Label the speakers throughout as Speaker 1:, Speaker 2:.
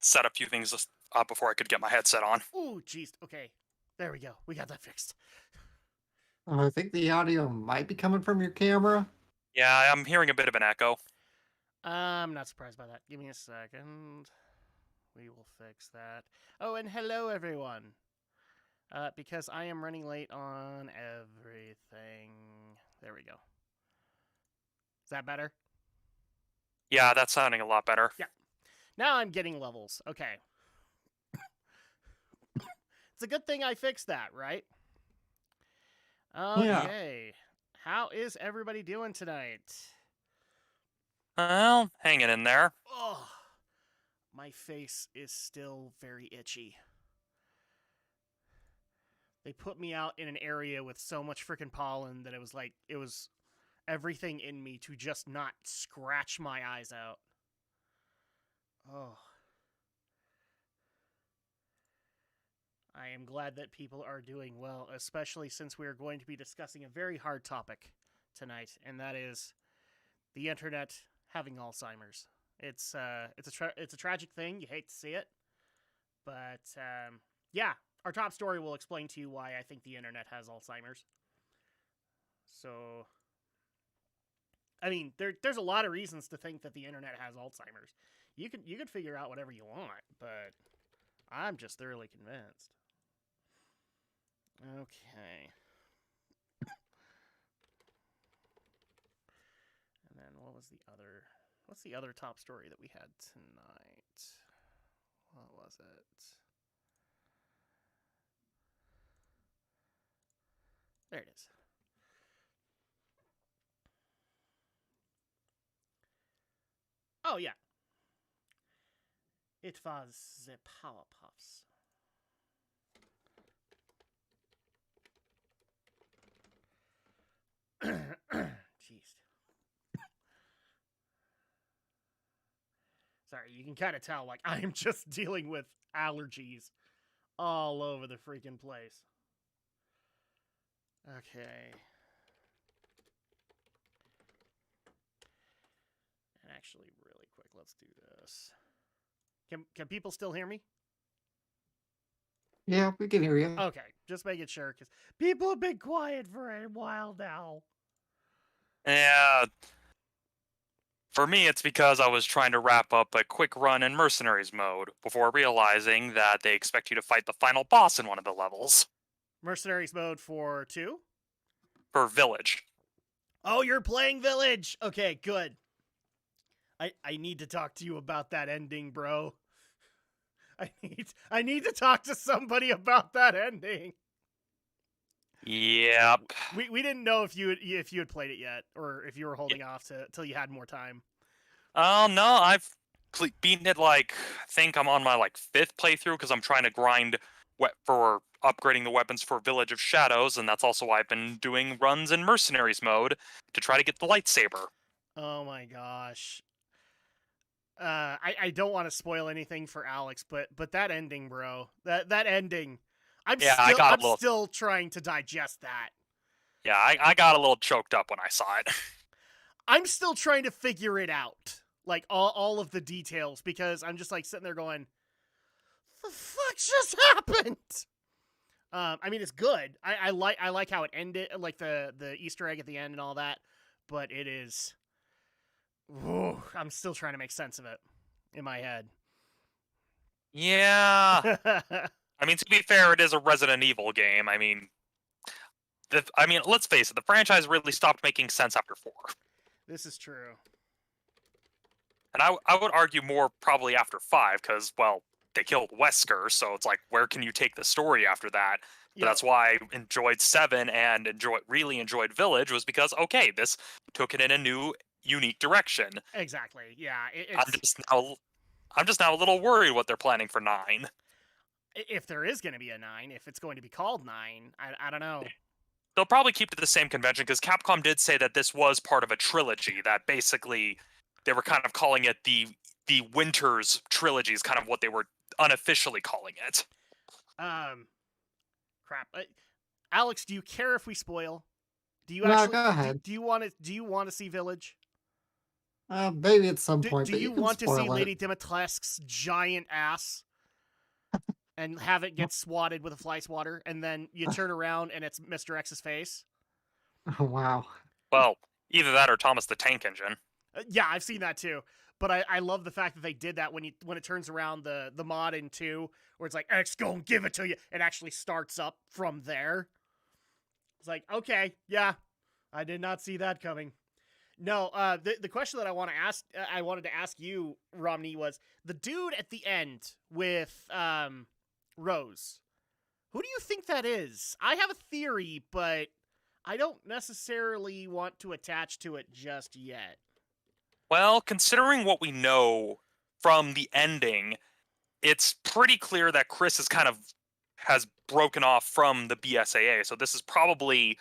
Speaker 1: set a few things up before I could get my headset on.
Speaker 2: Ooh, jeez. Okay. There we go. We got that fixed.
Speaker 3: I think the audio might be coming from your camera.
Speaker 1: Yeah, I'm hearing a bit of an echo.
Speaker 2: I'm not surprised by that. Give me a second. We will fix that. Oh, and hello, everyone. Because I am running late on everything. There we go. Is that better?
Speaker 1: Yeah, that's sounding a lot better.
Speaker 2: Yeah. Now I'm getting levels. Okay. It's a good thing I fixed that, right? Okay. How is everybody doing tonight?
Speaker 1: Well, hanging in there.
Speaker 2: Oh, my face is still very itchy. They put me out in an area with so much freaking pollen that it was everything in me to just not scratch my eyes out. Oh. I am glad that people are doing well, especially since we are going to be discussing a very hard topic tonight, and that is the internet having Alzheimer's. It's a tragic thing. You hate to see it, but yeah, our top story will explain to you why I think the internet has Alzheimer's. So, I mean, there's a lot of reasons to think that the internet has Alzheimer's. You could figure out whatever you want, but I'm just thoroughly convinced. Okay. And then what's the other top story that we had tonight? What was it? There it is. Oh, yeah. It was the Powerpuffs. Jeez. Sorry, you can kind of tell, like, I am just dealing with allergies all over the freaking place. Okay. And actually, really quick, let's do this. Can people still hear me?
Speaker 3: Yeah, we can hear you.
Speaker 2: Okay, just making sure, because people have been quiet for a while now.
Speaker 1: Yeah. For me, it's because I was trying to wrap up a quick run in Mercenaries mode before realizing that they expect you to fight the final boss in one of the levels.
Speaker 2: Mercenaries mode for 2?
Speaker 1: For Village.
Speaker 2: Oh, you're playing Village! Okay, good. I need to talk to you about that ending, bro. I need to talk to somebody about that ending.
Speaker 1: Yep.
Speaker 2: We didn't know if you had played it yet, or if you were holding off till you had more time.
Speaker 1: Oh, no, I've beaten it, I think I'm on my, 5th playthrough, because I'm trying to grind for upgrading the weapons for Village of Shadows, and that's also why I've been doing runs in Mercenaries mode, to try to get the lightsaber.
Speaker 2: Oh my gosh. I don't want to spoil anything for Alex, but that ending, bro. That ending. I'm still trying to digest that.
Speaker 1: Yeah, I got a little choked up when I saw it.
Speaker 2: I'm still trying to figure it out. Like, all of the details, because I'm just, sitting there going, the fuck just happened? I mean, it's good. I like how it ended, like the Easter egg at the end and all that, but it is... Ooh, I'm still trying to make sense of it in my head.
Speaker 1: Yeah. I mean, to be fair, it is a Resident Evil game. I mean, let's face it, the franchise really stopped making sense after 4.
Speaker 2: This is true.
Speaker 1: And I would argue more probably after 5, because, well, they killed Wesker, so it's like, where can you take the story after that? But that's why I enjoyed 7 and really enjoyed Village, was because, okay, this took it in a new, unique direction.
Speaker 2: Exactly, yeah.
Speaker 1: I'm just now a little worried what they're planning for 9.
Speaker 2: If there is going to be a 9, if it's going to be called 9, I don't know.
Speaker 1: They'll probably keep to the same convention, because Capcom did say that this was part of a trilogy, that basically they were kind of calling it the Winters trilogy is kind of what they were unofficially calling it.
Speaker 2: Crap. Alex, do you care if we spoil? Do you
Speaker 3: No, go ahead.
Speaker 2: Do you want to see Village?
Speaker 3: Maybe at some
Speaker 2: Do
Speaker 3: point, but
Speaker 2: you
Speaker 3: you can
Speaker 2: want to see
Speaker 3: spoil it.
Speaker 2: Lady Dimitrescu's giant ass and have it get swatted with a fly swatter, and then you turn around and it's Mr. X's face?
Speaker 3: Oh, wow.
Speaker 1: Well, either that or Thomas the Tank Engine.
Speaker 2: Yeah, I've seen that too. But I love the fact that they did that when it turns around the mod in 2, where it's like, X gonna give it to you. It actually starts up from there. It's like, okay, yeah, I did not see that coming. No, the question that I wanted to ask you, Romney, was the dude at the end with Rose. Who do you think that is? I have a theory, but I don't necessarily want to attach to it just yet.
Speaker 1: Well, considering what we know from the ending, it's pretty clear that Chris has broken off from the BSAA. So this is probably,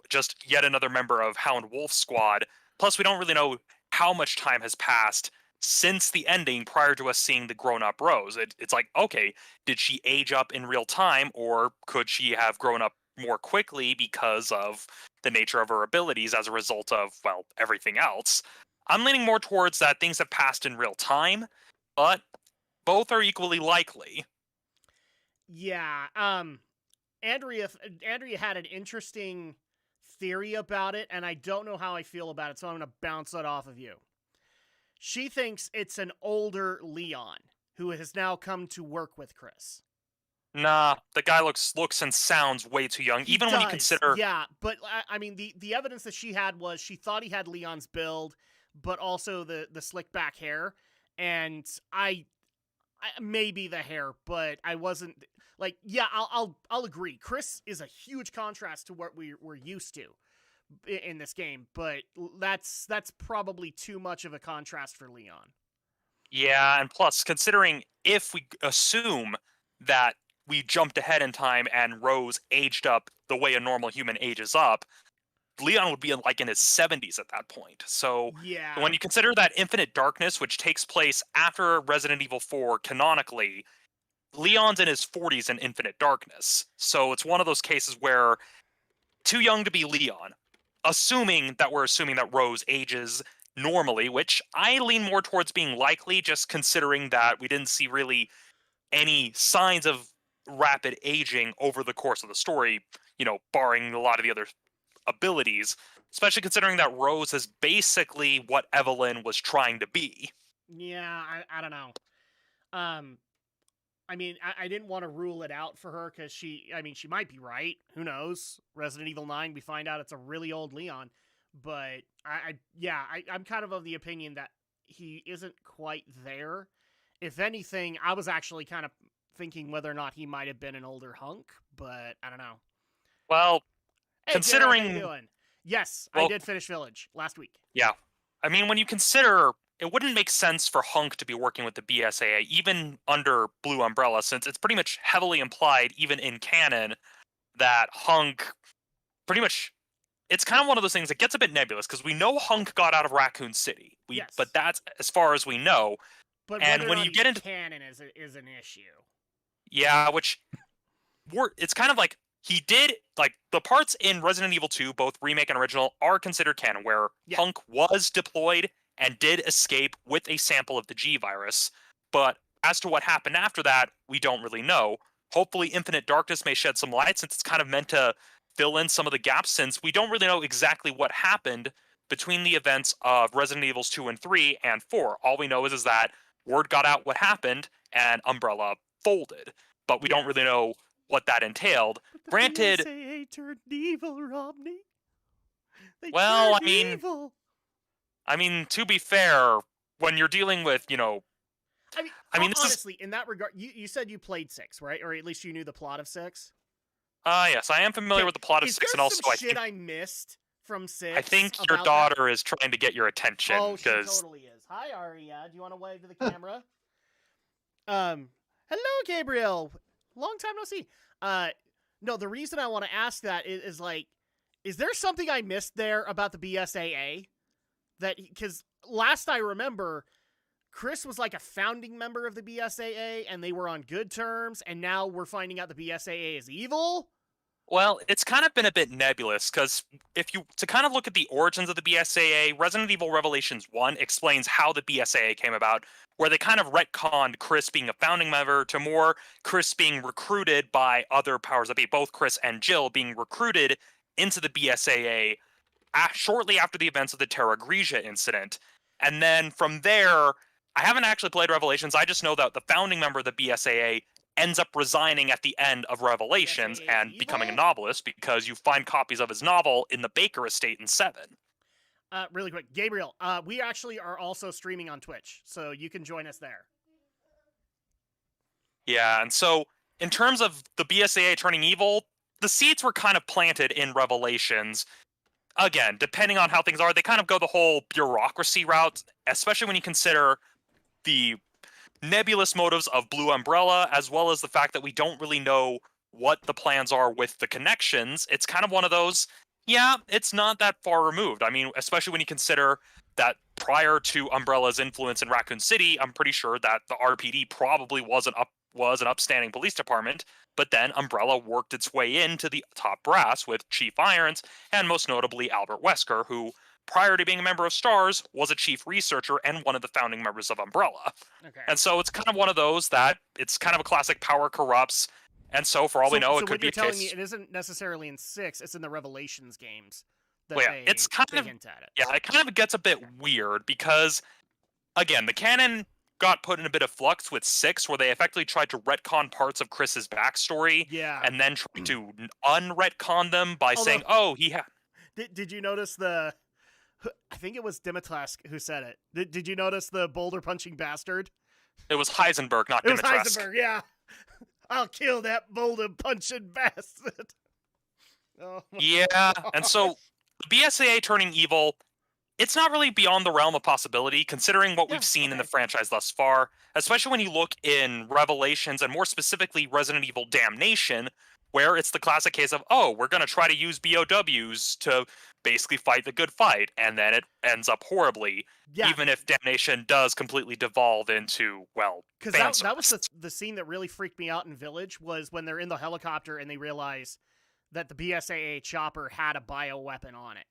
Speaker 1: just yet another member of Hound Wolf Squad. Plus, we don't really know how much time has passed since the ending prior to us seeing the grown-up Rose. It's like, okay, did she age up in real time, or could she have grown up more quickly because of the nature of her abilities as a result of, well, everything else? I'm leaning more towards that things have passed in real time, but both are equally likely.
Speaker 2: Yeah, Andrea had an interesting theory about it, and I don't know how I feel about it, so I'm going to bounce that off of you. She thinks it's an older Leon who has now come to work with Chris.
Speaker 1: Nah, the guy looks and sounds way too young.
Speaker 2: He
Speaker 1: Even
Speaker 2: does,
Speaker 1: when you consider,
Speaker 2: yeah, but I mean, the evidence that she had was she thought he had Leon's build, but also the slick back hair, and I maybe the hair, but I wasn't like, yeah, I'll agree. Chris is a huge contrast to what we're used to in this game, but that's probably too much of a contrast for Leon.
Speaker 1: yeah, and plus considering if we assume that we jumped ahead in time and Rose aged up the way a normal human ages up, Leon would be in his 70s at that point. So
Speaker 2: Yeah,
Speaker 1: when you consider that Infinite Darkness, which takes place after Resident Evil 4 canonically, Leon's in his 40s in Infinite Darkness. So it's one of those cases where too young to be Leon. Assuming that Rose ages normally, which I lean more towards being likely, just considering that we didn't see really any signs of rapid aging over the course of the story, barring a lot of the other abilities, especially considering that Rose is basically what Evelyn was trying to be.
Speaker 2: yeah, I don't know. I mean, I didn't want to rule it out for her because she might be right. Who knows? Resident Evil 9, we find out it's a really old Leon. But I'm kind of the opinion that he isn't quite there. If anything, I was actually kind of thinking whether or not he might have been an older hunk, but I don't know.
Speaker 1: Well,
Speaker 2: Hey,
Speaker 1: considering...
Speaker 2: Jared, how you doing? Yes,
Speaker 1: Well,
Speaker 2: I did finish Village last week.
Speaker 1: Yeah. I mean, when you consider, it wouldn't make sense for Hunk to be working with the BSAA, even under Blue Umbrella, since it's pretty much heavily implied, even in canon, that Hunk pretty much... It's kind of one of those things that gets a bit nebulous, because we know Hunk got out of Raccoon City.
Speaker 2: Yes.
Speaker 1: But that's as far as we know.
Speaker 2: But
Speaker 1: and
Speaker 2: whether
Speaker 1: when
Speaker 2: or not
Speaker 1: you get into
Speaker 2: canon is an issue.
Speaker 1: Yeah, which... It's kind of like, he did, like, the parts in Resident Evil 2, both remake and original, are considered canon, where Hunk was deployed and did escape with a sample of the G virus. But as to what happened after that, we don't really know. Hopefully Infinite Darkness may shed some light, since it's kind of meant to fill in some of the gaps, since we don't really know exactly what happened between the events of Resident Evils 2 and 3 and 4. All we know is that word got out what happened, and Umbrella folded. But we don't really know what that entailed.
Speaker 2: But the
Speaker 1: Granted,
Speaker 2: BSAA turned evil, Romney.
Speaker 1: Well,
Speaker 2: evil.
Speaker 1: I mean, to be fair, when you're dealing with,
Speaker 2: I mean,
Speaker 1: this
Speaker 2: honestly, in that regard, you said you played 6, right? Or at least you knew the plot of 6.
Speaker 1: Yes, I am familiar with the plot of 6, and also
Speaker 2: I think I missed from 6.
Speaker 1: I think your daughter is trying to get your attention.
Speaker 2: Oh, she totally is. Hi, Aria. Do you want to wave to the camera? Hello, Gabriel. Long time no see. No, the reason I want to ask that is like, is there something I missed there about the BSAA? Because last I remember, Chris was like a founding member of the BSAA, and they were on good terms, and now we're finding out the BSAA is evil?
Speaker 1: Well, it's kind of been a bit nebulous because if you to kind of look at the origins of the BSAA, Resident Evil Revelations 1 explains how the BSAA came about, where they kind of retconned Chris being a founding member to more Chris being recruited by other powers that be, both Chris and Jill being recruited into the BSAA shortly after the events of the Terra Grigia incident. And then from there, I haven't actually played Revelations. I just know that the founding member of the BSAA ends up resigning at the end of Revelations
Speaker 2: BSAA
Speaker 1: and
Speaker 2: evil?
Speaker 1: becoming a novelist because you find copies of his novel in the Baker estate in 7.
Speaker 2: Really quick, Gabriel, we actually are also streaming on Twitch, so you can join us there.
Speaker 1: Yeah, and so in terms of the BSAA turning evil, the seeds were kind of planted in Revelations. Again, depending on how things are, they kind of go the whole bureaucracy route, especially when you consider the nebulous motives of Blue Umbrella, as well as the fact that we don't really know what the plans are with the connections. It's kind of one of those, yeah, it's not that far removed. I mean, especially when you consider that prior to Umbrella's influence in Raccoon City, I'm pretty sure that the RPD probably was an upstanding police department, but then Umbrella worked its way into the top brass with Chief Irons, and most notably Albert Wesker, who, prior to being a member of STARS, was a chief researcher and one of the founding members of Umbrella.
Speaker 2: Okay.
Speaker 1: And so it's kind of one of those that it's kind of a classic power corrupts, and so for all we know, it could be a
Speaker 2: So what you're telling
Speaker 1: case.
Speaker 2: me, it isn't necessarily in 6, it's in the Revelations games that
Speaker 1: Well, yeah, it's kind
Speaker 2: they
Speaker 1: of
Speaker 2: hint at it.
Speaker 1: yeah, it kind of gets a bit weird because, again, the canon got put in a bit of flux with 6, where they effectively tried to retcon parts of Chris's backstory,
Speaker 2: Yeah.
Speaker 1: and then tried to unretcon them by saying, "Oh, he had."
Speaker 2: Did you notice the? I think it was Dimitrescu who said it. Did you notice the boulder punching bastard?
Speaker 1: It was Heisenberg, not
Speaker 2: It was
Speaker 1: Dimitrescu.
Speaker 2: Heisenberg. Yeah. I'll kill that boulder punching bastard. Oh my
Speaker 1: Yeah, and
Speaker 2: gosh.
Speaker 1: so the BSAA turning evil, it's not really beyond the realm of possibility, considering what
Speaker 2: Yeah,
Speaker 1: we've seen in the
Speaker 2: okay.
Speaker 1: franchise thus far, especially when you look in Revelations and more specifically Resident Evil Damnation, where it's the classic case of, oh, we're going to try to use BOWs to basically fight the good fight, and then it ends up horribly,
Speaker 2: Yeah,
Speaker 1: even if Damnation does completely devolve into, well,
Speaker 2: because
Speaker 1: fan
Speaker 2: that was
Speaker 1: service.
Speaker 2: the scene that really freaked me out in Village was when they're in the helicopter and they realize that the BSAA chopper had a bioweapon on it,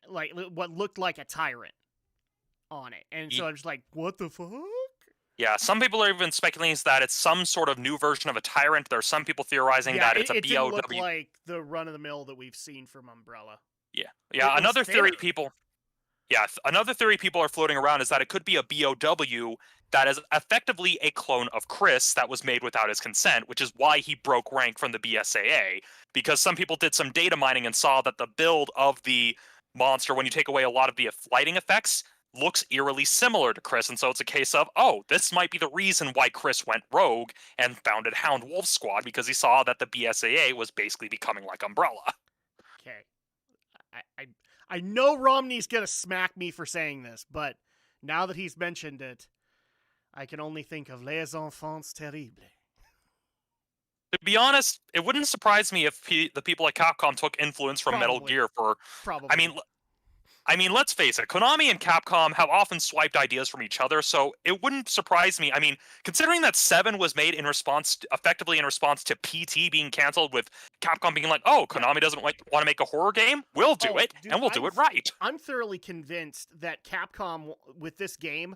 Speaker 2: like what looked like a tyrant on it, and so I'm just like, what the fuck?
Speaker 1: Yeah, some people are even speculating that it's some sort of new version of a tyrant. There are some people theorizing
Speaker 2: Yeah,
Speaker 1: that it's a
Speaker 2: it didn't look
Speaker 1: BOW.
Speaker 2: like the run of the mill that we've seen from Umbrella.
Speaker 1: Yeah,
Speaker 2: It
Speaker 1: yeah.
Speaker 2: was
Speaker 1: Another theory
Speaker 2: thinner.
Speaker 1: people, yeah, another theory people are floating around is that it could be a BOW that is effectively a clone of Chris that was made without his consent, which is why he broke rank from the BSAA. Because some people did some data mining and saw that the build of the monster, when you take away a lot of the lighting effects, looks eerily similar to Chris, and so it's a case of, oh, this might be the reason why Chris went rogue and founded Hound Wolf Squad, because he saw that the BSAA was basically becoming like Umbrella.
Speaker 2: Okay, I know Romney's gonna smack me for saying this, but now that he's mentioned it, I can only think of Les Enfants Terribles.
Speaker 1: To be honest, it wouldn't surprise me if the people at Capcom took influence from Metal
Speaker 2: Probably.
Speaker 1: Gear for.
Speaker 2: Probably.
Speaker 1: I mean, let's face it. Konami and Capcom have often swiped ideas from each other, so it wouldn't surprise me. I mean, considering that 7 was made effectively in response to PT being canceled, with Capcom being like, "Oh, Konami doesn't want to make a horror game. We'll do it,
Speaker 2: dude,
Speaker 1: and we'll do it right."
Speaker 2: I'm thoroughly convinced that Capcom, with this game,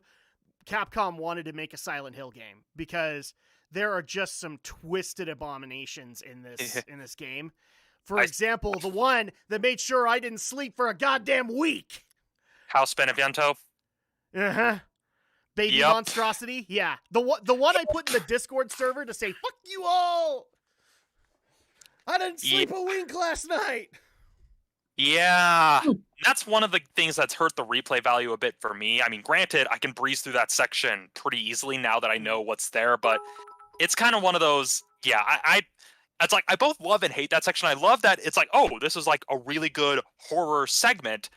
Speaker 2: Capcom wanted to make a Silent Hill game because there are just some twisted abominations in this game. For example, the one that made sure I didn't sleep for a goddamn week.
Speaker 1: House Benevento.
Speaker 2: Uh-huh. Baby
Speaker 1: Yep.
Speaker 2: monstrosity? Yeah. The one I put in the Discord server to say, fuck you all! I didn't sleep a wink last night!
Speaker 1: Yeah, that's one of the things that's hurt the replay value a bit for me. I mean, granted, I can breeze through that section pretty easily now that I know what's there, but it's kind of one of those, yeah, it's like, I both love and hate that section. I love that it's like, oh, this is like a really good horror segment,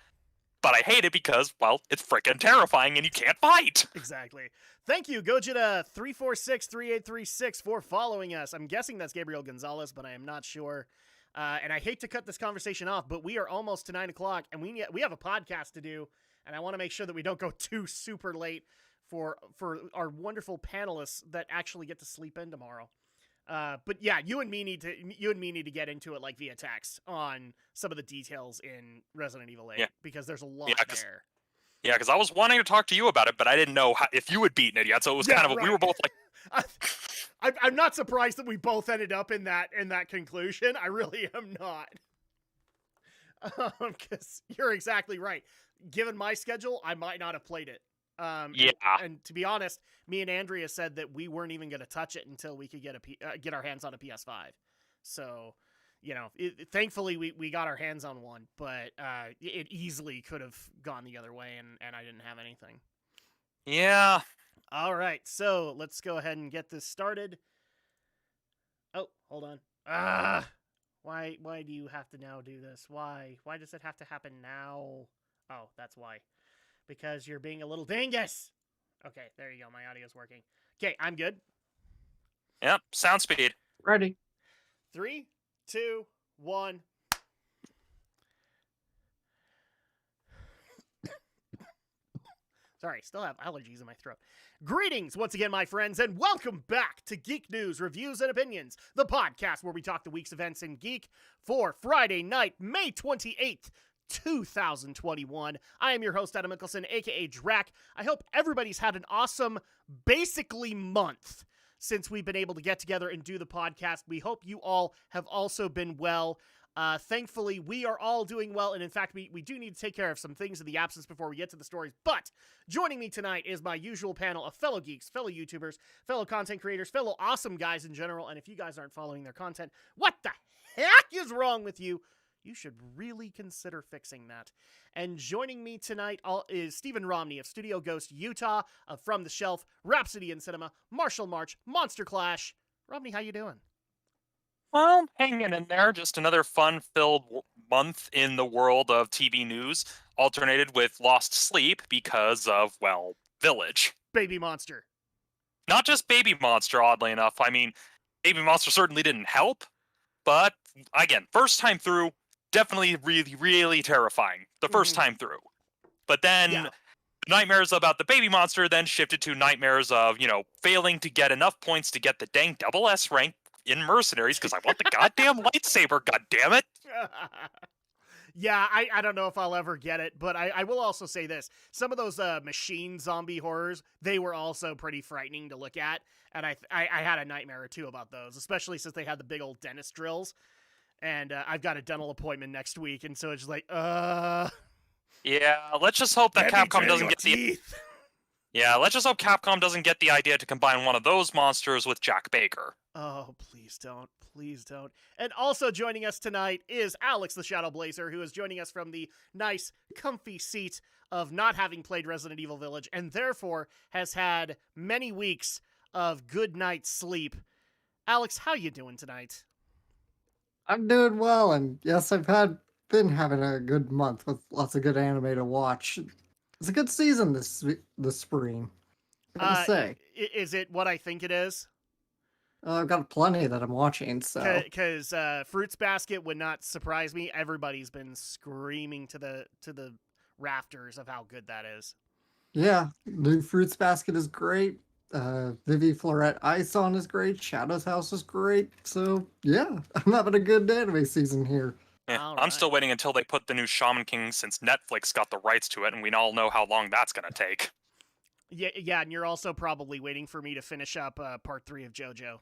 Speaker 1: but I hate it because, well, it's freaking terrifying and you can't fight.
Speaker 2: Exactly. Thank you, Gojita3463836 for following us. I'm guessing that's Gabriel Gonzalez, but I am not sure. And I hate to cut this conversation off, but we are almost to 9 o'clock, and we have a podcast to do, and I want to make sure that we don't go too super late for our wonderful panelists that actually get to sleep in tomorrow. But yeah, you and me need to get into it like via text on some of the details in Resident Evil 8
Speaker 1: Yeah.
Speaker 2: because there's a lot there.
Speaker 1: Yeah, because I was wanting to talk to you about it, but I didn't know if you had beaten it yet. So it was kind of we were both like,
Speaker 2: I'm not surprised that we both ended up in that conclusion. I really am not. Because you're exactly right. Given my schedule, I might not have played it. And to be honest, me and Andrea said that we weren't even going to touch it until we could get our hands on a PS5. So, thankfully we got our hands on one, but it easily could have gone the other way, and I didn't have anything.
Speaker 1: Yeah.
Speaker 2: All right, so let's go ahead and get this started. Oh, hold on. Why do you have to now do this? Why does it have to happen now? Oh, that's why. Because you're being a little dingus. Okay, there you go. My audio's working. Okay, I'm good.
Speaker 1: Yep, sound speed.
Speaker 3: Ready.
Speaker 2: 3, 2, 1. Sorry, still have allergies in my throat. Greetings once again, my friends, and welcome back to Geek News, Reviews, and Opinions, the podcast where we talk the week's events in geek for Friday night, May 28th, 2021. I am your host, Adam Mickelson, aka Drac. I hope everybody's had an awesome, basically, month since we've been able to get together and do the podcast. We hope you all have also been well. Thankfully, we are all doing well, and in fact, we do need to take care of some things in the absence before we get to the stories, but joining me tonight is my usual panel of fellow geeks, fellow YouTubers, fellow content creators, fellow awesome guys in general, and if you guys aren't following their content, what the heck is wrong with you? You should really consider fixing that. And joining me tonight is Stephen Romney of Studio Ghost Utah, of From the Shelf, Rhapsody in Cinema, Martial March, Monster Clash. Romney, how you doing?
Speaker 1: Well, hanging in there. Just another fun-filled month in the world of TV news, alternated with lost sleep because of, well, Village.
Speaker 2: Baby Monster.
Speaker 1: Not just Baby Monster, oddly enough. I mean, Baby Monster certainly didn't help, but, again, first time through, definitely really, really terrifying. The first time through. But then nightmares about the Baby Monster then shifted to nightmares of, failing to get enough points to get the dang double S rank in Mercenaries because I want the goddamn lightsaber, goddammit.
Speaker 2: Yeah, I don't know if I'll ever get it, but I will also say this. Some of those machine zombie horrors, they were also pretty frightening to look at, and I had a nightmare or two about those, especially since they had the big old dentist drills, and I've got a dental appointment next week, and so it's just like,
Speaker 1: Yeah, let's just hope that Capcom doesn't get
Speaker 2: teeth.
Speaker 1: Yeah, let's just hope Capcom doesn't get the idea to combine one of those monsters with Jack Baker.
Speaker 2: Oh, please don't. Please don't. And also joining us tonight is Alex the Shadow Blazer, who is joining us from the nice, comfy seat of not having played Resident Evil Village, and therefore has had many weeks of good night's sleep. Alex, how you doing tonight?
Speaker 3: I'm doing well, and yes, been having a good month with lots of good anime to watch. It's a good season this spring. I gotta say.
Speaker 2: Is it what I think it is?
Speaker 3: I've got plenty that I'm watching, so.
Speaker 2: Because Fruits Basket would not surprise me. Everybody's been screaming to the rafters of how good that is.
Speaker 3: Yeah, new Fruits Basket is great. Vivi Florette Ison is great. Shadow's House is great. So yeah, I'm having a good anime season here.
Speaker 1: Yeah, I'm still waiting until they put the new Shaman King since Netflix got the rights to it, and we all know how long that's gonna take.
Speaker 2: Yeah, and you're also probably waiting for me to finish up part 3 of JoJo.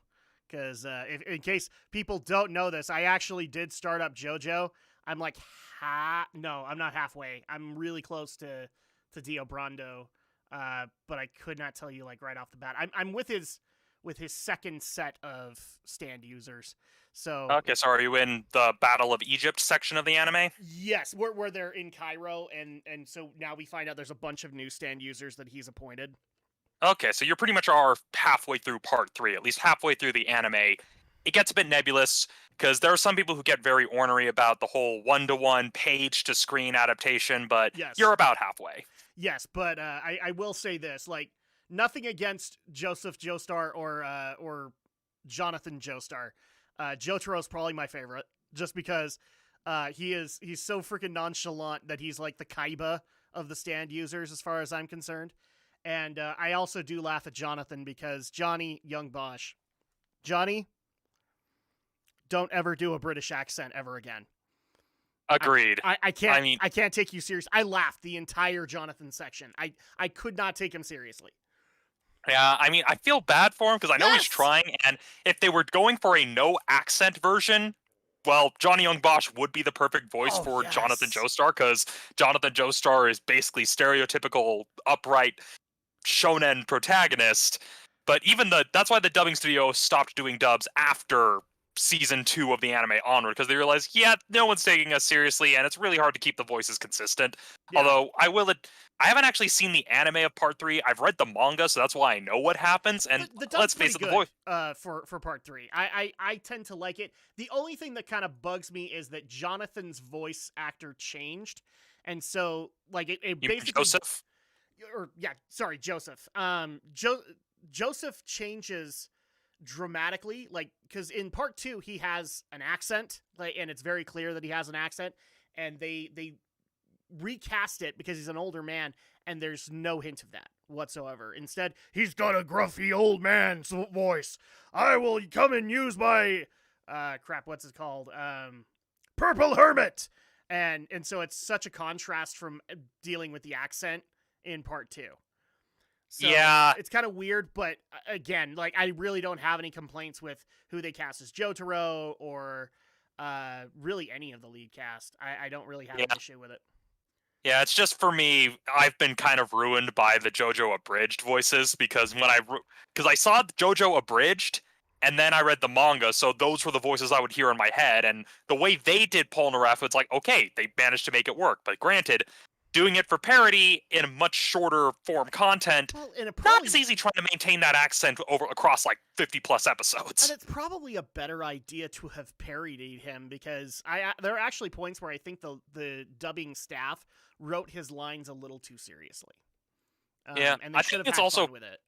Speaker 2: Because in case people don't know this, I actually did start up JoJo. I'm like, no, I'm not halfway. I'm really close to Dio Brando, but I could not tell you like right off the bat. I'm with his second set of stand users. So
Speaker 1: okay, so are you in the Battle of Egypt section of the anime?
Speaker 2: Yes, where they're in Cairo, and so now we find out there's a bunch of new stand users that he's appointed.
Speaker 1: Okay, so you're pretty much are halfway through part 3, at least halfway through the anime. It gets a bit nebulous, because there are some people who get very ornery about the whole one-to-one page-to-screen adaptation, but you're about halfway.
Speaker 2: Yes, but I will say this, like, nothing against Joseph Joestar or Jonathan Joestar. Jotaro's probably my favorite, just because he's so freaking nonchalant that he's like the Kaiba of the stand users as far as I'm concerned. And I also do laugh at Jonathan because Johnny Young Bosch. Johnny, don't ever do a British accent ever again.
Speaker 1: Agreed.
Speaker 2: I can't.
Speaker 1: I mean-
Speaker 2: I can't take you serious. I laughed the entire Jonathan section. I could not take him seriously.
Speaker 1: Yeah, I mean, I feel bad for him because I know he's
Speaker 2: Yes!
Speaker 1: trying, and if they were going for a no accent version, well, Johnny Young Bosch would be the perfect voice
Speaker 2: Oh,
Speaker 1: for Jonathan
Speaker 2: yes.
Speaker 1: Joestar, because Jonathan Joestar is basically stereotypical, upright shonen protagonist. But even that's why the dubbing studio stopped doing dubs after season 2 of the anime onward, because they realized, yeah, no one's taking us seriously, and it's really hard to keep the voices consistent.
Speaker 2: Yeah.
Speaker 1: Although I haven't actually seen the anime of Part 3. I've read the manga, so that's why I know what happens. And
Speaker 2: the
Speaker 1: let's
Speaker 2: dub's
Speaker 1: face
Speaker 2: pretty
Speaker 1: it, the voice.
Speaker 2: good for Part 3. I tend to like it. The only thing that kind of bugs me is that Jonathan's voice actor changed, and so like it
Speaker 1: You mean
Speaker 2: basically
Speaker 1: Joseph?
Speaker 2: Joseph. Joseph changes dramatically, like, because in Part 2 he has an accent, like, and it's very clear that he has an accent, and they recast it because he's an older man, and there's no hint of that whatsoever. Instead, he's got a gruffy old man's voice. I will come and use my what's it called? Purple Hermit. And so it's such a contrast from dealing with the accent in Part 2. So
Speaker 1: Yeah.
Speaker 2: it's kind of weird, but again, like, I really don't have any complaints with who they cast as Jotaro or really any of the lead cast. I don't really have an issue with it.
Speaker 1: Yeah, it's just for me, I've been kind of ruined by the JoJo abridged voices, because I saw JoJo abridged, and then I read the manga, so those were the voices I would hear in my head, and the way they did Polnareff, it's like, okay, they managed to make it work, but granted, doing it for parody in a much shorter form content,
Speaker 2: Well, and
Speaker 1: not as easy trying to maintain that accent across like 50 plus episodes.
Speaker 2: And it's probably a better idea to have parodied him, because there are actually points where I think the dubbing staff wrote his lines a little too seriously.
Speaker 1: Yeah,
Speaker 2: and they
Speaker 1: I
Speaker 2: should
Speaker 1: think
Speaker 2: have
Speaker 1: it's
Speaker 2: had
Speaker 1: also
Speaker 2: fun with it.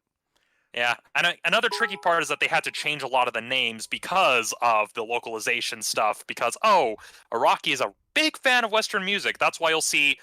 Speaker 1: Yeah, and another tricky part is that they had to change a lot of the names because of the localization stuff. Because Araki is a big fan of Western music. That's why you'll see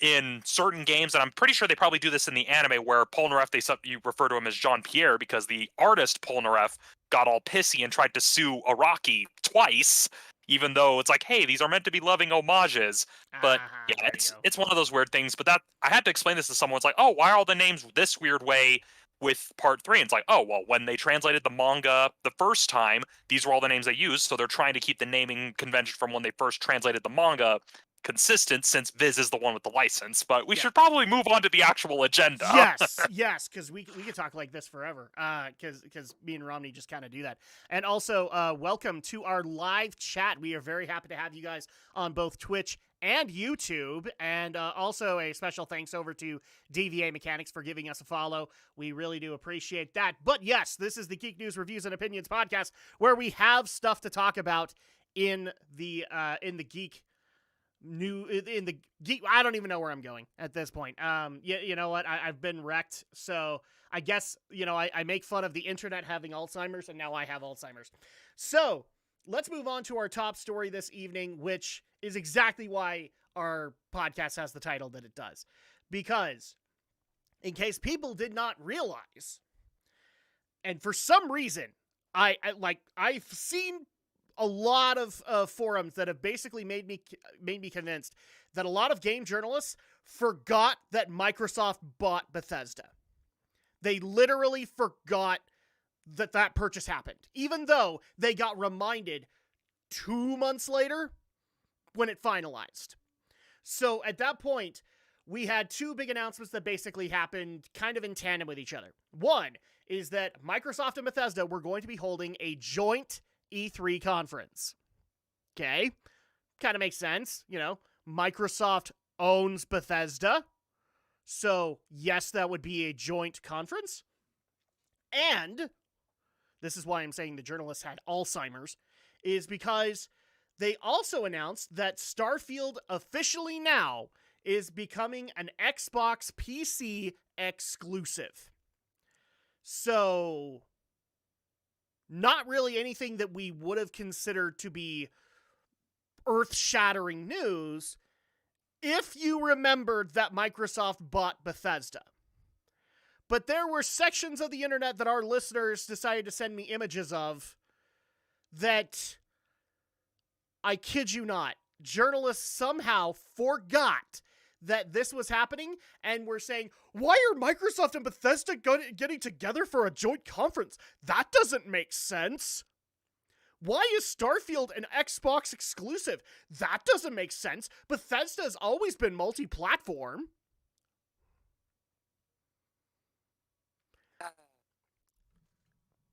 Speaker 1: in certain games, and I'm pretty sure they probably do this in the anime, where Polnareff, you refer to him as Jean Pierre, because the artist Polnareff got all pissy and tried to sue Araki twice, even though it's like, hey, these are meant to be loving homages. But yeah, it's one of those weird things. But that I had to explain this to someone. It's like, oh, why are all the names this weird way with Part 3? And it's like, oh, well, when they translated the manga the first time, these were all the names they used, so they're trying to keep the naming convention from when they first translated the manga consistent, since Viz is the one with the license. But we should probably move on to the actual agenda.
Speaker 2: Yes, because we could talk like this forever, because me and Romney just kind of do that. And also, welcome to our live chat. We are very happy to have you guys on both Twitch and YouTube, and also a special thanks over to DVA Mechanics for giving us a follow. We really do appreciate that. But yes, this is the Geek News Reviews and Opinions podcast, where we have stuff to talk about in the geek. I don't even know where I'm going at this point. You know what? I've been wrecked, so I guess, I make fun of the internet having Alzheimer's, and now I have Alzheimer's. So let's move on to our top story this evening, which is exactly why our podcast has the title that it does. Because, in case people did not realize, and for some reason, I've seen a lot of forums that have basically made me convinced that a lot of game journalists forgot that Microsoft bought Bethesda. They literally forgot that purchase happened, even though they got reminded 2 months later when it finalized. So at that point, we had two big announcements that basically happened kind of in tandem with each other. One is that Microsoft and Bethesda were going to be holding a joint E3 conference. Okay? Kind of makes sense. Microsoft owns Bethesda. So, yes, that would be a joint conference. And this is why I'm saying the journalists had Alzheimer's, is because they also announced that Starfield officially now is becoming an Xbox PC exclusive. So, not really anything that we would have considered to be earth-shattering news if you remembered that Microsoft bought Bethesda. But there were sections of the internet that our listeners decided to send me images of that I kid you not, journalists somehow forgot that this was happening and were saying, why are Microsoft and Bethesda getting together for a joint conference? That doesn't make sense. Why is Starfield an Xbox exclusive? That doesn't make sense. Bethesda's always been multi-platform.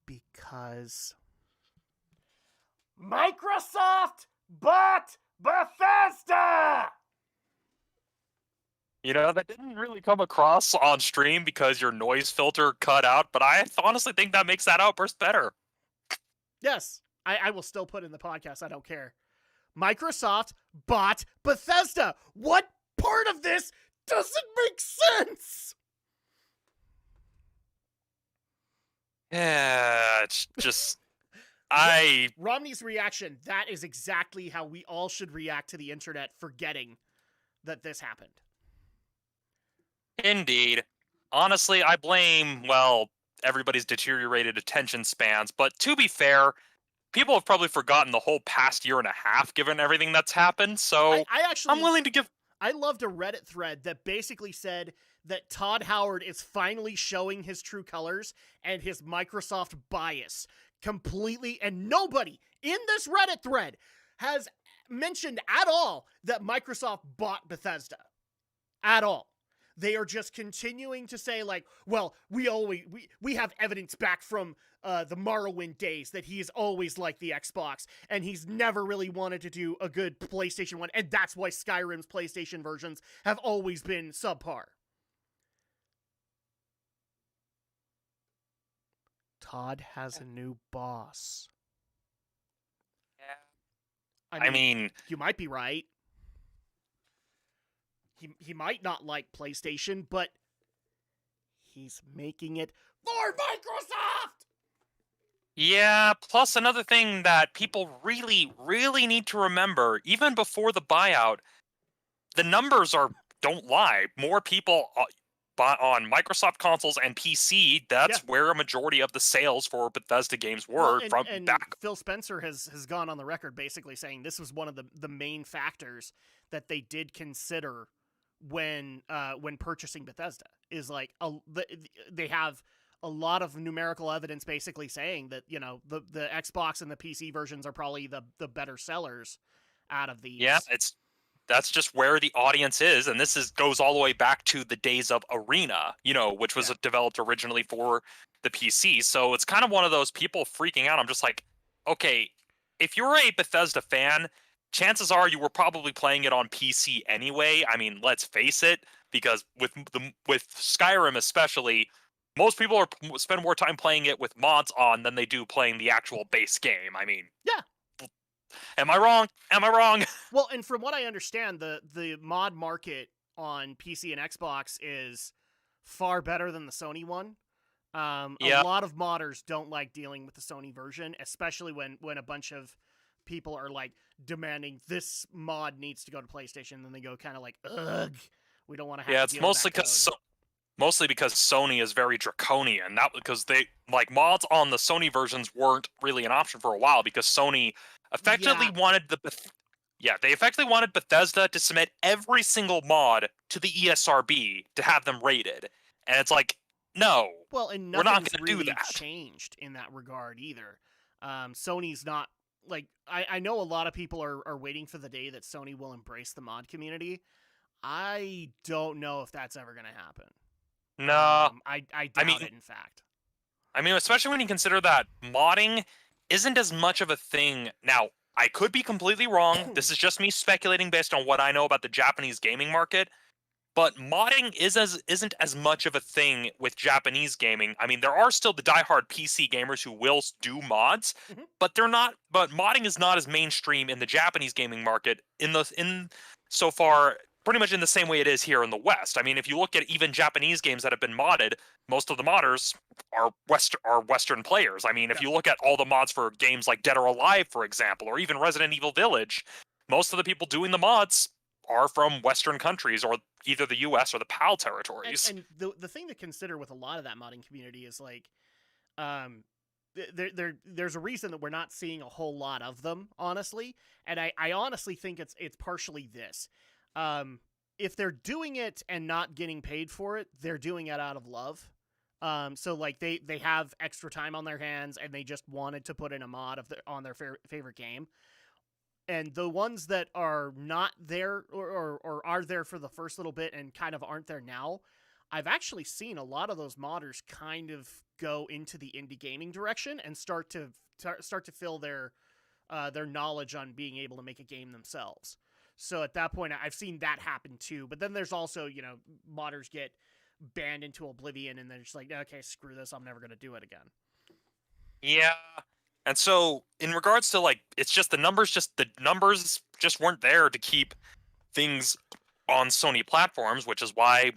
Speaker 2: Because Microsoft bought Bethesda!
Speaker 1: You know, that didn't really come across on stream because your noise filter cut out, but I honestly think that makes that outburst better.
Speaker 2: Yes, I will still put in the podcast. I don't care. Microsoft bought Bethesda. What part of this doesn't make sense?
Speaker 1: Yeah, it's just...
Speaker 2: Romney's reaction, that is exactly how we all should react to the internet, forgetting that this happened.
Speaker 1: Indeed. Honestly, I blame, well, everybody's deteriorated attention spans, but to be fair, people have probably forgotten the whole past year and a half given everything that's happened, so I'm willing to give...
Speaker 2: I loved a Reddit thread that basically said that Todd Howard is finally showing his true colors and his Microsoft bias completely, and nobody in this Reddit thread has mentioned at all that Microsoft bought Bethesda. At all. They are just continuing to say, like, well, we have evidence back from the Morrowind days that he is always like the Xbox, and he's never really wanted to do a good PlayStation 1, and that's why Skyrim's PlayStation versions have always been subpar. Todd has a new boss.
Speaker 1: Yeah. I mean...
Speaker 2: You might be right. He might not like PlayStation, but he's making it for Microsoft!
Speaker 1: Yeah, plus another thing that people really, really need to remember, even before the buyout, the numbers don't lie. More people bought on Microsoft consoles and PC. That's where a majority of the sales for Bethesda games were
Speaker 2: and
Speaker 1: back.
Speaker 2: Phil Spencer has gone on the record basically saying this was one of the main factors that they did consider when purchasing Bethesda, is like they have a lot of numerical evidence basically saying that, you know, the Xbox and the PC versions are probably the better sellers out of these.
Speaker 1: Yeah, that's just where the audience is, and goes all the way back to the days of Arena, you know, which was developed originally for the PC. So it's kind of one of those people freaking out. I'm just like, okay, if you're a Bethesda fan, chances are you were probably playing it on PC anyway. I mean, let's face it, because with Skyrim especially, most people spend more time playing it with mods on than they do playing the actual base game. I mean,
Speaker 2: yeah.
Speaker 1: Am I wrong? Am I wrong?
Speaker 2: Well, and from what I understand, the mod market on PC and Xbox is far better than the Sony one. A lot of modders don't like dealing with the Sony version, especially when a bunch of people are like demanding this mod needs to go to PlayStation, and then they go kind of like, ugh, we don't want to have to deal with that code.
Speaker 1: Mostly because Sony is very draconian. Not because they mods on the Sony versions weren't really an option for a while, because Sony effectively wanted they effectively wanted Bethesda to submit every single mod to the ESRB to have them rated, and it's like, no,
Speaker 2: well, and
Speaker 1: we're not going to
Speaker 2: really
Speaker 1: do that.
Speaker 2: Changed in that regard either. Sony's not like I know a lot of people are waiting for the day that Sony will embrace the mod community. I don't know if that's ever going to happen.
Speaker 1: No,
Speaker 2: I doubt it. In fact,
Speaker 1: I mean, especially when you consider that modding isn't as much of a thing now. I could be completely wrong. This is just me speculating based on what I know about the Japanese gaming market. But modding isn't as much of a thing with Japanese gaming. I mean, there are still the diehard PC gamers who will do mods, but they're not. But modding is not as mainstream in the Japanese gaming market in so far, pretty much in the same way it is here in the West. I mean, if you look at even Japanese games that have been modded, most of the modders are Western players. I mean, if you look at all the mods for games like Dead or Alive, for example, or even Resident Evil Village, most of the people doing the mods are from Western countries, or either the US or the PAL territories.
Speaker 2: And the thing to consider with a lot of that modding community is like, there's a reason that we're not seeing a whole lot of them, honestly. And I honestly think it's partially this. If they're doing it and not getting paid for it, they're doing it out of love. So like they have extra time on their hands and they just wanted to put in a mod on their favorite game. And the ones that are not there or are there for the first little bit and kind of aren't there now, I've actually seen a lot of those modders kind of go into the indie gaming direction and start to fill their knowledge on being able to make a game themselves. So at that point, I've seen that happen too. But then there's also, modders get banned into oblivion and they're just like, okay, screw this, I'm never going to do it again.
Speaker 1: Yeah. And so in regards to like, it's just the numbers just weren't there to keep things on Sony platforms, which is why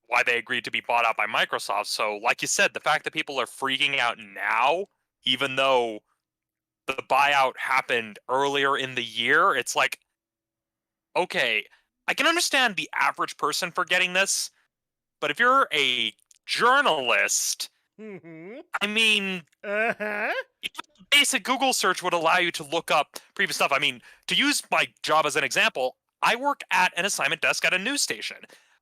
Speaker 1: why they agreed to be bought out by Microsoft. So like you said, the fact that people are freaking out now, even though the buyout happened earlier in the year, it's like, okay, I can understand the average person forgetting this, but if you're a journalist,
Speaker 2: Mm-hmm.
Speaker 1: I mean,
Speaker 2: Uh-huh.
Speaker 1: even a basic Google search would allow you to look up previous stuff. I mean, to use my job as an example, I work at an assignment desk at a news station.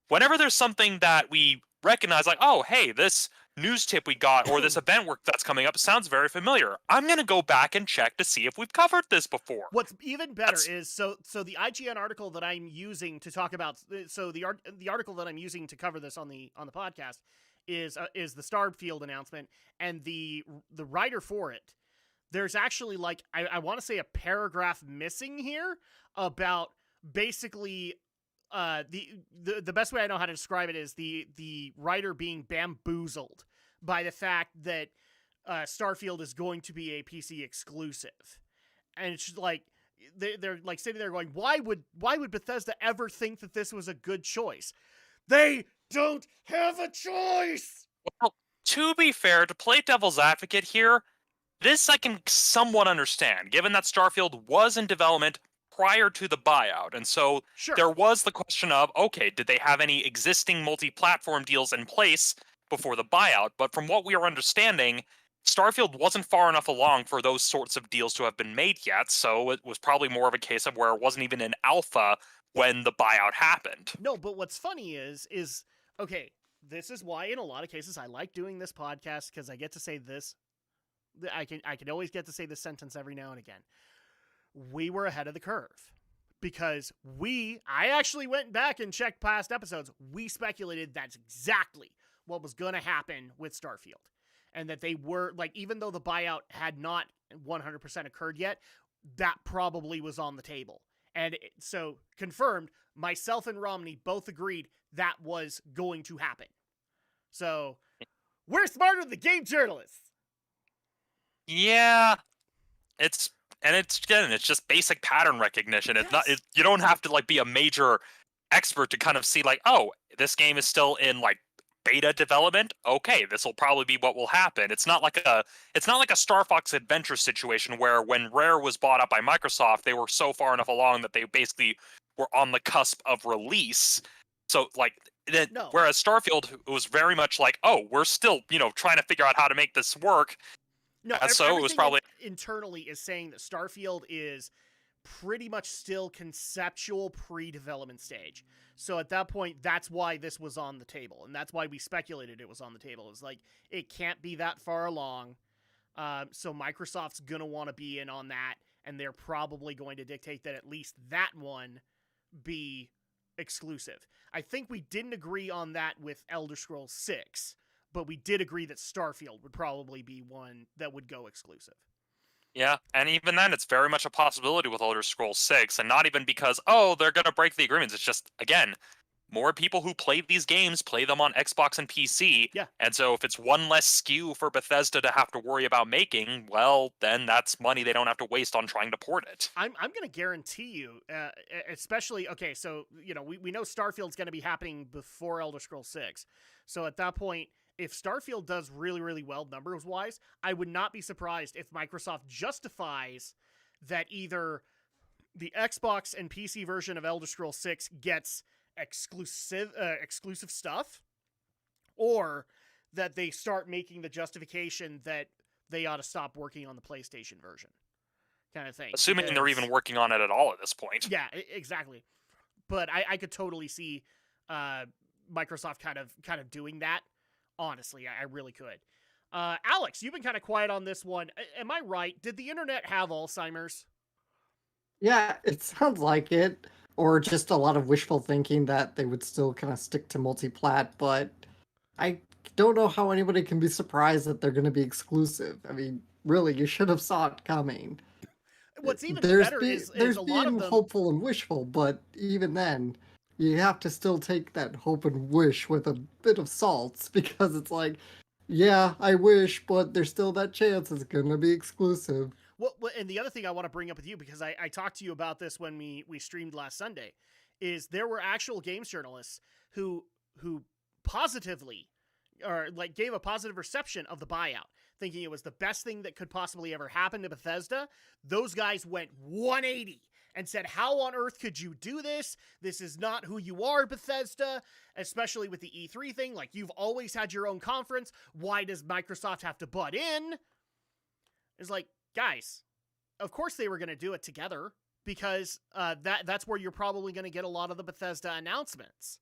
Speaker 1: Whenever there's something that we recognize, like, oh, hey, this news tip we got or this event work that's coming up sounds very familiar, I'm going to go back and check to see if we've covered this before.
Speaker 2: What's even better is so the IGN article that I'm using to talk about, so the article that I'm using to cover this on the podcast is the Starfield announcement, and the writer for it. There's actually like I want to say a paragraph missing here about basically the best way I know how to describe it is the writer being bamboozled by the fact that Starfield is going to be a PC exclusive, and it's like they're like sitting there going, why would Bethesda ever think that this was a good choice? They don't have a choice.
Speaker 1: Well, to be fair, to play devil's advocate here, this I can somewhat understand, given that Starfield was in development prior to the buyout. And so
Speaker 2: Sure.
Speaker 1: there was the question of, okay, did they have any existing multi-platform deals in place before the buyout? But from what we are understanding, Starfield wasn't far enough along for those sorts of deals to have been made yet, so it was probably more of a case of where it wasn't even in alpha when the buyout happened.
Speaker 2: No, but what's funny is okay, this is why in a lot of cases I like doing this podcast, because I get to say this. I can always get to say this sentence every now and again. We were ahead of the curve because I actually went back and checked past episodes. We speculated that's exactly what was going to happen with Starfield. And that they were, like, even though the buyout had not 100% occurred yet, that probably was on the table. And so, confirmed, myself and Romney both agreed that was going to happen. So, we're smarter than the game journalists.
Speaker 1: Yeah, it's just basic pattern recognition. It's
Speaker 2: Yes.
Speaker 1: You don't have to like be a major expert to kind of see like, oh, this game is still in like beta development. Okay, this will probably be what will happen. It's not like a Star Fox Adventure situation where when Rare was bought up by Microsoft, they were so far enough along that they basically were on the cusp of release. So like
Speaker 2: No.
Speaker 1: whereas Starfield was very much like, oh, we're still, trying to figure out how to make this work.
Speaker 2: No,
Speaker 1: And so it was probably
Speaker 2: internally is saying that Starfield is pretty much still conceptual pre-development stage. So at that point, that's why this was on the table, and that's why we speculated it was on the table. It's like it can't be that far along, so Microsoft's gonna want to be in on that, and they're probably going to dictate that at least that one be exclusive. I think we didn't agree on that with Elder Scrolls 6. But we did agree that Starfield would probably be one that would go exclusive.
Speaker 1: Yeah, and even then, it's very much a possibility with Elder Scrolls 6, and not even because, oh, they're going to break the agreements. It's just, again, more people who play these games play them on Xbox and PC.
Speaker 2: Yeah.
Speaker 1: And so if it's one less SKU for Bethesda to have to worry about making, well, then that's money they don't have to waste on trying to port it.
Speaker 2: I'm going to guarantee you, especially, okay, so, we know Starfield's going to be happening before Elder Scrolls 6. So at that point, if Starfield does really, really well numbers-wise, I would not be surprised if Microsoft justifies that either the Xbox and PC version of Elder Scrolls 6 gets exclusive stuff, or that they start making the justification that they ought to stop working on the PlayStation version, kind of thing.
Speaker 1: Assuming they're even working on it at all at this point.
Speaker 2: Yeah, exactly. But I could totally see Microsoft kind of doing that. Honestly, I really could. Alex, you've been kind of quiet on this one. Am I right? Did the internet have Alzheimer's?
Speaker 3: Yeah, it sounds like it, or just a lot of wishful thinking that they would still kind of stick to multi-plat, but I don't know how anybody can be surprised that they're going to be exclusive. I mean, really, you should have saw it coming.
Speaker 2: What's even
Speaker 3: there's
Speaker 2: better is
Speaker 3: there's
Speaker 2: a lot
Speaker 3: being
Speaker 2: of them...
Speaker 3: hopeful and wishful, but even then, you have to still take that hope and wish with a bit of salt, because it's like, yeah, I wish, but there's still that chance it's going to be exclusive.
Speaker 2: Well, and the other thing I want to bring up with you, because I talked to you about this when we streamed last Sunday, is there were actual games journalists who positively, or like gave a positive reception of the buyout, thinking it was the best thing that could possibly ever happen to Bethesda. Those guys went 180 and said, how on earth could you do this? This is not who you are, Bethesda, especially with the E3 thing. Like, you've always had your own conference. Why does Microsoft have to butt in? It's like, guys, of course they were going to do it together, because that's where you're probably going to get a lot of the Bethesda announcements,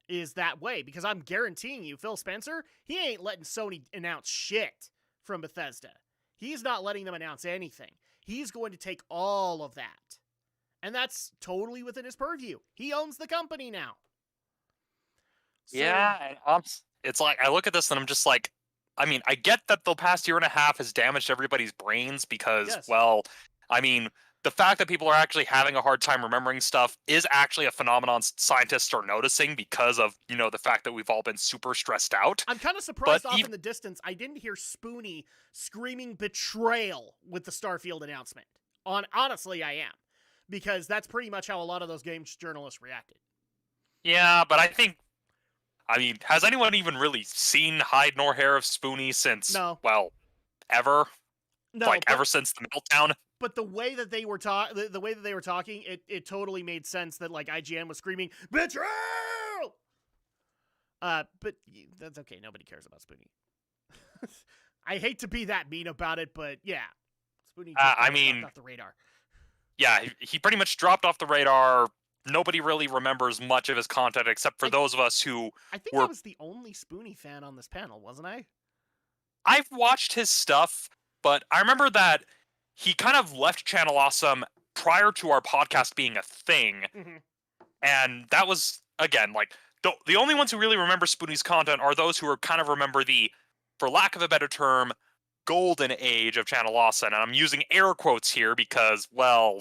Speaker 2: is that way. Because I'm guaranteeing you, Phil Spencer, he ain't letting Sony announce shit from Bethesda. He's not letting them announce anything. He's going to take all of that. And that's totally within his purview. He owns the company now. So,
Speaker 1: yeah, and it's like, I look at this and I'm just like, I mean, I get that the past year and a half has damaged everybody's brains because,
Speaker 2: yes.
Speaker 1: well, I mean, the fact that people are actually having a hard time remembering stuff is actually a phenomenon scientists are noticing because of, the fact that we've all been super stressed out.
Speaker 2: I'm kind of surprised off in the distance I didn't hear Spoony screaming betrayal with the Starfield announcement. Honestly, I am. Because that's pretty much how a lot of those games journalists reacted.
Speaker 1: Yeah, but I mean, has anyone even really seen hide nor hair of Spoony since, well, ever?
Speaker 2: No,
Speaker 1: ever since the Meltdown?
Speaker 2: But the way that they were talking, it totally made sense that, like, IGN was screaming, betrayal! But that's okay, nobody cares about Spoony. I hate to be that mean about it, but yeah. Spoony just dropped off the radar.
Speaker 1: Yeah, he pretty much dropped off the radar. Nobody really remembers much of his content except for those of us who
Speaker 2: I think I was the only Spoony fan on this panel, wasn't I?
Speaker 1: I've watched his stuff, but I remember that he kind of left Channel Awesome prior to our podcast being a thing.
Speaker 2: Mm-hmm.
Speaker 1: And that was, again, like, the only ones who really remember Spoony's content are those who kind of remember the, for lack of a better term, golden age of Channel Awesome. And I'm using air quotes here because, well,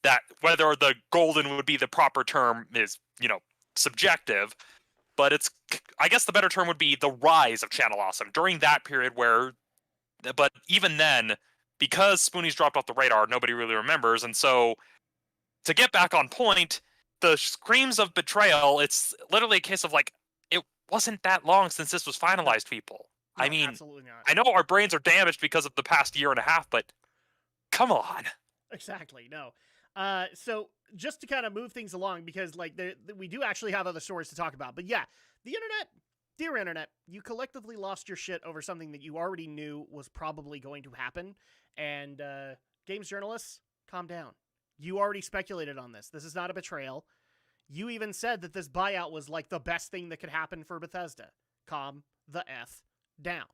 Speaker 1: that whether the golden would be the proper term is, subjective. But I guess the better term would be the rise of Channel Awesome during that period but even then, because Spoony's dropped off the radar, nobody really remembers. And so, to get back on point, the screams of betrayal, it's literally a case of, like, it wasn't that long since this was finalized, people.
Speaker 2: No,
Speaker 1: I mean,
Speaker 2: absolutely not.
Speaker 1: I know our brains are damaged because of the past year and a half, but come on.
Speaker 2: Exactly, no. So, just to kind of move things along, because, like, we do actually have other stories to talk about. But yeah, the internet, dear internet, you collectively lost your shit over something that you already knew was probably going to happen. And games journalists, calm down. You already speculated on this. This is not a betrayal. You even said that this buyout was like the best thing that could happen for Bethesda. Calm the F down.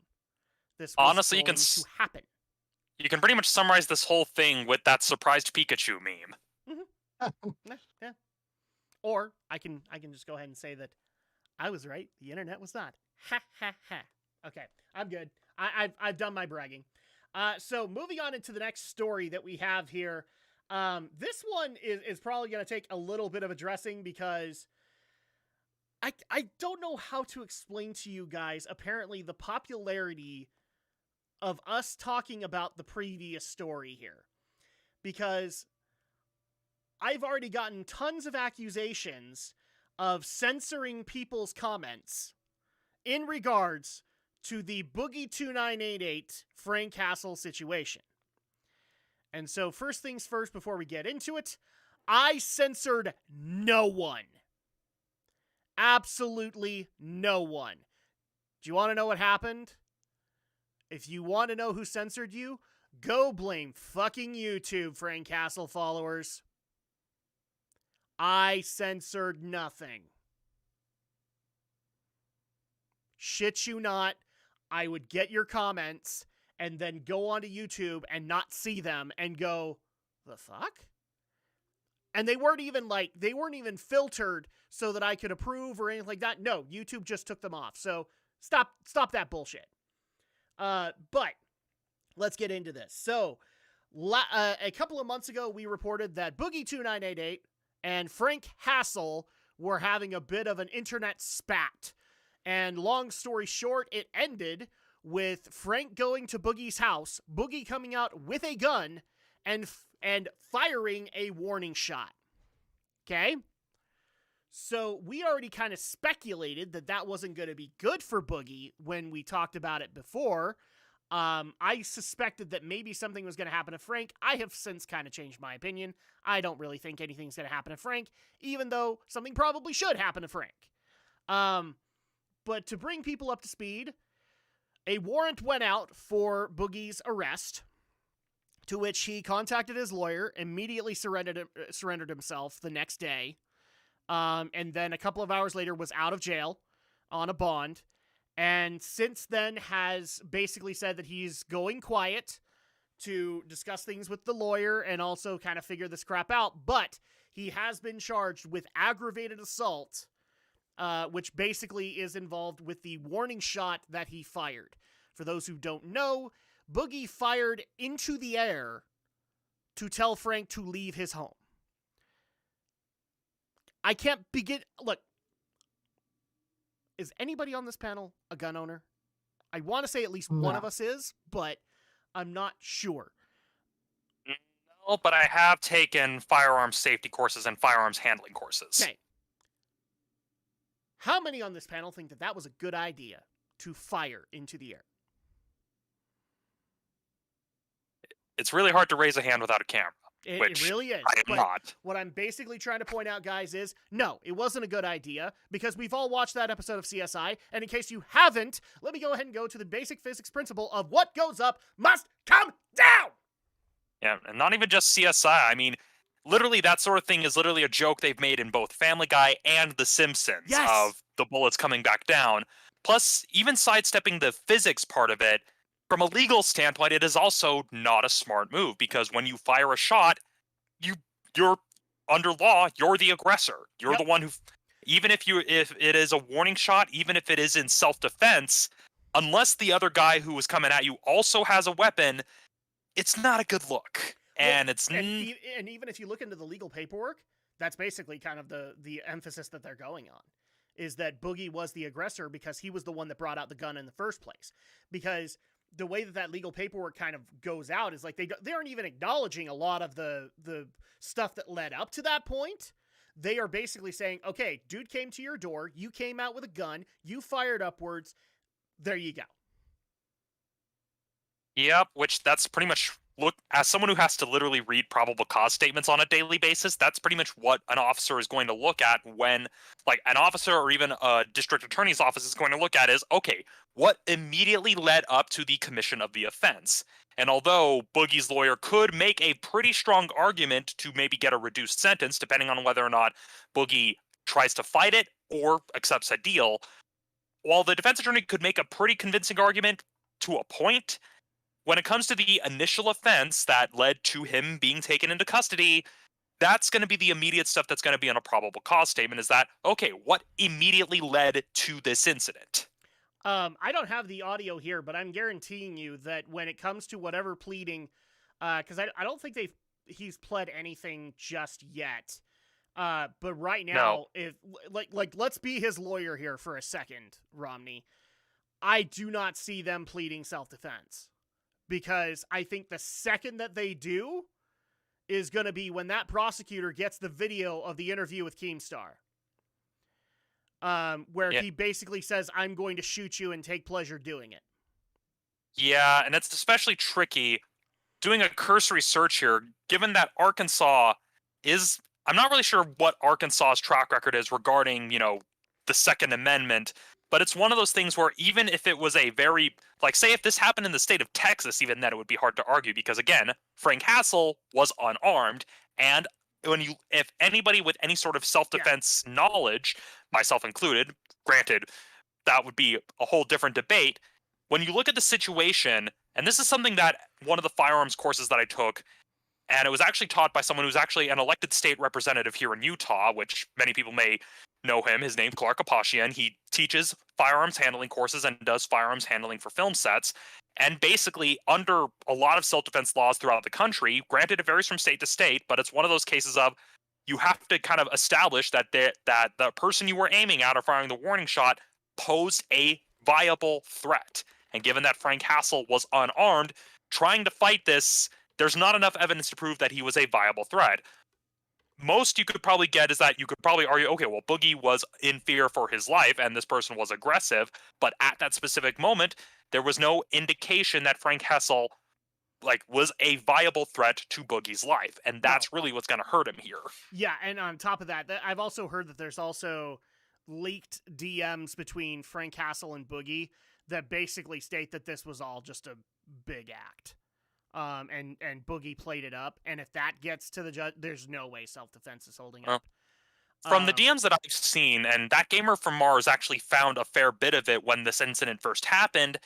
Speaker 2: This was
Speaker 1: honestly
Speaker 2: going to happen.
Speaker 1: You can pretty much summarize this whole thing with that surprised Pikachu meme.
Speaker 2: Mm-hmm. Yeah. Or I can just go ahead and say that I was right. The internet was not. Ha ha ha. Okay, I'm good. I've done my bragging. So moving on into the next story that we have here. This one is probably going to take a little bit of addressing because I don't know how to explain to you guys, apparently, the popularity of us talking about the previous story here. Because I've already gotten tons of accusations of censoring people's comments in regards to the Boogie 2988 Frank Castle situation. And so first things first, before we get into it, I censored no one. Absolutely no one. Do you want to know what happened? If you want to know who censored you, go blame fucking YouTube, Frank Castle followers. I censored nothing. Shit you not, I would get your comments and then go onto YouTube and not see them and go, the fuck? And they weren't even filtered so that I could approve or anything like that. No, YouTube just took them off. So stop that bullshit. But let's get into this. So a couple of months ago, we reported that Boogie2988 and Frank Hassel were having a bit of an internet spat. And long story short, it ended with Frank going to Boogie's house, Boogie coming out with a gun, and firing a warning shot. Okay? So we already kind of speculated that wasn't going to be good for Boogie when we talked about it before. I suspected that maybe something was going to happen to Frank. I have since kind of changed my opinion. I don't really think anything's going to happen to Frank, even though something probably should happen to Frank. But to bring people up to speed, a warrant went out for Boogie's arrest, to which he contacted his lawyer, immediately surrendered himself the next day, and then a couple of hours later was out of jail on a bond, and since then has basically said that he's going quiet to discuss things with the lawyer and also kind of figure this crap out, but he has been charged with aggravated assault, which basically is involved with the warning shot that he fired. For those who don't know, Boogie fired into the air to tell Frank to leave his home. I can't begin... Look, is anybody on this panel a gun owner? I want to say at least one of us is, but I'm not sure.
Speaker 1: No, but I have taken firearms safety courses and firearms handling courses.
Speaker 2: Okay. How many on this panel think that was a good idea to fire into the air?
Speaker 1: It's really hard to raise a hand without a camera.
Speaker 2: It really is.
Speaker 1: I am not.
Speaker 2: What I'm basically trying to point out, guys, is no, it wasn't a good idea because we've all watched that episode of CSI. And in case you haven't, let me go ahead and go to the basic physics principle of what goes up must come down.
Speaker 1: Yeah, and not even just CSI. I mean, literally that sort of thing is literally a joke they've made in both Family Guy and The Simpsons of the bullets coming back down. Plus, even sidestepping the physics part of it, from a legal standpoint, it is also not a smart move because when you fire a shot, you're under law, you're the aggressor. You're the one who, even if it is a warning shot, even if it is in self-defense, unless the other guy who was coming at you also has a weapon, it's not a good look. And
Speaker 2: and even if you look into the legal paperwork, that's basically kind of the emphasis that they're going on, is that Boogie was the aggressor because he was the one that brought out the gun in the first place. Because the way that legal paperwork kind of goes out is like they aren't even acknowledging a lot of the stuff that led up to that point. They are basically saying, okay, dude came to your door, you came out with a gun, you fired upwards, there you go.
Speaker 1: Yep, which that's pretty much, look, as someone who has to literally read probable cause statements on a daily basis, that's pretty much what an officer is going to look at when, like, an officer or even a district attorney's office is going to look at is, okay, what immediately led up to the commission of the offense? And although Boogie's lawyer could make a pretty strong argument to maybe get a reduced sentence, depending on whether or not Boogie tries to fight it or accepts a deal, while the defense attorney could make a pretty convincing argument to a point, when it comes to the initial offense that led to him being taken into custody, that's going to be the immediate stuff that's going to be on a probable cause statement, is that, okay, what immediately led to this incident?
Speaker 2: I don't have the audio here, but I'm guaranteeing you that when it comes to whatever pleading, because I don't think he's pled anything just yet. But right now, if let's be his lawyer here for a second, Romney. I do not see them pleading self-defense. Because I think the second that they do is going to be when that prosecutor gets the video of the interview with Keemstar. Where he basically says, I'm going to shoot you and take pleasure doing it.
Speaker 1: Yeah, and it's especially tricky doing a cursory search here, given that Arkansas is... I'm not really sure what Arkansas's track record is regarding, the Second Amendment, but it's one of those things where even if it was a very, like, say if this happened in the state of Texas, even then it would be hard to argue because, again, Frank Hassel was unarmed, and if anybody with any sort of self-defense knowledge, myself included, granted, that would be a whole different debate. When you look at the situation, and this is something that one of the firearms courses that I took, and it was actually taught by someone who's actually an elected state representative here in Utah, which many people may know him. His name's Clark Apashian. He teaches firearms handling courses and does firearms handling for film sets. And basically, under a lot of self-defense laws throughout the country, granted it varies from state to state, but it's one of those cases of you have to kind of establish that the person you were aiming at or firing the warning shot posed a viable threat. And given that Frank Hassel was unarmed, trying to fight this, there's not enough evidence to prove that he was a viable threat. Most you could probably get is that you could probably argue, okay, well, Boogie was in fear for his life and this person was aggressive, but at that specific moment, there was no indication that Frank Hassel was a viable threat to Boogie's life, and that's really what's going to hurt him here.
Speaker 2: Yeah, and on top of that, I've also heard that there's also leaked DMs between Frank Hassel and Boogie that basically state that this was all just a big act. And Boogie played it up, and if that gets to the judge, there's no way self-defense is holding up.
Speaker 1: From the DMs that I've seen, and that gamer from Mars actually found a fair bit of it when this incident first happened,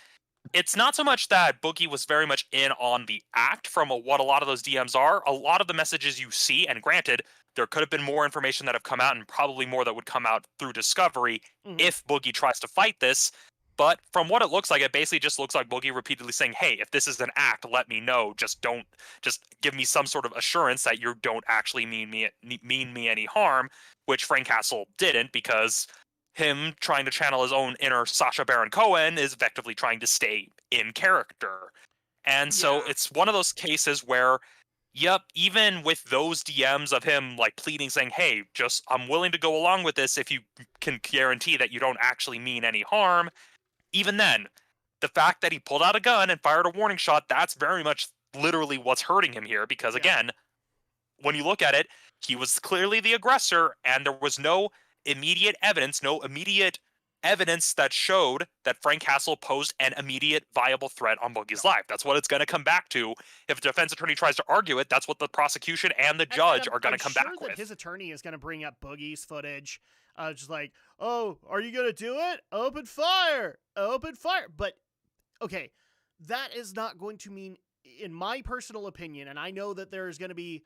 Speaker 1: it's not so much that Boogie was very much in on the act from what a lot of those DMs are. A lot of the messages you see, and granted, there could have been more information that have come out and probably more that would come out through discovery if Boogie tries to fight this. But from what it looks like, it basically just looks like Boogie repeatedly saying, hey, if this is an act, let me know. Just give me some sort of assurance that you don't actually mean me any harm, which Frank Hassel didn't, because him trying to channel his own inner Sacha Baron Cohen is effectively trying to stay in character. And so it's one of those cases where, yep, even with those DMs of him pleading, saying, hey, I'm willing to go along with this if you can guarantee that you don't actually mean any harm. Even then, the fact that he pulled out a gun and fired a warning shot, that's very much literally what's hurting him here. Because again, when you look at it, he was clearly the aggressor, and there was no immediate evidence that showed that Frank Hassel posed an immediate viable threat on Boogie's life. That's what it's going to come back to. If a defense attorney tries to argue it, that's what the prosecution and the judge are going to come back with.
Speaker 2: His attorney is going to bring up Boogie's footage, just like, oh, are you going to do it? Open fire! Open fire! But, okay, that is not going to mean, in my personal opinion, and I know that there's going to be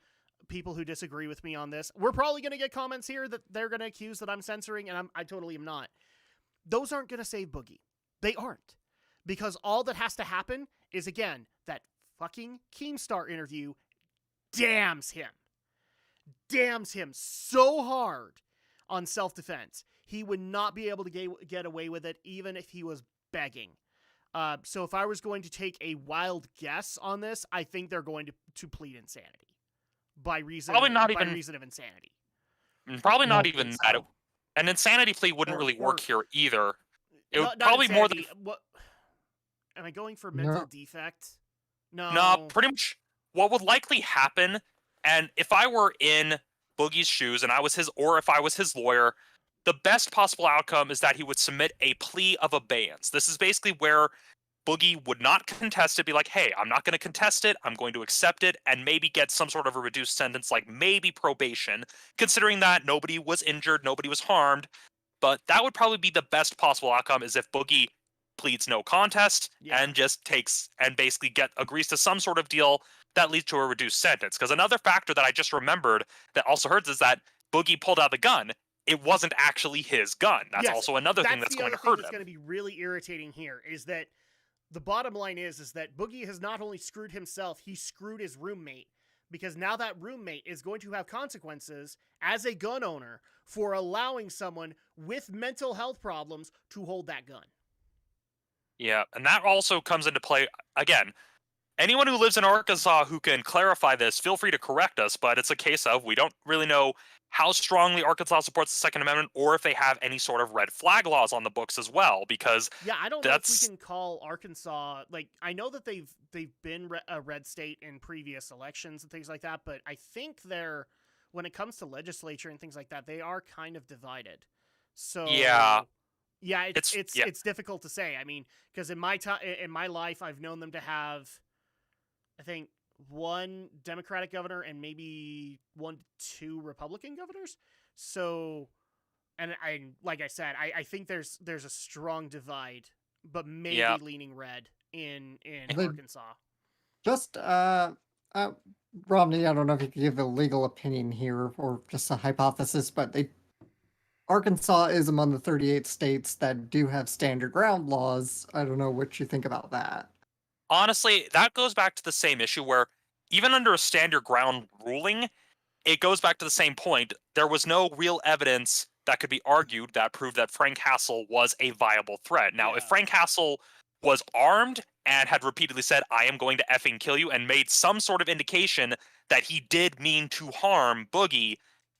Speaker 2: people who disagree with me on this. We're probably going to get comments here that they're going to accuse that I'm censoring, and I totally am not. Those aren't going to save Boogie. They aren't. Because all that has to happen is, again, that fucking Keemstar interview damns him so hard on self-defense. He would not be able to get away with it even if he was begging. So if I was going to take a wild guess on this, I think they're going to plead insanity. By reason of insanity.
Speaker 1: Probably not even that. An insanity plea wouldn't really work here either. It would probably more than...
Speaker 2: What? Am I going for mental defect?
Speaker 1: No, pretty much what would likely happen, and if I were in Boogie's shoes and if I was his lawyer, the best possible outcome is that he would submit a plea of abeyance. This is basically where Boogie would not contest it, be like, hey, I'm not going to contest it, I'm going to accept it, and maybe get some sort of a reduced sentence, like maybe probation, considering that nobody was injured, nobody was harmed. But that would probably be the best possible outcome, is if Boogie pleads no contest and just basically agrees to some sort of deal that leads to a reduced sentence. Because another factor that I just remembered that also hurts is that Boogie pulled out the gun. It wasn't actually his gun. That's also another thing that's going to hurt him.
Speaker 2: That's going to be really irritating here, is that the bottom line is that Boogie has not only screwed himself, he screwed his roommate. Because now that roommate is going to have consequences as a gun owner for allowing someone with mental health problems to hold that gun.
Speaker 1: Yeah, and that also comes into play, again, anyone who lives in Arkansas who can clarify this, feel free to correct us, but it's a case of we don't really know how strongly Arkansas supports the Second Amendment, or if they have any sort of red flag laws on the books as well, because
Speaker 2: I don't know if we can call Arkansas, I know that they've been a red state in previous elections and things like that, but I think when it comes to legislature and things like that, they are kind of divided. So Yeah,
Speaker 1: It's
Speaker 2: it's difficult to say. I mean, because in my life, I've known them to have, I think, one Democratic governor and maybe 2 Republican governors. So, and like I said, I think there's a strong divide, but maybe
Speaker 1: Yeah.
Speaker 2: leaning red in
Speaker 3: They-
Speaker 2: Arkansas.
Speaker 3: Just Romney, I don't know if you could give a legal opinion here or just a hypothesis, but Arkansas is among the 38 states that do have standard ground laws. I don't know what you think about that.
Speaker 1: Honestly, that goes back to the same issue where even under a stand your ground ruling, it goes back to the same point. There was no real evidence that could be argued that proved that Frank Castle was a viable threat. Now, if
Speaker 2: Yeah.
Speaker 1: Frank Castle was armed and had repeatedly said, I am going to effing kill you, and made some sort of indication that he did mean to harm Boogie,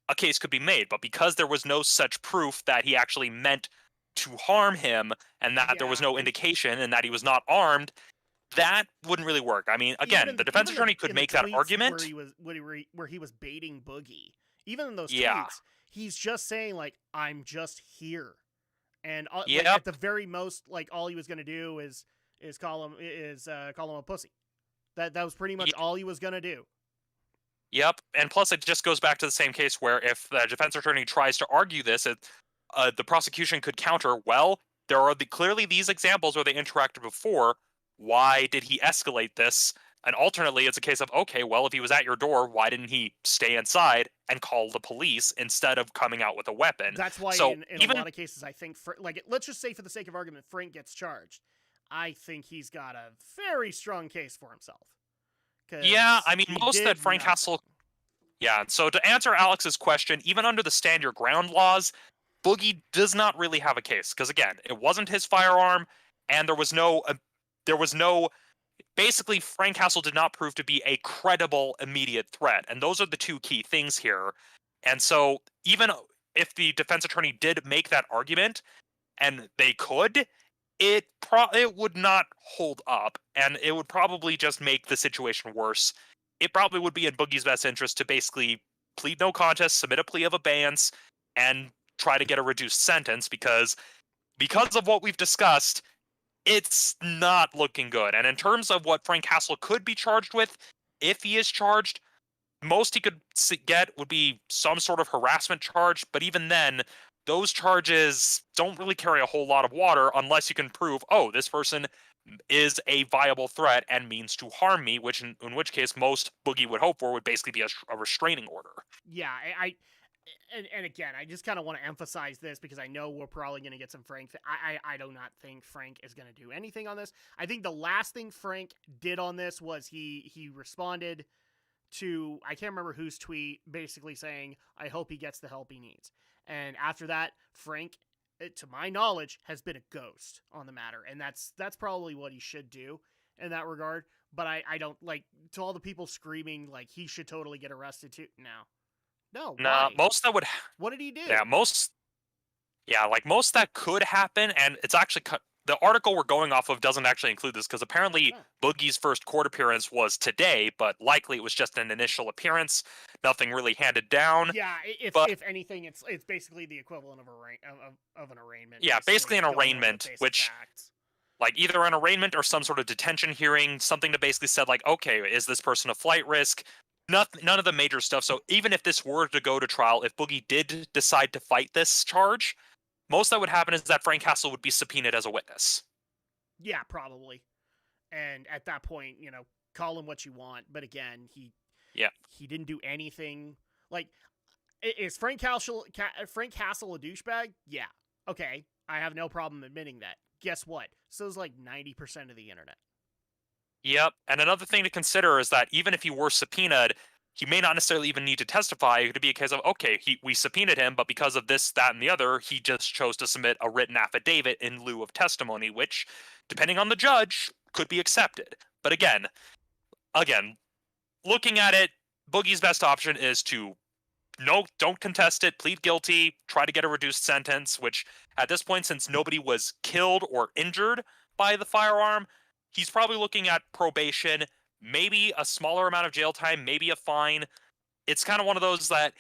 Speaker 1: a case could be made. But because there was no such proof that he actually meant to harm him and that there was
Speaker 2: Yeah,
Speaker 1: no indication and that he was not armed, that wouldn't really work. I mean, again, the defense attorney could
Speaker 2: in the
Speaker 1: make that
Speaker 2: tweets
Speaker 1: argument.
Speaker 2: where he was baiting Boogie. Even in those
Speaker 1: Yeah.
Speaker 2: tweets, he's just saying like, "I'm just here," and like,
Speaker 1: Yep.
Speaker 2: at the very most, like all he was gonna do is call him a pussy. That was pretty much all he was gonna do.
Speaker 1: Yep, and plus it just goes back to the same case where if the defense attorney tries to argue this, the prosecution could counter, well, there are clearly these examples where they interacted before. Why did he escalate this? And alternately, it's a case of, okay, well, if he was at your door, why didn't he stay inside and call the police instead of coming out with a weapon?
Speaker 2: That's why
Speaker 1: So
Speaker 2: in
Speaker 1: even
Speaker 2: a lot of cases, I think, let's just say for the sake of argument, Frank gets charged. I think he's got a very strong case for himself.
Speaker 1: yeah, I mean,
Speaker 2: he
Speaker 1: most
Speaker 2: did
Speaker 1: that Frank
Speaker 2: nothing.
Speaker 1: Castle. Yeah, so to answer Alex's question, even under the stand your ground laws, Boogie does not really have a case because again, it wasn't his firearm, and there was no basically Frank Castle did not prove to be a credible immediate threat, and those are the two key things here. And so even if the defense attorney did make that argument, and they could, it would not hold up, and it would probably just make the situation worse. It probably would be in Boogie's best interest to basically plead no contest, submit a plea of abeyance, and try to get a reduced sentence because of what we've discussed, it's not looking good. And in terms of what Frank Castle could be charged with, if he is charged, most he could get would be some sort of harassment charge, but even then, those charges don't really carry a whole lot of water unless you can prove, oh, this person is a viable threat and means to harm me, which in which case most Boogie would hope for would basically be a restraining order.
Speaker 2: Yeah, and again, I just kind of want to emphasize this because I know we're probably going to get some Frank. I do not think Frank is going to do anything on this. I think the last thing Frank did on this was he responded to, I can't remember whose tweet, basically saying, I hope he gets the help he needs. And after that, Frank, to my knowledge, has been a ghost on the matter. And that's probably what he should do in that regard. But I don't, like, to all the people screaming, like, he should totally get arrested too. No,
Speaker 1: Nah,
Speaker 2: why?
Speaker 1: most that would.
Speaker 2: What did he do?
Speaker 1: Yeah, most that could happen, and it's actually the article we're going off of doesn't actually include this because apparently Boogie's first court appearance was today, but likely it was just an initial appearance, nothing really handed down.
Speaker 2: Yeah, if anything, it's basically the equivalent of an arraignment.
Speaker 1: Yeah, basically an
Speaker 2: going over
Speaker 1: arraignment,
Speaker 2: basic
Speaker 1: which
Speaker 2: facts.
Speaker 1: like either an arraignment or some sort of detention hearing, something to basically said like, okay, is this person a flight risk? None of the major stuff. So even if this were to go to trial, if Boogie did decide to fight this charge, most that would happen is that Frank Castle would be subpoenaed as a witness.
Speaker 2: Yeah, probably. And at that point, call him what you want. But again, he didn't do anything. Like, is Frank Castle a douchebag? Yeah. Okay. I have no problem admitting that. Guess what? So is like 90% of the internet.
Speaker 1: Yep. And another thing to consider is that even if he were subpoenaed, he may not necessarily even need to testify. It could be a case of, okay, we subpoenaed him, but because of this, that, and the other, he just chose to submit a written affidavit in lieu of testimony, which, depending on the judge, could be accepted. But again, looking at it, Boogie's best option is to don't contest it, plead guilty, try to get a reduced sentence, which at this point, since nobody was killed or injured by the firearm, he's probably looking at probation, maybe a smaller amount of jail time, maybe a fine. It's kind of one of those that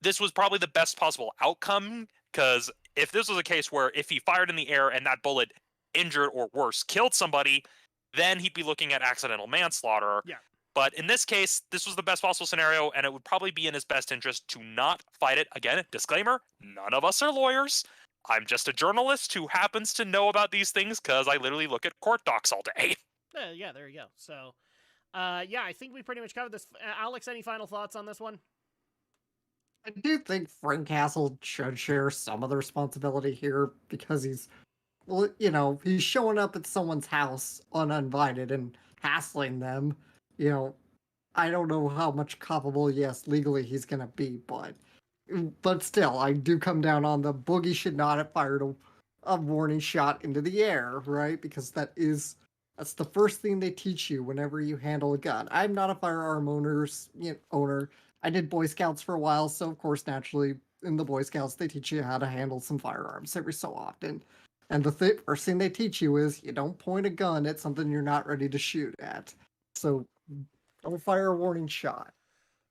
Speaker 1: this was probably the best possible outcome because if this was a case where if he fired in the air and that bullet injured or worse killed somebody, then he'd be looking at accidental manslaughter.
Speaker 2: Yeah.
Speaker 1: But in this case, this was the best possible scenario, and it would probably be in his best interest to not fight it. Again, disclaimer, none of us are lawyers. I'm just a journalist who happens to know about these things because I literally look at court docs all day.
Speaker 2: Yeah, there you go. So, yeah, I think we pretty much covered this. Alex, any final thoughts on this one?
Speaker 3: I do think Frank Castle should share some of the responsibility here because he's, well, he's showing up at someone's house uninvited and hassling them. I don't know how much culpable, yes, legally he's gonna be, but still, I do come down on the Boogie should not have fired a warning shot into the air, right? Because that's the first thing they teach you whenever you handle a gun. I'm not a firearm owner. I did Boy Scouts for a while, so of course, naturally, in the Boy Scouts, they teach you how to handle some firearms every so often. And the first thing they teach you is you don't point a gun at something you're not ready to shoot at. So don't fire a warning shot.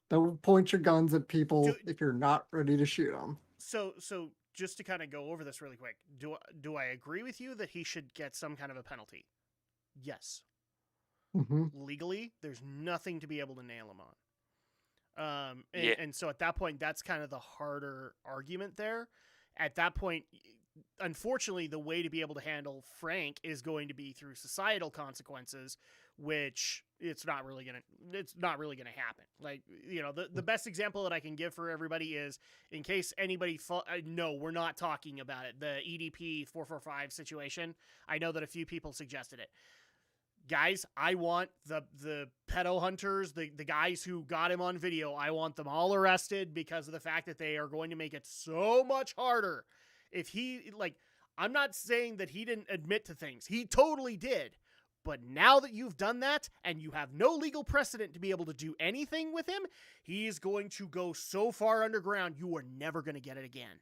Speaker 3: Don't point your guns at people if you're not ready to shoot them.
Speaker 2: So just to kind of go over this really quick, do I agree with you that he should get some kind of a penalty? Yes.
Speaker 3: Mm-hmm.
Speaker 2: Legally, there's nothing to be able to nail him on.
Speaker 1: Yeah.
Speaker 2: And so at that point, that's kind of the harder argument there. At that point, unfortunately, the way to be able to handle Frank is going to be through societal consequences, which it's not really gonna happen. Like, the best example that I can give for everybody is, in case anybody no, we're not talking about it, the EDP 445 situation. I know that a few people suggested it. Guys, I want the pedo hunters, the guys who got him on video, I want them all arrested because of the fact that they are going to make it so much harder. If I'm not saying that he didn't admit to things. He totally did. But now that you've done that and you have no legal precedent to be able to do anything with him, he is going to go so far underground, you are never going to get it again.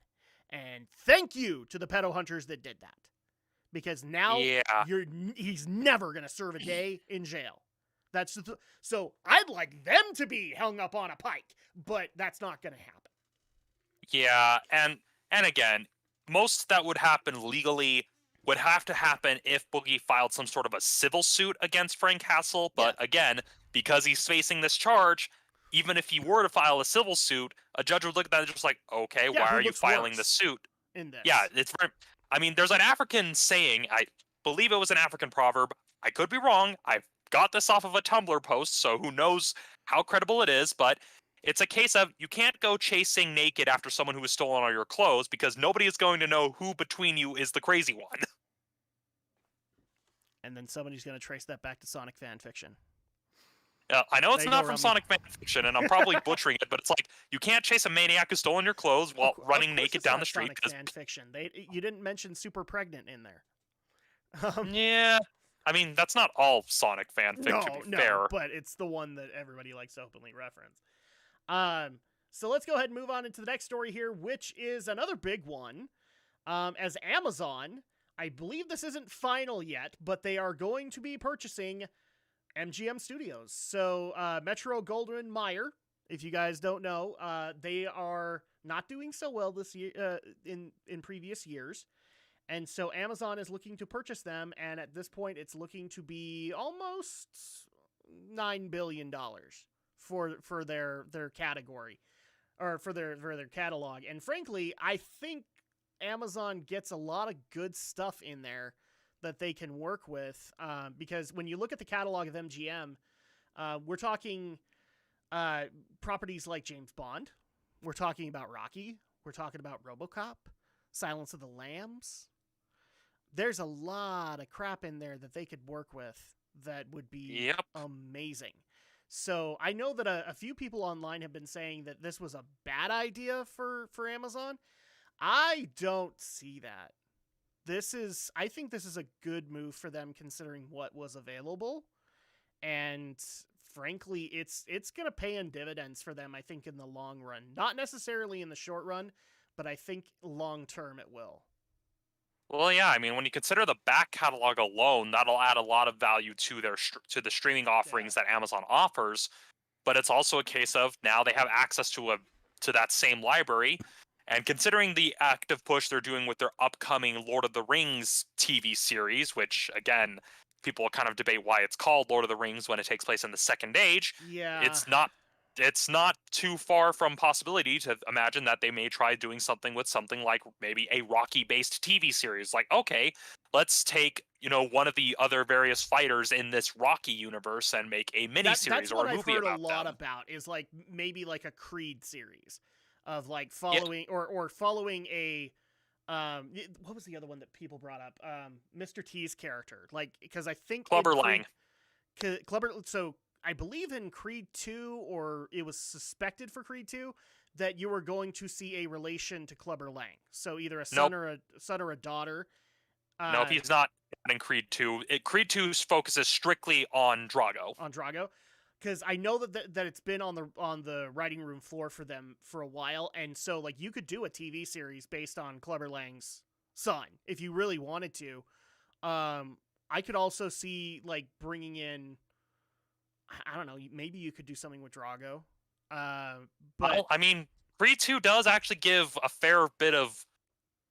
Speaker 2: And thank you to the pedo hunters that did that. Because now he's never going to serve a day in jail. So I'd like them to be hung up on a pike, but that's not going to happen.
Speaker 1: Yeah, and again, most that would happen legally would have to happen if Boogie filed some sort of a civil suit against Frank Castle. But again, because he's facing this charge, even if he were to file a civil suit, a judge would look at that and just like, okay, why are you filing the suit?
Speaker 2: In this.
Speaker 1: Yeah, it's very... I mean, there's an African saying, I believe it was an African proverb. I could be wrong. I've got this off of a Tumblr post, so who knows how credible it is, but it's a case of you can't go chasing naked after someone who has stolen all your clothes because nobody is going to know who between you is the crazy one.
Speaker 2: And then somebody's going to trace that back to Sonic fan fiction.
Speaker 1: I know it's not from Sonic fan fiction, and I'm probably butchering it, but it's like you can't chase a maniac who's stolen your clothes while running naked down the street.
Speaker 2: Sonic fan fiction. You didn't mention super pregnant in there.
Speaker 1: Yeah, I mean that's not all Sonic fan fiction. To be fair,
Speaker 2: but it's the one that everybody likes to openly reference. So let's go ahead and move on into the next story here, which is another big one. As Amazon, I believe this isn't final yet, but they are going to be purchasing MGM Studios. So Metro Goldwyn Mayer, if you guys don't know, they are not doing so well this year in previous years. And so Amazon is looking to purchase them, and at this point it's looking to be almost $9 billion for their category, or for their catalog. And frankly, I think Amazon gets a lot of good stuff in there that they can work with, because when you look at the catalog of MGM, we're talking properties like James Bond, we're talking about Rocky, we're talking about RoboCop, Silence of the Lambs. There's a lot of crap in there that they could work with that would be amazing. So I know that a few people online have been saying that this was a bad idea for Amazon. I don't see that. I think this is a good move for them considering what was available. And frankly, it's going to pay in dividends for them, I think, in the long run. Not necessarily in the short run, but I think long term it will.
Speaker 1: Well, yeah, I mean, when you consider the back catalog alone, that'll add a lot of value to to the streaming offerings that Amazon offers. But it's also a case of now they have access to that same library, And considering the active push they're doing with their upcoming Lord of the Rings TV series, which, again, people kind of debate why it's called Lord of the Rings when it takes place in the Second Age,
Speaker 2: Yeah.
Speaker 1: it's not too far from possibility to imagine that they may try doing something with something like maybe a Rocky-based TV series. Like, okay, let's take, one of the other various fighters in this Rocky universe and make a mini-series
Speaker 2: That's
Speaker 1: or
Speaker 2: what
Speaker 1: a
Speaker 2: I've
Speaker 1: movie
Speaker 2: heard
Speaker 1: about
Speaker 2: a lot
Speaker 1: them.
Speaker 2: about, is like maybe like a Creed series of like
Speaker 1: Yeah.
Speaker 2: following or following a what was the other one that people brought up? Mr. T's character. Like, because I think
Speaker 1: Clubber
Speaker 2: in
Speaker 1: Lang.
Speaker 2: Clubber, so I believe in Creed 2, or it was suspected for Creed 2, that you were going to see a relation to Clubber Lang. So either a son
Speaker 1: Nope.
Speaker 2: or a daughter.
Speaker 1: No, he's not in Creed 2. Creed 2 focuses strictly on Drago.
Speaker 2: On Drago. Because I know that it's been on the writing room floor for them for a while, and so like you could do a TV series based on Clubber Lang's son if you really wanted to. I could also see like bringing in, I don't know, maybe you could do something with Drago. But
Speaker 1: well, I mean, Creed 2 does actually give a fair bit of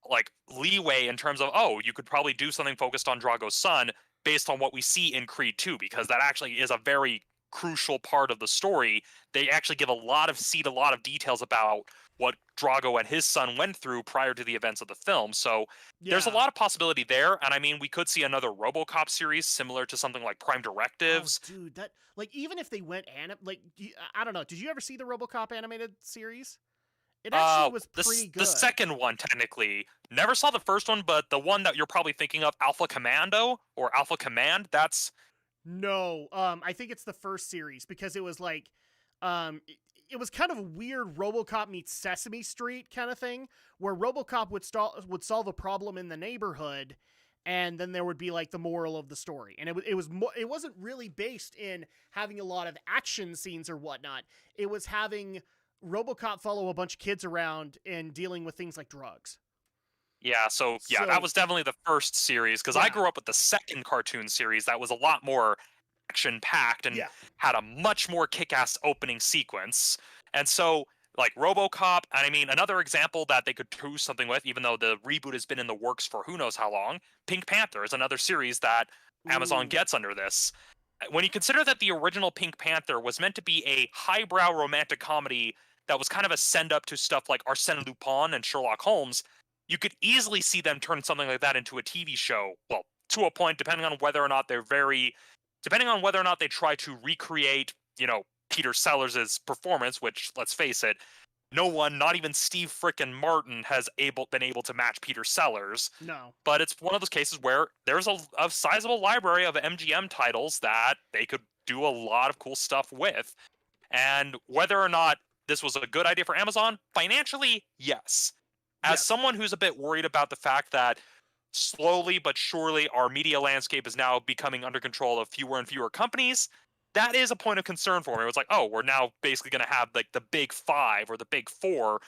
Speaker 1: like leeway in terms of, you could probably do something focused on Drago's son based on what we see in Creed 2, because that actually is a very crucial part of the story. They actually give a lot of details about what Drago and his son went through prior to the events of the film. So there's a lot of possibility there, and I mean, we could see another RoboCop series similar to something like Prime Directives.
Speaker 2: Oh, dude, that, like, even if they went I don't know. Did you ever see the RoboCop animated series? It actually was pretty good.
Speaker 1: The second one, technically. Never saw the first one, but the one that you're probably thinking of, Alpha Commando or Alpha Command, that's...
Speaker 2: No, I think it's the first series, because it was like, it was kind of a weird RoboCop meets Sesame Street kind of thing, where RoboCop would solve a problem in the neighborhood, and then there would be like the moral of the story, and it wasn't really based in having a lot of action scenes or whatnot. It was having RoboCop follow a bunch of kids around and dealing with things like drugs.
Speaker 1: Yeah, so that was definitely the first series, because I grew up with the second cartoon series that was a lot more action-packed and had a much more kick-ass opening sequence. And so, like RoboCop, and I mean, another example that they could do something with, even though the reboot has been in the works for who knows how long, Pink Panther is another series that Amazon gets under this. When you consider that the original Pink Panther was meant to be a highbrow romantic comedy that was kind of a send-up to stuff like Arsène Lupin and Sherlock Holmes, you could easily see them turn something like that into a TV show. Well, to a point, depending on whether or not they try to recreate, Peter Sellers' performance, which, let's face it, no one, not even Steve frickin' Martin, has been able to match Peter Sellers.
Speaker 2: No.
Speaker 1: But it's one of those cases where there's a sizable library of MGM titles that they could do a lot of cool stuff with. And whether or not this was a good idea for Amazon, financially, yes. As someone who's a bit worried about the fact that slowly but surely our media landscape is now becoming under control of fewer and fewer companies, that is a point of concern for me. It was like, we're now basically going to have like the big five or the big four,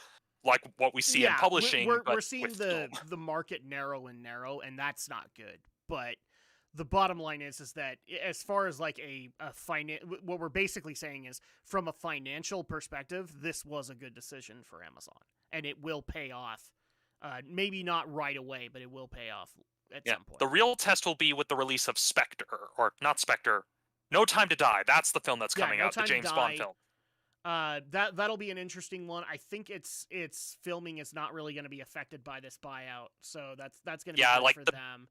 Speaker 1: like what we see in publishing.
Speaker 2: We're seeing the market narrow, and that's not good. But the bottom line is that as far as like what we're basically saying is, from a financial perspective, this was a good decision for Amazon, and it will pay off. Maybe not right away, but it will pay off at some point.
Speaker 1: The real test will be with the release of Spectre, or not Spectre, No Time to Die. That's the film that's coming out, the James Bond film.
Speaker 2: That'll be an interesting one. I think its filming is not really going to be affected by this buyout, so that's going to be good for them.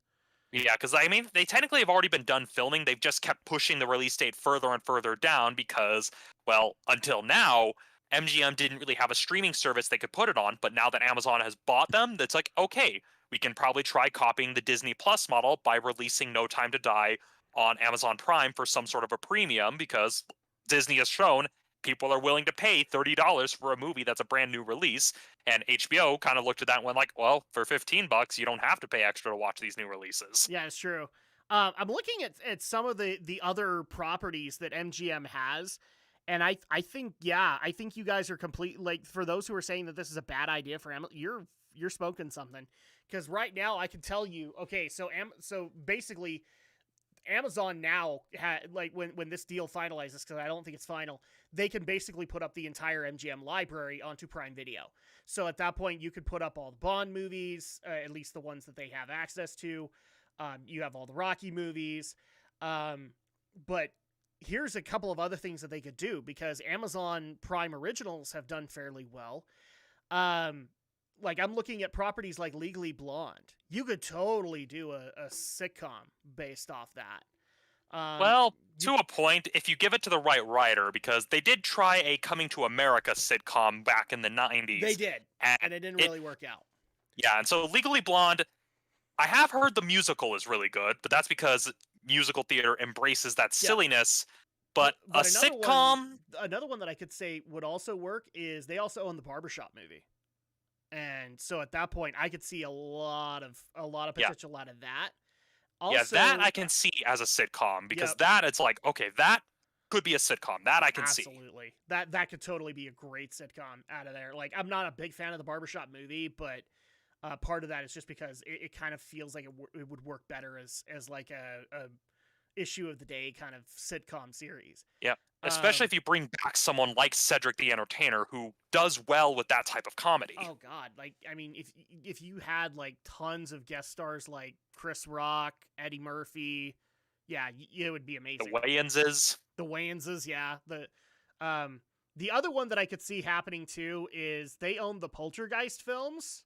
Speaker 1: Yeah, because I mean, they technically have already been done filming. They've just kept pushing the release date further and further down because, well, until now, MGM didn't really have a streaming service they could put it on. But now that Amazon has bought them, it's like, okay, we can probably try copying the Disney Plus model by releasing No Time to Die on Amazon Prime for some sort of a premium, because Disney has shown people are willing to pay $30 for a movie that's a brand new release. And HBO kind of looked at that and went like, well, for $15, you don't have to pay extra to watch these new releases.
Speaker 2: Yeah, it's true. I'm looking at some of the other properties that MGM has, and I think you guys are like, for those who are saying that this is a bad idea for Amazon, you're smoking something. Because right now I can tell you, okay, so basically Amazon now like when this deal finalizes, because I don't think it's final, they can basically put up the entire MGM library onto Prime Video. So at that point, you could put up all the Bond movies, at least the ones that they have access to. You have all the Rocky movies, but here's a couple of other things that they could do, because Amazon Prime Originals have done fairly well. Like, I'm looking at properties like Legally Blonde. You could totally do a sitcom based off that.
Speaker 1: Well, to a point, if you give it to the right writer, because they did try a Coming to America sitcom back in the 90s.
Speaker 2: They did, and it didn't really work out.
Speaker 1: Yeah, and so Legally Blonde, I have heard the musical is really good, but that's because musical theater embraces that silliness. But a sitcom...
Speaker 2: Another one that I could say would also work is they also own the Barbershop movie. And so at that point, I could see a lot of potential out of that. Also,
Speaker 1: that I can see as a sitcom, because that it's like, okay, that could be a sitcom. That I can see.
Speaker 2: Absolutely. That could totally be a great sitcom out of there. Like, I'm not a big fan of the Barbershop movie, but part of that is just because it kind of feels like it would work better as like a issue of the day kind of sitcom series.
Speaker 1: Yeah. Especially if you bring back someone like Cedric the Entertainer, who does well with that type of comedy.
Speaker 2: Oh God! Like, I mean, if you had like tons of guest stars like Chris Rock, Eddie Murphy, yeah, it would be amazing.
Speaker 1: The Wayanses.
Speaker 2: The Wayanses, yeah. The other one that I could see happening too is they own the Poltergeist films.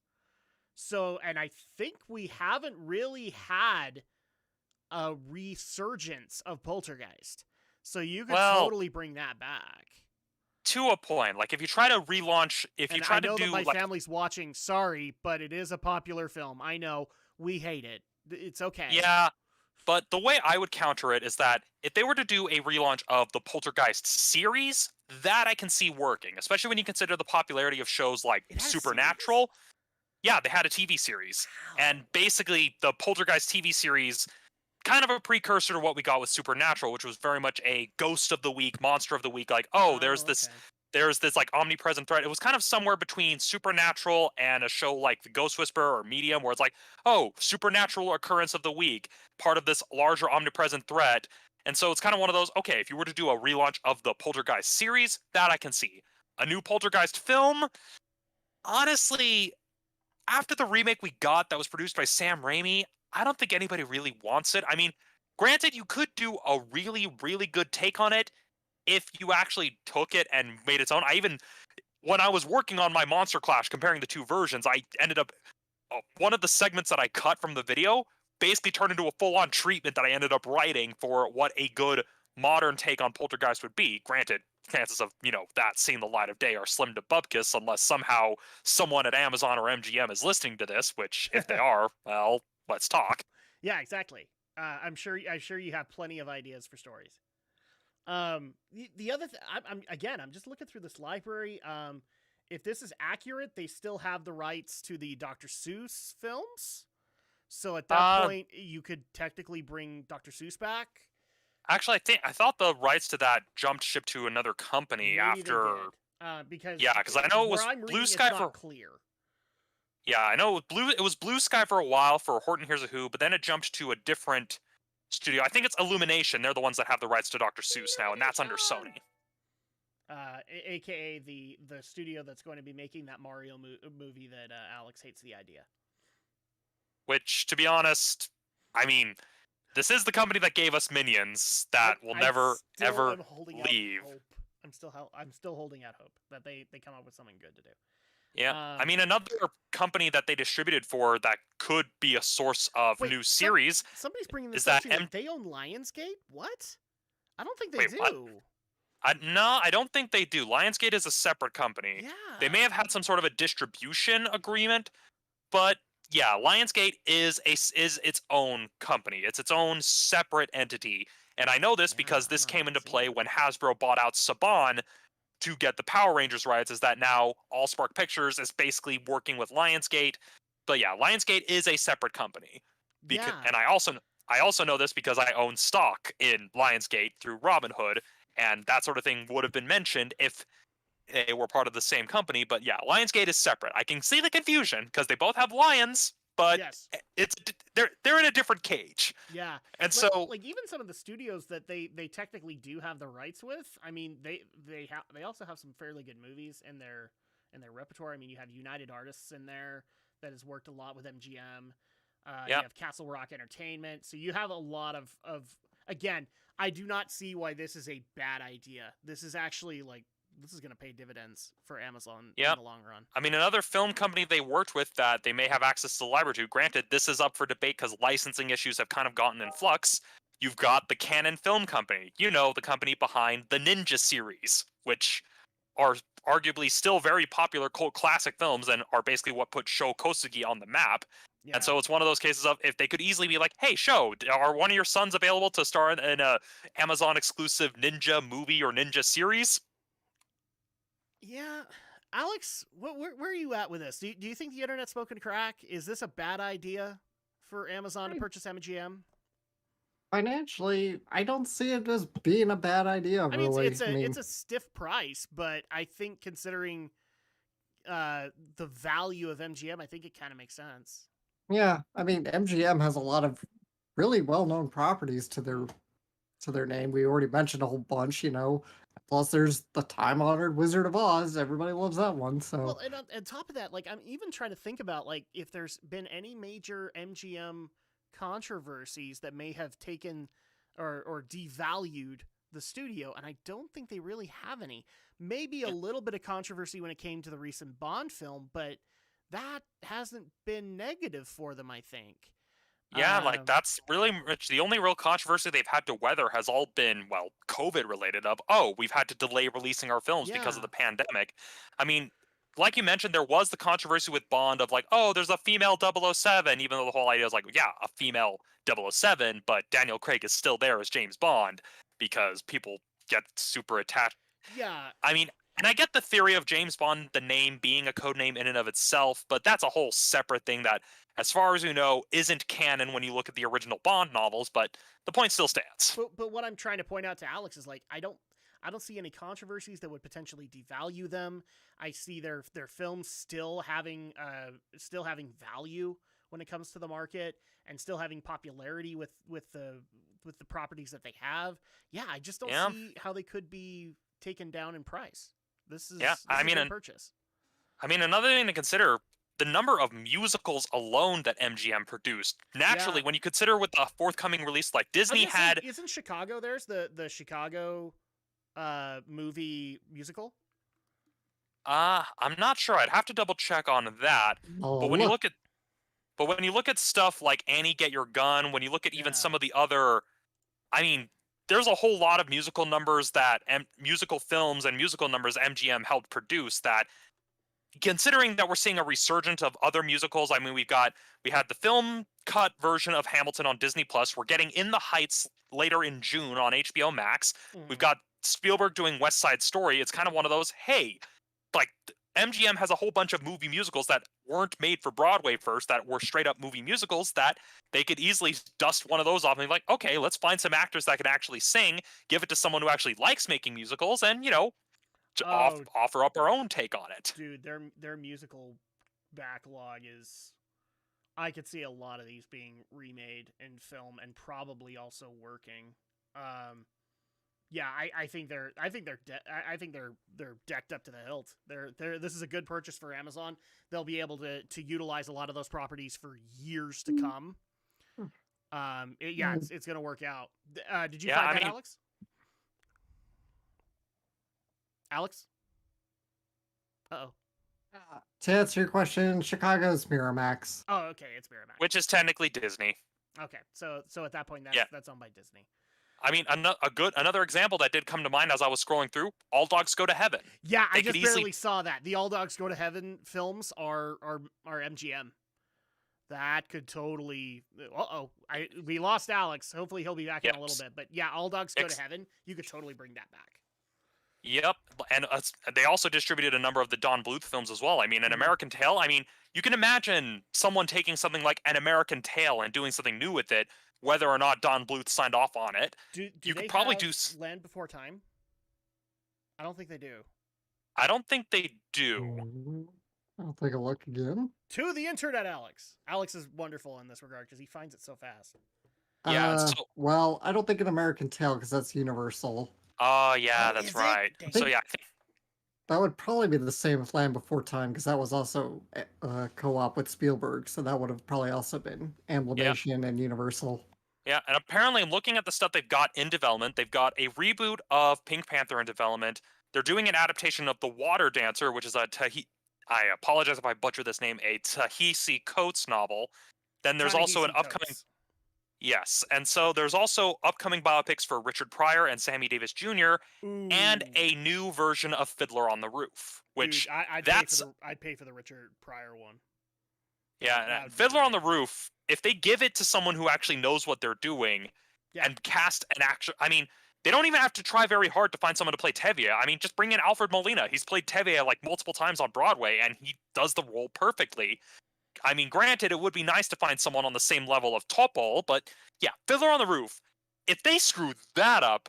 Speaker 2: So, and I think we haven't really had a resurgence of Poltergeist. So you could totally bring that back.
Speaker 1: To a point. Like, if you try to relaunch...
Speaker 2: I know that my family's watching. Sorry, but it is a popular film. I know. We hate it. It's okay.
Speaker 1: Yeah, but the way I would counter it is that if they were to do a relaunch of the Poltergeist series, that I can see working. Especially when you consider the popularity of shows like Supernatural. Yeah, they had a TV series. Wow. And basically, the Poltergeist TV series... kind of a precursor to what we got with Supernatural, which was very much a ghost of the week, monster of the week. Like, there's this like omnipresent threat. It was kind of somewhere between Supernatural and a show like The Ghost Whisperer or Medium, where it's like, supernatural occurrence of the week, part of this larger omnipresent threat. And so it's kind of one of those, okay, if you were to do a relaunch of the Poltergeist series, that I can see. A new Poltergeist film, honestly, after the remake we got that was produced by Sam Raimi, I don't think anybody really wants it. I mean, granted, you could do a really, really good take on it if you actually took it and made its own. When I was working on my Monster Clash comparing the two versions, I ended up, one of the segments that I cut from the video basically turned into a full-on treatment that I ended up writing for what a good modern take on Poltergeist would be. Granted, chances of, that seeing the light of day are slim to bupkis unless somehow someone at Amazon or MGM is listening to this, which, if they are, well... let's talk.
Speaker 2: Yeah, exactly. I'm sure you have plenty of ideas for stories. The other thing, I'm just looking through this library. If this is accurate, they still have the rights to the Dr. Seuss films. So at that point, you could technically bring Dr. Seuss back.
Speaker 1: Actually, I thought the rights to that jumped ship to another company after.
Speaker 2: Because
Speaker 1: I know it was Blue Sky for
Speaker 2: clear.
Speaker 1: Yeah, I know it was Blue Sky for a while for Horton Hears a Who, but then it jumped to a different studio. I think it's Illumination. They're the ones that have the rights to Dr. Seuss now, and that's under Sony.
Speaker 2: AKA the studio that's going to be making that Mario movie that Alex hates the idea.
Speaker 1: Which, to be honest, I mean, this is the company that gave us Minions that will never, ever leave.
Speaker 2: I'm still holding out hope that they come up with something good to do.
Speaker 1: Yeah, I mean, another company that they distributed for that could be a source of new series.
Speaker 2: Somebody's bringing this up to me. They own Lionsgate? What? I don't think they do.
Speaker 1: No, I don't think they do. Lionsgate is a separate company.
Speaker 2: Yeah.
Speaker 1: They may have had some sort of a distribution agreement, but yeah, Lionsgate is its own company. It's its own separate entity. And I know this because this came into play when Hasbro bought out Saban to get the Power Rangers rights, is that now Allspark Pictures is basically working with Lionsgate. But yeah, Lionsgate is a separate company. And I also know this because I own stock in Lionsgate through Robinhood, and that sort of thing would have been mentioned if they were part of the same company. But yeah, Lionsgate is separate. I can see the confusion because they both have lions, but
Speaker 2: Yes.
Speaker 1: they're in a different cage.
Speaker 2: Yeah.
Speaker 1: And so
Speaker 2: like even some of the studios that they technically do have the rights with, I mean, they also have some fairly good movies in their repertoire. I mean, you have United Artists in there that has worked a lot with MGM. You have Castle Rock Entertainment. So you have a lot of again, I do not see why this is a bad idea. This is actually this is going to pay dividends for Amazon in the long run.
Speaker 1: I mean, another film company they worked with that they may have access to the library to, granted, this is up for debate because licensing issues have kind of gotten in flux. You've got the Canon Film Company, the company behind the Ninja series, which are arguably still very popular cult classic films and are basically what put Sho Kosugi on the map.
Speaker 2: Yeah.
Speaker 1: And so it's one of those cases of if they could easily be like, hey, Sho, are one of your sons available to star in a Amazon exclusive ninja movie or ninja series?
Speaker 2: Yeah. Alex, where are you at with this? Do you think the internet's smoking crack? Is this a bad idea for Amazon to purchase MGM?
Speaker 3: Financially, I don't see it as being a bad idea.
Speaker 2: I mean,
Speaker 3: really,
Speaker 2: it's a stiff price, but I think considering the value of MGM, I think it kind of makes sense.
Speaker 3: Yeah, I mean, MGM has a lot of really well-known properties to their name. We already mentioned a whole bunch, Plus, there's the time-honored Wizard of Oz. Everybody loves that one. So,
Speaker 2: well, and on top of that, I'm even trying to think about if there's been any major MGM controversies that may have taken or devalued the studio, and I don't think they really have any. Maybe a little bit of controversy when it came to the recent Bond film, but that hasn't been negative for them, I think.
Speaker 1: Yeah, that's really much the only real controversy they've had to weather has all been, COVID related of, we've had to delay releasing our films because of the pandemic. I mean, like you mentioned, there was the controversy with Bond of there's a female 007, even though the whole idea is a female 007, but Daniel Craig is still there as James Bond because people get super attached.
Speaker 2: Yeah.
Speaker 1: I mean, and I get the theory of James Bond, the name being a code name in and of itself, but that's a whole separate thing that, as far as we know, isn't canon when you look at the original Bond novels, but the point still stands.
Speaker 2: But what I'm trying to point out to Alex is I don't see any controversies that would potentially devalue them. I see their films still having value when it comes to the market and still having popularity with the properties that they have. Yeah, I just don't see how they could be taken down in price. This is a good purchase.
Speaker 1: I mean, another thing to consider, the number of musicals alone that MGM produced. Naturally, when you consider with the forthcoming release, Disney had...
Speaker 2: Isn't Chicago there's the Chicago movie musical?
Speaker 1: I'm not sure. I'd have to double check on that. But when you look at stuff like Annie Get Your Gun, when you look at even some of the other, I mean, there's a whole lot of musical numbers that musical films and musical numbers MGM helped produce that, considering that we're seeing a resurgence of other musicals. I mean, we had the film cut version of Hamilton on Disney Plus. We're getting In the Heights later in June on HBO Max. We've got Spielberg doing West Side Story. It's kind of one of those, hey, MGM has a whole bunch of movie musicals that weren't made for Broadway first, that were straight up movie musicals, that they could easily dust one of those off and be okay, let's find some actors that can actually sing, give it to someone who actually likes making musicals, and, offer up our own take on it.
Speaker 2: Dude, their musical backlog is... I could see a lot of these being remade in film and probably also working. Yeah, I think they're decked up to the hilt. This is a good purchase for Amazon. They'll be able to utilize a lot of those properties for years to come. It's gonna work out. Did you find that, Alex? Alex? Uh-oh.
Speaker 3: To answer your question, Chicago's Miramax.
Speaker 2: Oh, okay, it's Miramax.
Speaker 1: Which is technically Disney.
Speaker 2: Okay, so at that point, that's owned by Disney.
Speaker 1: I mean, another example that did come to mind as I was scrolling through, All Dogs Go to Heaven.
Speaker 2: Yeah, I just barely saw that. The All Dogs Go to Heaven films are MGM. That could totally... we lost Alex. Hopefully he'll be back in a little bit. But yeah, All Dogs Go to Heaven, you could totally bring that back.
Speaker 1: Yep, and they also distributed a number of the Don Bluth films as well. I mean, An American Tail, you can imagine someone taking something like An American Tail and doing something new with it, whether or not Don Bluth signed off on it.
Speaker 2: You could probably do Land Before Time? I don't think they do.
Speaker 1: I don't think they do.
Speaker 3: I'll take a look again.
Speaker 2: To the internet, Alex. Alex is wonderful in this regard because he finds it so fast.
Speaker 1: Yeah,
Speaker 3: Well, I don't think an American Tail because that's Universal.
Speaker 1: yeah,
Speaker 2: Oh,
Speaker 1: that's
Speaker 2: is it?
Speaker 1: right.
Speaker 2: Dang.
Speaker 1: So yeah, I think
Speaker 3: That would probably be the same with Land Before Time because that was also co-op with Spielberg, so that would have probably also been Amblimation and Universal.
Speaker 1: yeah, and apparently looking at the stuff they've got in development, they've got a reboot of Pink Panther in development. They're doing an adaptation of The Water Dancer, which is I apologize if I butcher this name, a Ta-Nehisi Coates novel. Then there's also an
Speaker 2: Ta-Nehisi
Speaker 1: upcoming
Speaker 2: Coates.
Speaker 1: Yes, and so there's also upcoming biopics for Richard Pryor and Sammy Davis Jr. and
Speaker 2: Ooh.
Speaker 1: a new version of Fiddler on the Roof, which
Speaker 2: Dude, I'd pay for the Richard Pryor one.
Speaker 1: yeah,
Speaker 2: That would be
Speaker 1: Fiddler on the
Speaker 2: great.
Speaker 1: Roof. If they give it to someone who actually knows what they're doing
Speaker 2: Yeah.
Speaker 1: and cast an actual, I mean, they don't even have to try very hard to find someone to play Tevye. I mean, just bring in Alfred Molina. He's played Tevye like multiple times on Broadway, and he does the role perfectly. I mean, granted, it would be nice to find someone on the same level of Topol, but yeah, Fiddler on the Roof. If they screw that up,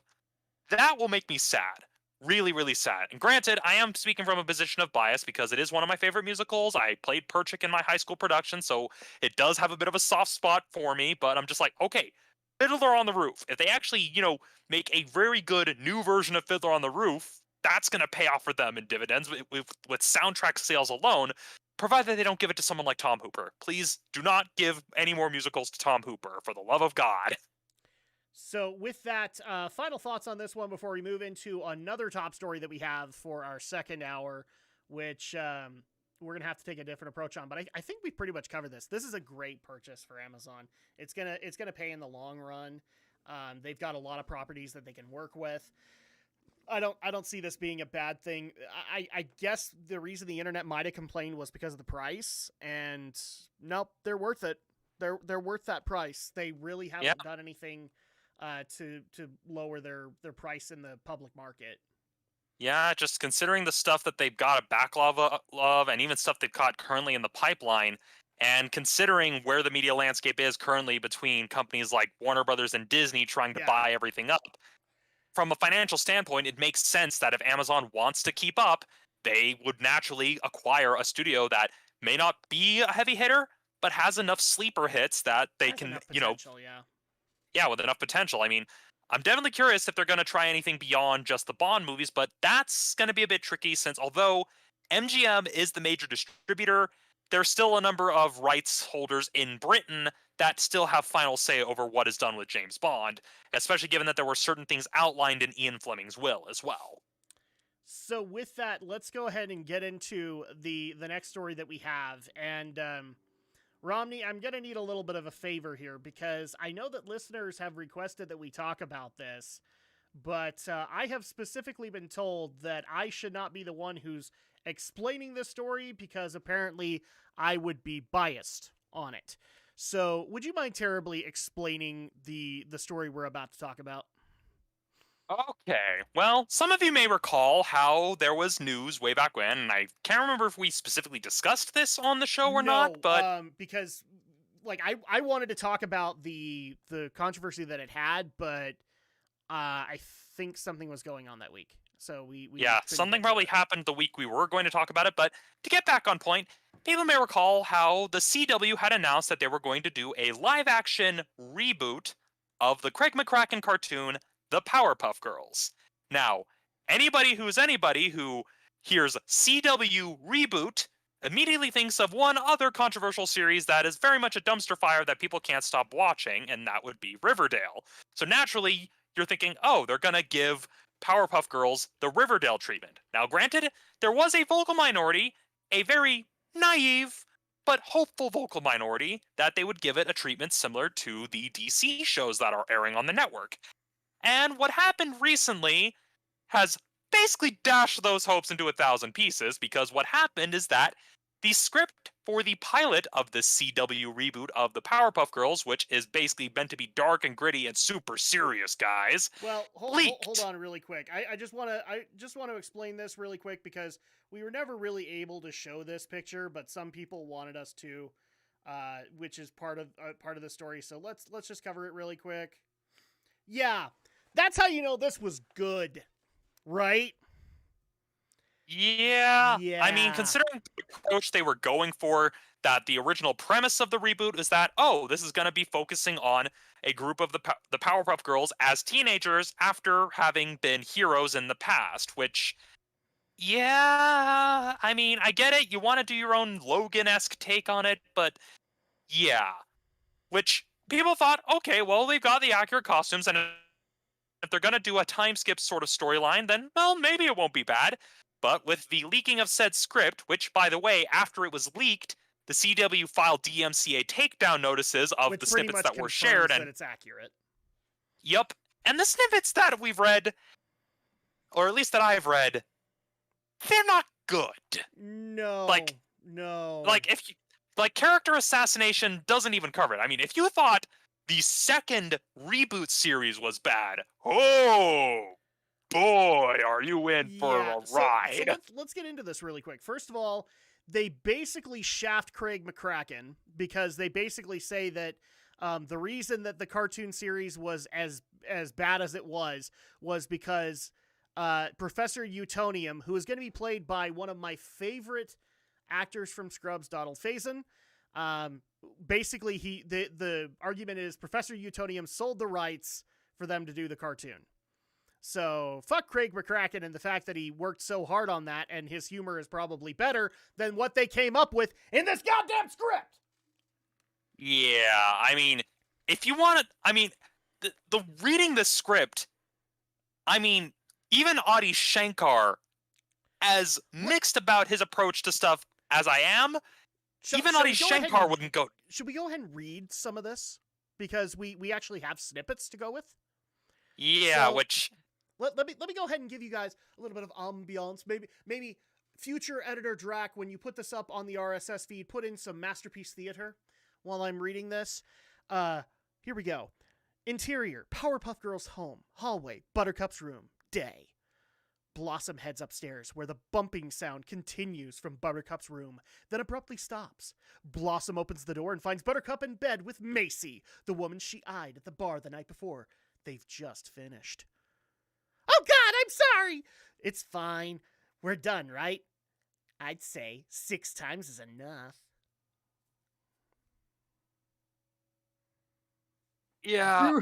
Speaker 1: that will make me sad. Really, really sad. And granted, I am speaking from a position of bias because it is one of my favorite musicals. I played Perchik in my high school production, so it does have a bit of a soft spot for me, but I'm just like, okay, Fiddler on the Roof. If they actually, make a very good new version of Fiddler on the Roof, that's going to pay off for them in dividends with soundtrack sales alone, provided they don't give it to someone like Tom Hooper. Please do not give any more musicals to Tom Hooper, for the love of God.
Speaker 2: So with that, final thoughts on this one before we move into another top story that we have for our second hour, which we're going to have to take a different approach on. But I think we pretty much covered this. This is a great purchase for Amazon. It's gonna pay in the long run. They've got a lot of properties that they can work with. I don't see this being a bad thing. I guess the reason the internet might have complained was because of the price, and nope, they're worth it. They're worth that price. They really haven't done anything to lower their price in the public market.
Speaker 1: Yeah, just considering the stuff that they've got a backlog of, and even stuff they've got currently in the pipeline, and considering where the media landscape is currently between companies like Warner Brothers and Disney trying to buy everything up, from a financial standpoint, it makes sense that if Amazon wants to keep up, they would naturally acquire a studio that may not be a heavy hitter, but has enough sleeper hits that they can, with enough potential. I mean, I'm definitely curious if they're going to try anything beyond just the Bond movies, but that's going to be a bit tricky since although MGM is the major distributor, there's still a number of rights holders in Britain that still have final say over what is done with James Bond, especially given that there were certain things outlined in Ian Fleming's will as well.
Speaker 2: So with that, let's go ahead and get into the next story that we have. And Romney, I'm going to need a little bit of a favor here because I know that listeners have requested that we talk about this, but I have specifically been told that I should not be the one who's explaining this story because apparently I would be biased on it. So would you mind terribly explaining the story we're about to talk about?
Speaker 1: Okay, well, some of you may recall how there was news way back when, and I can't remember if we specifically discussed this on the show or not, but
Speaker 2: because like I wanted to talk about the controversy that it had, but I think something was going on that week. So we
Speaker 1: something probably happened the week we were going to talk about it, but to get back on point, people may recall how the CW had announced that they were going to do a live-action reboot of the Craig McCracken cartoon, The Powerpuff Girls. Now, anybody who hears CW reboot immediately thinks of one other controversial series that is very much a dumpster fire that people can't stop watching, and that would be Riverdale. So naturally, you're thinking, oh, they're going to give Powerpuff Girls the Riverdale treatment. Now, granted, there was a vocal minority, a very naive but hopeful vocal minority, that they would give it a treatment similar to the DC shows that are airing on the network. And what happened recently has basically dashed those hopes into 1,000 pieces, because what happened is that the script for the pilot of the CW reboot of the Powerpuff Girls, which is basically meant to be dark and gritty and super serious, guys.
Speaker 2: Well, hold on really quick. I just want to explain this really quick because we were never really able to show this picture, but some people wanted us to, which is part of the story. So let's just cover it really quick. Yeah, that's how you know this was good, right?
Speaker 1: Yeah. I mean,
Speaker 2: Yeah.
Speaker 1: considering the approach they were going for, that the original premise of the reboot is that, oh, this is going to be focusing on a group of the Powerpuff Girls as teenagers after having been heroes in the past, which, yeah, I mean, I get it. You want to do your own Logan-esque take on it, but yeah. Which people thought, okay, well, they've got the accurate costumes, and if they're going to do a time skip sort of storyline, then, well, maybe it won't be bad. But with the leaking of said script, which, by the way, after it was leaked, the CW filed DMCA takedown notices of
Speaker 2: Which
Speaker 1: the
Speaker 2: pretty
Speaker 1: snippets
Speaker 2: much
Speaker 1: that were
Speaker 2: confirms
Speaker 1: shared.
Speaker 2: that
Speaker 1: And
Speaker 2: it's accurate.
Speaker 1: yep. And the snippets that we've read, or at least that I've read, they're not good.
Speaker 2: No.
Speaker 1: Like,
Speaker 2: no.
Speaker 1: if you, like, character assassination doesn't even cover it. I mean, if you thought the second reboot series was bad, oh boy, are you in for a ride.
Speaker 2: So let's get into this really quick. First of all, they basically shaft Craig McCracken because they basically say that the reason that the cartoon series was as bad as it was because Professor Utonium, who is going to be played by one of my favorite actors from Scrubs, Donald Faison, basically the argument is Professor Utonium sold the rights for them to do the cartoon. So fuck Craig McCracken and the fact that he worked so hard on that, and his humor is probably better than what they came up with in this goddamn script.
Speaker 1: Yeah, I mean, if you want to, I mean, the reading the script, I mean, even Adi Shankar, as mixed about his approach to stuff as I am, even Adi Shankar wouldn't go.
Speaker 2: Should we go ahead and read some of this? Because we actually have snippets to go with.
Speaker 1: Yeah,
Speaker 2: so,
Speaker 1: which
Speaker 2: let me go ahead and give you guys a little bit of ambiance. Maybe future editor Drac, when you put this up on the RSS feed, put in some Masterpiece Theater while I'm reading this. Here we go. Interior, Powerpuff Girls' home. Hallway, Buttercup's room. Day. Blossom heads upstairs, where the bumping sound continues from Buttercup's room, then abruptly stops. Blossom opens the door and finds Buttercup in bed with Macy, the woman she eyed at the bar the night before. They've just finished. Oh God, I'm sorry! It's fine. We're done, right? I'd say 6 times is enough.
Speaker 1: yeah,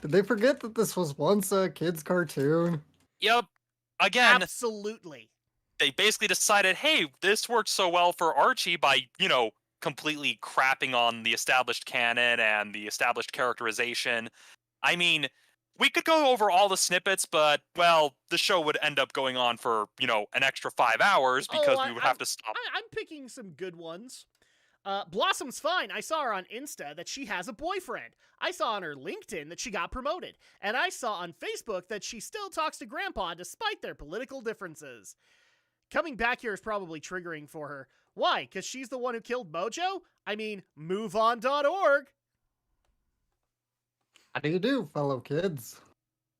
Speaker 3: Did they forget that this was once a kid's cartoon?
Speaker 1: yep. Again,
Speaker 2: Absolutely.
Speaker 1: they basically decided, hey, this worked so well for Archie by, completely crapping on the established canon and the established characterization. I mean, we could go over all the snippets, but, well, the show would end up going on for, an extra 5 hours because we would have to stop.
Speaker 2: I'm picking some good ones. Blossom's fine. I saw her on Insta that she has a boyfriend. I saw on her LinkedIn that she got promoted. And I saw on Facebook that she still talks to Grandpa despite their political differences. Coming back here is probably triggering for her. Why? Because she's the one who killed Mojo? I mean, moveon.org.
Speaker 3: How do you do, fellow kids?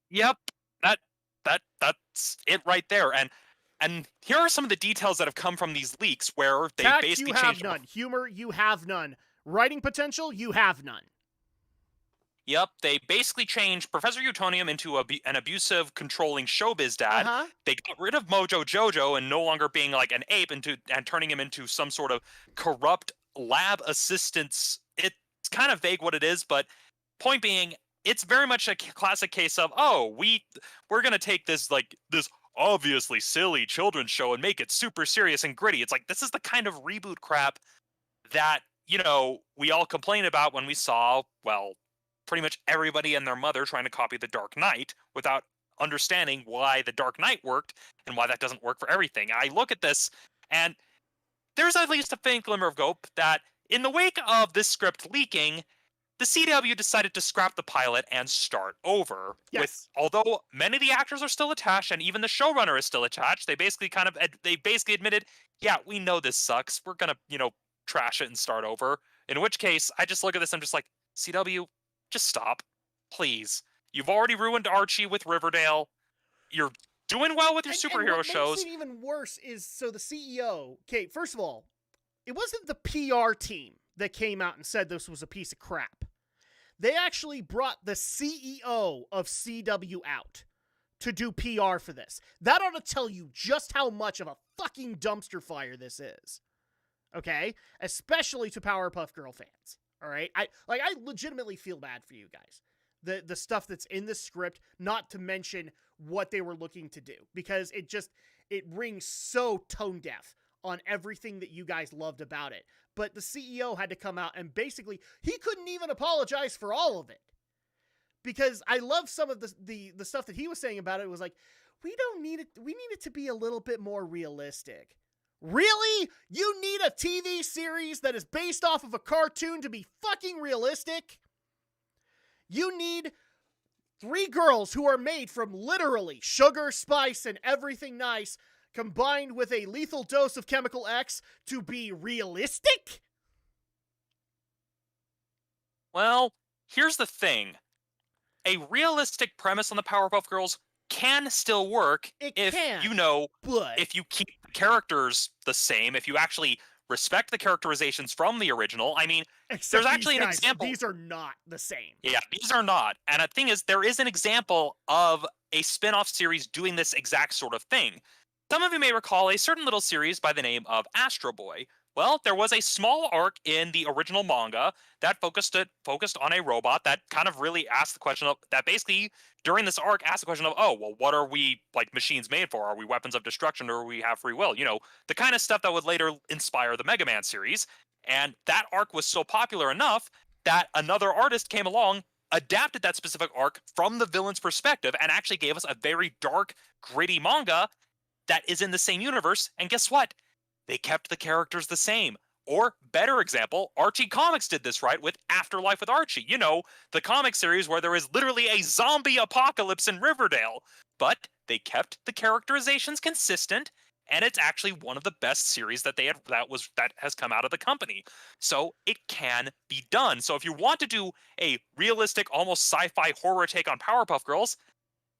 Speaker 1: Yep, that's it right there. And here are some of the details that have come from these leaks where they
Speaker 2: Tact,
Speaker 1: basically
Speaker 2: you have
Speaker 1: changed.
Speaker 2: none. Humor, you have none. Writing potential, you have none.
Speaker 1: Yep, they basically changed Professor Utonium into an abusive, controlling showbiz dad.
Speaker 2: Uh-huh.
Speaker 1: They got rid of Mojo Jojo and no longer being like an ape and turning him into some sort of corrupt lab assistants. It's kind of vague what it is, but point being, it's very much a classic case of, oh, we're gonna take this obviously silly children's show and make it super serious and gritty. It's like, this is the kind of reboot crap that, we all complain about when we saw, well, pretty much everybody and their mother trying to copy The Dark Knight without understanding why The Dark Knight worked and why that doesn't work for everything. I look at this, and there's at least a faint glimmer of hope that in the wake of this script leaking, the CW decided to scrap the pilot and start over.
Speaker 2: Yes.
Speaker 1: Although many of the actors are still attached and even the showrunner is still attached, they basically admitted, yeah, we know this sucks. We're gonna, trash it and start over. In which case, I just look at this, I'm just like, CW, just stop, please. You've already ruined Archie with Riverdale. You're doing well with your superhero
Speaker 2: what
Speaker 1: shows.
Speaker 2: Makes it even worse is, so the CEO, okay, first of all, it wasn't the PR team that came out and said this was a piece of crap. They actually brought the CEO of CW out to do PR for this. That ought to tell you just how much of a fucking dumpster fire this is. Okay? Especially to Powerpuff Girl fans. All right? I legitimately feel bad for you guys. The stuff that's in the script, not to mention what they were looking to do, because it rings so tone deaf on everything that you guys loved about it. But the CEO had to come out and basically, he couldn't even apologize for all of it. Because I love some of the stuff that he was saying about it. It was like, we need it to be a little bit more realistic. Really? You need a TV series that is based off of a cartoon to be fucking realistic? You need 3 girls who are made from literally sugar, spice, and everything nice combined with a lethal dose of Chemical X to be realistic?
Speaker 1: Well, here's the thing. A realistic premise on the Powerpuff Girls can still work
Speaker 2: It
Speaker 1: if
Speaker 2: can,
Speaker 1: if you keep the characters the same, if you actually respect the characterizations from the original. I mean,
Speaker 2: except
Speaker 1: there's actually
Speaker 2: these
Speaker 1: an
Speaker 2: guys,
Speaker 1: example.
Speaker 2: These are not the same.
Speaker 1: Yeah, these are not. And the thing is, there is an example of a spin-off series doing this exact sort of thing. Some of you may recall a certain little series by the name of Astro Boy. Well, there was a small arc in the original manga that focused on a robot that kind of really asked the question of, that basically during this arc asked the question of, oh, well, what are we like machines made for? Are we weapons of destruction, or do we have free will? You know, the kind of stuff that would later inspire the Mega Man series. And that arc was so popular enough that another artist came along, adapted that specific arc from the villain's perspective, and actually gave us a very dark, gritty manga that is in the same universe. And guess what? They kept the characters the same. Or, better example, Archie Comics did this, right, with Afterlife with Archie. You know, the comic series where there is literally a zombie apocalypse in Riverdale. But they kept the characterizations consistent, and it's actually one of the best series that that has come out of the company. So it can be done. So if you want to do a realistic, almost sci-fi horror take on Powerpuff Girls,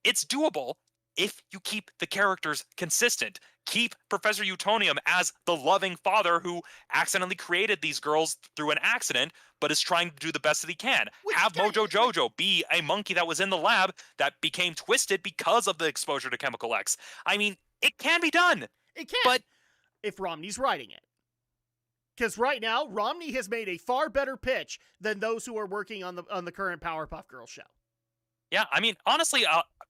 Speaker 1: it's doable if you keep the characters consistent. Keep Professor Utonium as the loving father who accidentally created these girls through an accident, but is trying to do the best that he can. Have Mojo Jojo be a monkey that was in the lab that became twisted because of the exposure to Chemical X. I mean, it can be done.
Speaker 2: It can,
Speaker 1: but
Speaker 2: if Romney's writing it. Because right now, Romney has made a far better pitch than those who are working on the current Powerpuff Girls show.
Speaker 1: Yeah, I mean, honestly,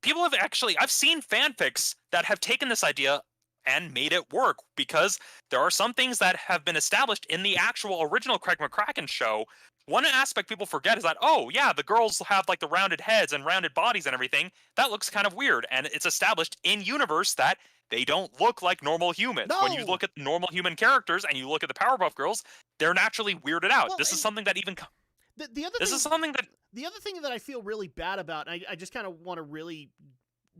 Speaker 1: people have I've seen fanfics that have taken this idea and made it work, because there are some things that have been established in the actual original Craig McCracken show. One aspect people forget is that, oh yeah, the girls have like the rounded heads and rounded bodies and everything. That looks kind of weird, and it's established in universe that they don't look like normal humans.
Speaker 2: No!
Speaker 1: When you look at normal human characters and you look at the Powerpuff Girls, they're naturally weirded out.
Speaker 2: Well,
Speaker 1: this is something that even
Speaker 2: the other
Speaker 1: this
Speaker 2: thing,
Speaker 1: is something that
Speaker 2: the other thing that I feel really bad about, and I just kind of want to really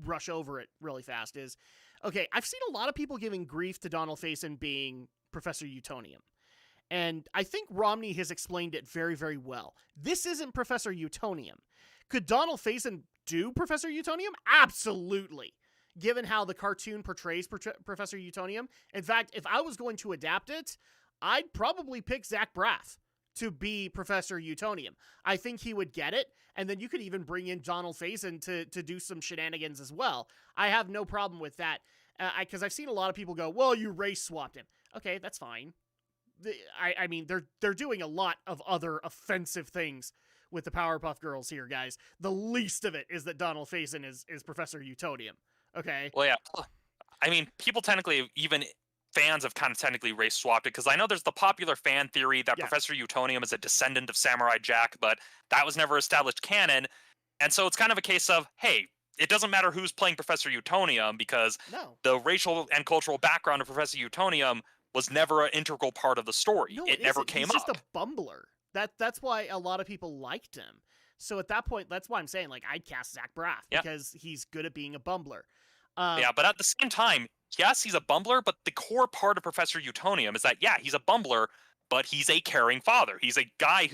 Speaker 2: rush over it really fast, is, okay, I've seen a lot of people giving grief to Donald Faison being Professor Utonium. And I think Romney has explained it very, very well. This isn't Professor Utonium. Could Donald Faison do Professor Utonium? Absolutely. Given how the cartoon portrays Professor Utonium. In fact, if I was going to adapt it, I'd probably pick Zach Braff to be Professor Utonium. I think he would get it, and then you could even bring in Donald Faison to do some shenanigans as well. I have no problem with that, because I've seen a lot of people go, well, you race swapped him. Okay, that's fine. I mean, they're doing a lot of other offensive things with the Powerpuff Girls here, guys. The least of it is that Donald Faison is Professor Utonium. Okay?
Speaker 1: Well, yeah. I mean, people technically, even fans have kind of technically race swapped it, because I know there's the popular fan theory that Professor Utonium is a descendant of Samurai Jack, but that was never established canon. And so it's kind of a case of, hey, it doesn't matter who's playing Professor Utonium, because the racial and cultural background of Professor Utonium was never an integral part of the story.
Speaker 2: No,
Speaker 1: it never came up.
Speaker 2: He's just a bumbler. That's why a lot of people liked him. So at that point, that's why I'm saying, like, I'd cast Zach Braff, because he's good at being a bumbler.
Speaker 1: Yeah, but at the same time, yes, he's a bumbler, but the core part of Professor Utonium is that, yeah, he's a bumbler, but he's a caring father. He's a guy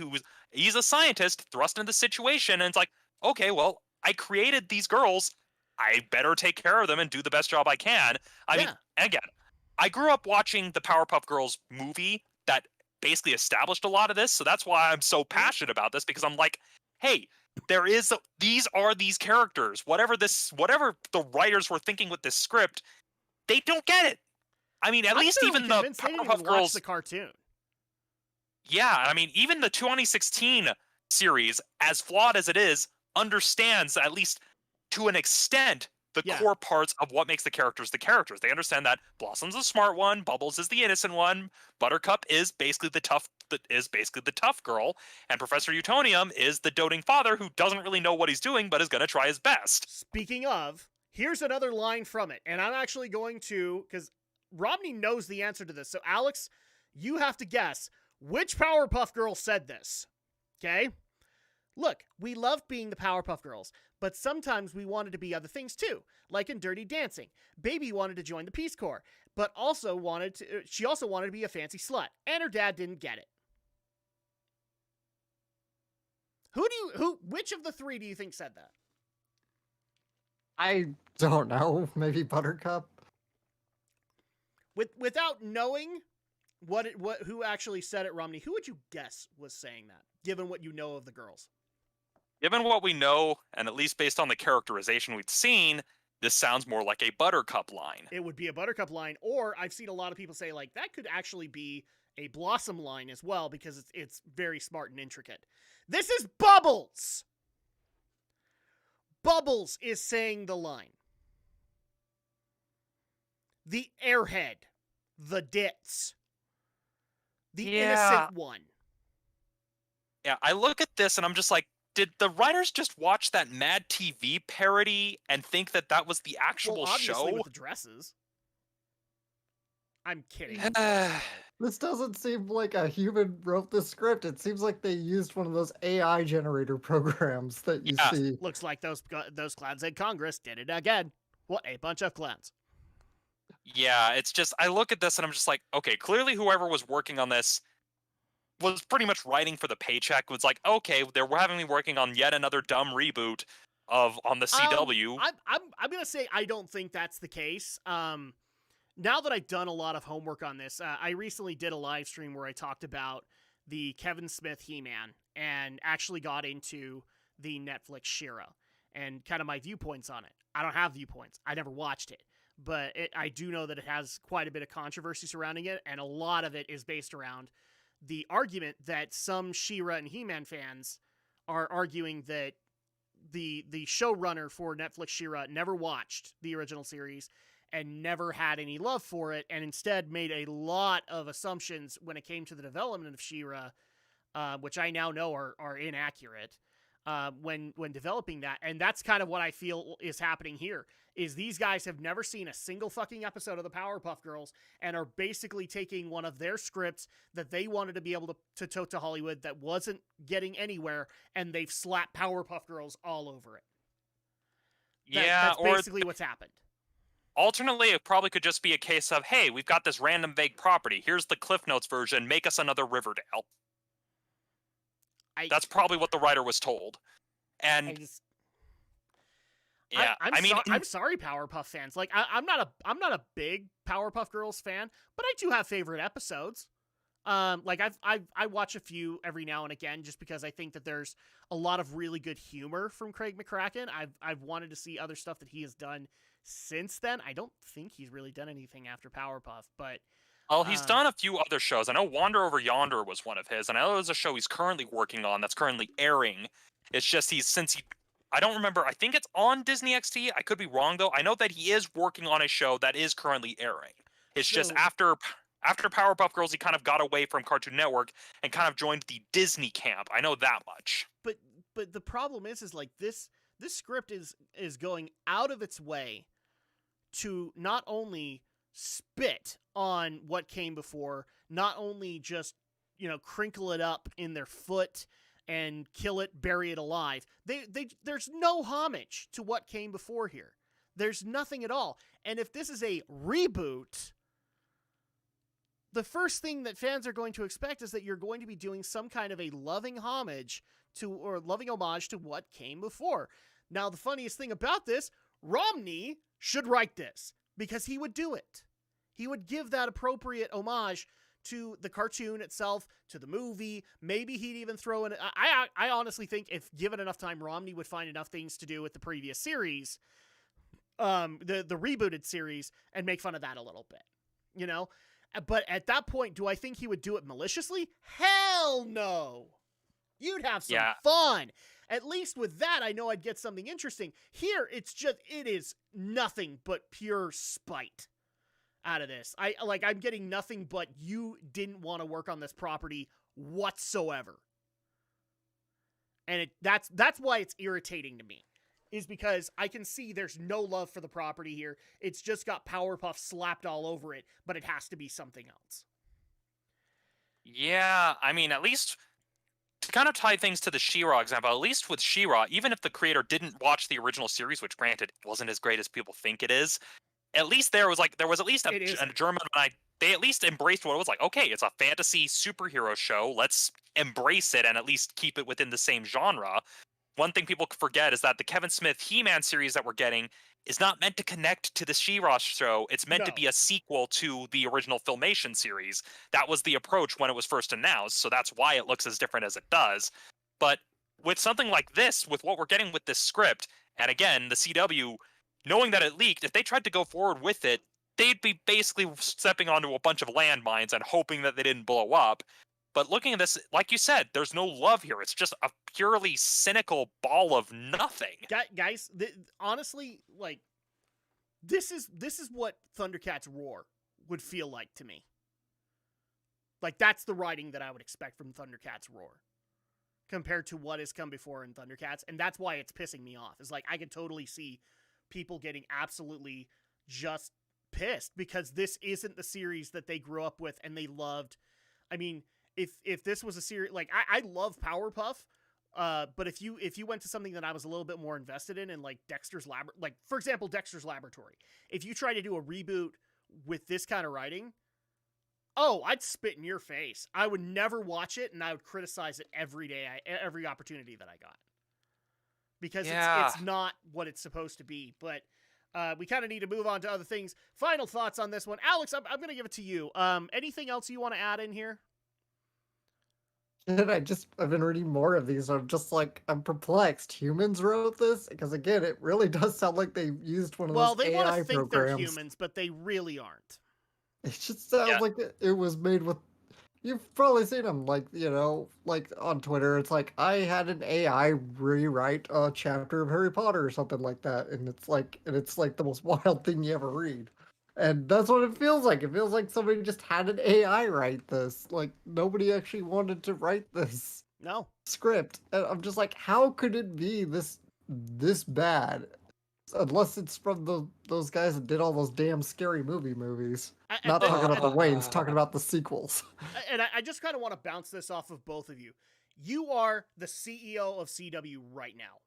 Speaker 1: he's a scientist thrust into the situation, and it's like, okay, well, I created these girls. I better take care of them and do the best job I can. I mean, again, I grew up watching the Powerpuff Girls movie that basically established a lot of this, so that's why I'm so passionate about this, because I'm like, hey, these are these characters. Whatever the writers were thinking with this script, they don't get it. I mean, at
Speaker 2: I'm
Speaker 1: least
Speaker 2: fairly
Speaker 1: even the
Speaker 2: convinced they didn't
Speaker 1: Powerpuff
Speaker 2: even watch
Speaker 1: Girls.
Speaker 2: the cartoon.
Speaker 1: Yeah, I mean, even the 2016 series, as flawed as it is, understands at least to an extent the
Speaker 2: Yeah.
Speaker 1: core parts of what makes the characters the characters. They understand that Blossom's the smart one, Bubbles is the innocent one, Buttercup is basically the tough girl, and Professor Utonium is the doting father who doesn't really know what he's doing but is going to try his best.
Speaker 2: Speaking of, here's another line from it, and I'm actually going to, because Romney knows the answer to this, so Alex, you have to guess which Powerpuff Girl said this. Okay? Look, we love being the Powerpuff Girls, but sometimes we wanted to be other things too, like in Dirty Dancing. Baby wanted to join the Peace Corps, but she also wanted to be a fancy slut, and her dad didn't get it. Which of the three do you think said that?
Speaker 3: I don't know. Maybe Buttercup.
Speaker 2: Without knowing who actually said it, Romney, who would you guess was saying that, given what you know of the girls?
Speaker 1: Given what we know, and at least based on the characterization we've seen, this sounds more like a Buttercup line.
Speaker 2: It would be a Buttercup line, or I've seen a lot of people say, like, that could actually be a Blossom line as well, because it's very smart and intricate. This is Bubbles! Bubbles is saying the line. The airhead. The ditz. The innocent one.
Speaker 1: Yeah, I look at this and I'm just like, did the writers just watch that Mad TV parody and think that that was the actual
Speaker 2: obviously
Speaker 1: show?
Speaker 2: With the dresses. I'm kidding.
Speaker 3: This doesn't seem like a human wrote the script. It seems like they used one of those AI generator programs that you see.
Speaker 2: Looks like those clowns in Congress did it again. What a bunch of clowns.
Speaker 1: Yeah, it's just, I look at this and I'm just like, okay, clearly whoever was working on this was pretty much writing for the paycheck. Was like, okay, they're having me working on yet another dumb reboot on the CW.
Speaker 2: I'm gonna say I don't think that's the case. Now that I've done a lot of homework on this, I recently did a live stream where I talked about the Kevin Smith He-Man and actually got into the Netflix She-Ra and kind of my viewpoints on it. I don't have viewpoints. I never watched it. But I do know that it has quite a bit of controversy surrounding it, and a lot of it is based around the argument that some She-Ra and He-Man fans are arguing that the showrunner for Netflix She-Ra never watched the original series and never had any love for it, and instead made a lot of assumptions when it came to the development of She-Ra, which I now know are inaccurate when developing that. And that's kind of what I feel is happening here, is these guys have never seen a single fucking episode of the Powerpuff Girls and are basically taking one of their scripts that they wanted to be able to tote to Hollywood that wasn't getting anywhere, and they've slapped Powerpuff Girls all over it. That's basically what's happened.
Speaker 1: Alternately, it probably could just be a case of, hey, we've got this random vague property. Here's the Cliff Notes version. Make us another Riverdale. That's probably what the writer was told. And
Speaker 2: I'm sorry, Powerpuff fans. Like, I'm not a big Powerpuff Girls fan, but I do have favorite episodes. Like I watch a few every now and again just because I think that there's a lot of really good humor from Craig McCracken. I've wanted to see other stuff that he has done since then. I don't think he's really done anything after Powerpuff, but
Speaker 1: he's done a few other shows. I know Wander Over Yonder was one of his, and I know there's a show he's currently working on that's currently airing. It's just I don't remember. I think it's on Disney XD. I could be wrong though. I know that he is working on a show that is currently airing. It's just after Powerpuff Girls, he kind of got away from Cartoon Network and kind of joined the Disney camp. I know that much.
Speaker 2: But the problem is like this script is going out of its way to not only spit on what came before, not only just, crinkle it up in their foot and kill it, bury it alive. There's no homage to what came before here. There's nothing at all. And if this is a reboot, the first thing that fans are going to expect is that you're going to be doing some kind of a loving homage to what came before. Now, the funniest thing about this, Romney should write this because he would do it. He would give that appropriate homage to the cartoon itself, to the movie. Maybe he'd even throw in. I honestly think if given enough time, Romney would find enough things to do with the previous series, the rebooted series, and make fun of that a little bit, you know. But at that point, do I think he would do it maliciously? Hell no. You'd have some fun. At least with that, I know I'd get something interesting. Here, it is nothing but pure spite out of this. I'm getting nothing but you didn't want to work on this property whatsoever. And that's why it's irritating to me, is because I can see there's no love for the property here. It's just got Powerpuff slapped all over it, but it has to be something else.
Speaker 1: Yeah, I mean, at least to kind of tie things to the She-Ra example, at least with She-Ra, even if the creator didn't watch the original series, which granted wasn't as great as people think it is, at least there was at least a German. They at least embraced what it was like. Okay, it's a fantasy superhero show. Let's embrace it and at least keep it within the same genre. One thing people forget is that the Kevin Smith He-Man series that we're getting is not meant to connect to the She-Ra show. It's meant to be a sequel to the original Filmation series. That was the approach when it was first announced, so that's why it looks as different as it does. But with something like this, with what we're getting with this script, and again, the CW, knowing that it leaked, if they tried to go forward with it, they'd be basically stepping onto a bunch of landmines and hoping that they didn't blow up. But looking at this, like you said, there's no love here. It's just a purely cynical ball of nothing.
Speaker 2: Guys, honestly, like, this is what Thundercats Roar would feel like to me. Like, that's the writing that I would expect from Thundercats Roar compared to what has come before in Thundercats. And that's why it's pissing me off. Is like, I could totally see people getting absolutely just pissed because this isn't the series that they grew up with and they loved. I mean, if this was a series, like, I love Powerpuff, but if you went to something that I was a little bit more invested in, like for example, Dexter's Laboratory, if you try to do a reboot with this kind of writing, I'd spit in your face. I would never watch it, and I would criticize it every day, every opportunity that I got, because it's not what it's supposed to be. But we kind of need to move on to other things. Final thoughts on this one, Alex. I'm going to give it to you. Anything else you want to add in here?
Speaker 3: And I've been reading more of these. I'm just like, I'm perplexed. Humans wrote this? Because again, it really does sound like they used one of those AI programs. Well, they want to think they're
Speaker 2: humans, but they really aren't.
Speaker 3: It just sounds like it was made with... You've probably seen them, like, you know, like on Twitter. It's like, I had an AI rewrite a chapter of Harry Potter or something like that. And it's like the most wild thing you ever read. And that's what it feels like. It feels like somebody just had an AI write this. Like, nobody actually wanted to write this script. And I'm just like, how could it be this bad? Unless it's from those guys that did all those damn scary movies. Not talking about the Waynes, talking about the sequels.
Speaker 2: And I just kind of want to bounce this off of both of you. You are the CEO of CW right now.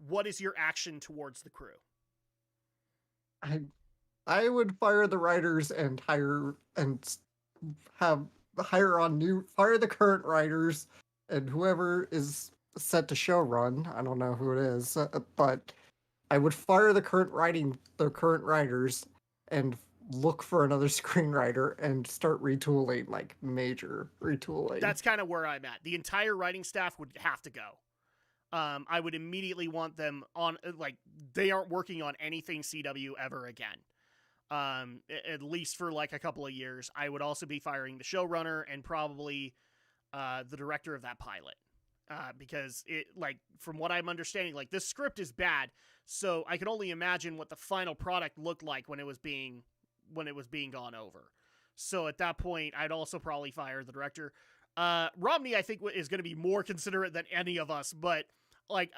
Speaker 2: What is your action towards the crew?
Speaker 3: I would fire the writers and fire the current writers and whoever is set to show run. I don't know who it is, but I would fire the current writers and look for another screenwriter and start retooling, like major retooling.
Speaker 2: That's kind of where I'm at. The entire writing staff would have to go. I would immediately want them on, like, they aren't working on anything CW ever again. At least for like a couple of years. I would also be firing the showrunner and probably the director of that pilot, because it, like, from what I'm understanding, like, this script is bad, so I can only imagine what the final product looked like when it was being gone over. So at that point, I'd also probably fire the director. Romney, I think, is going to be more considerate than any of us, but like,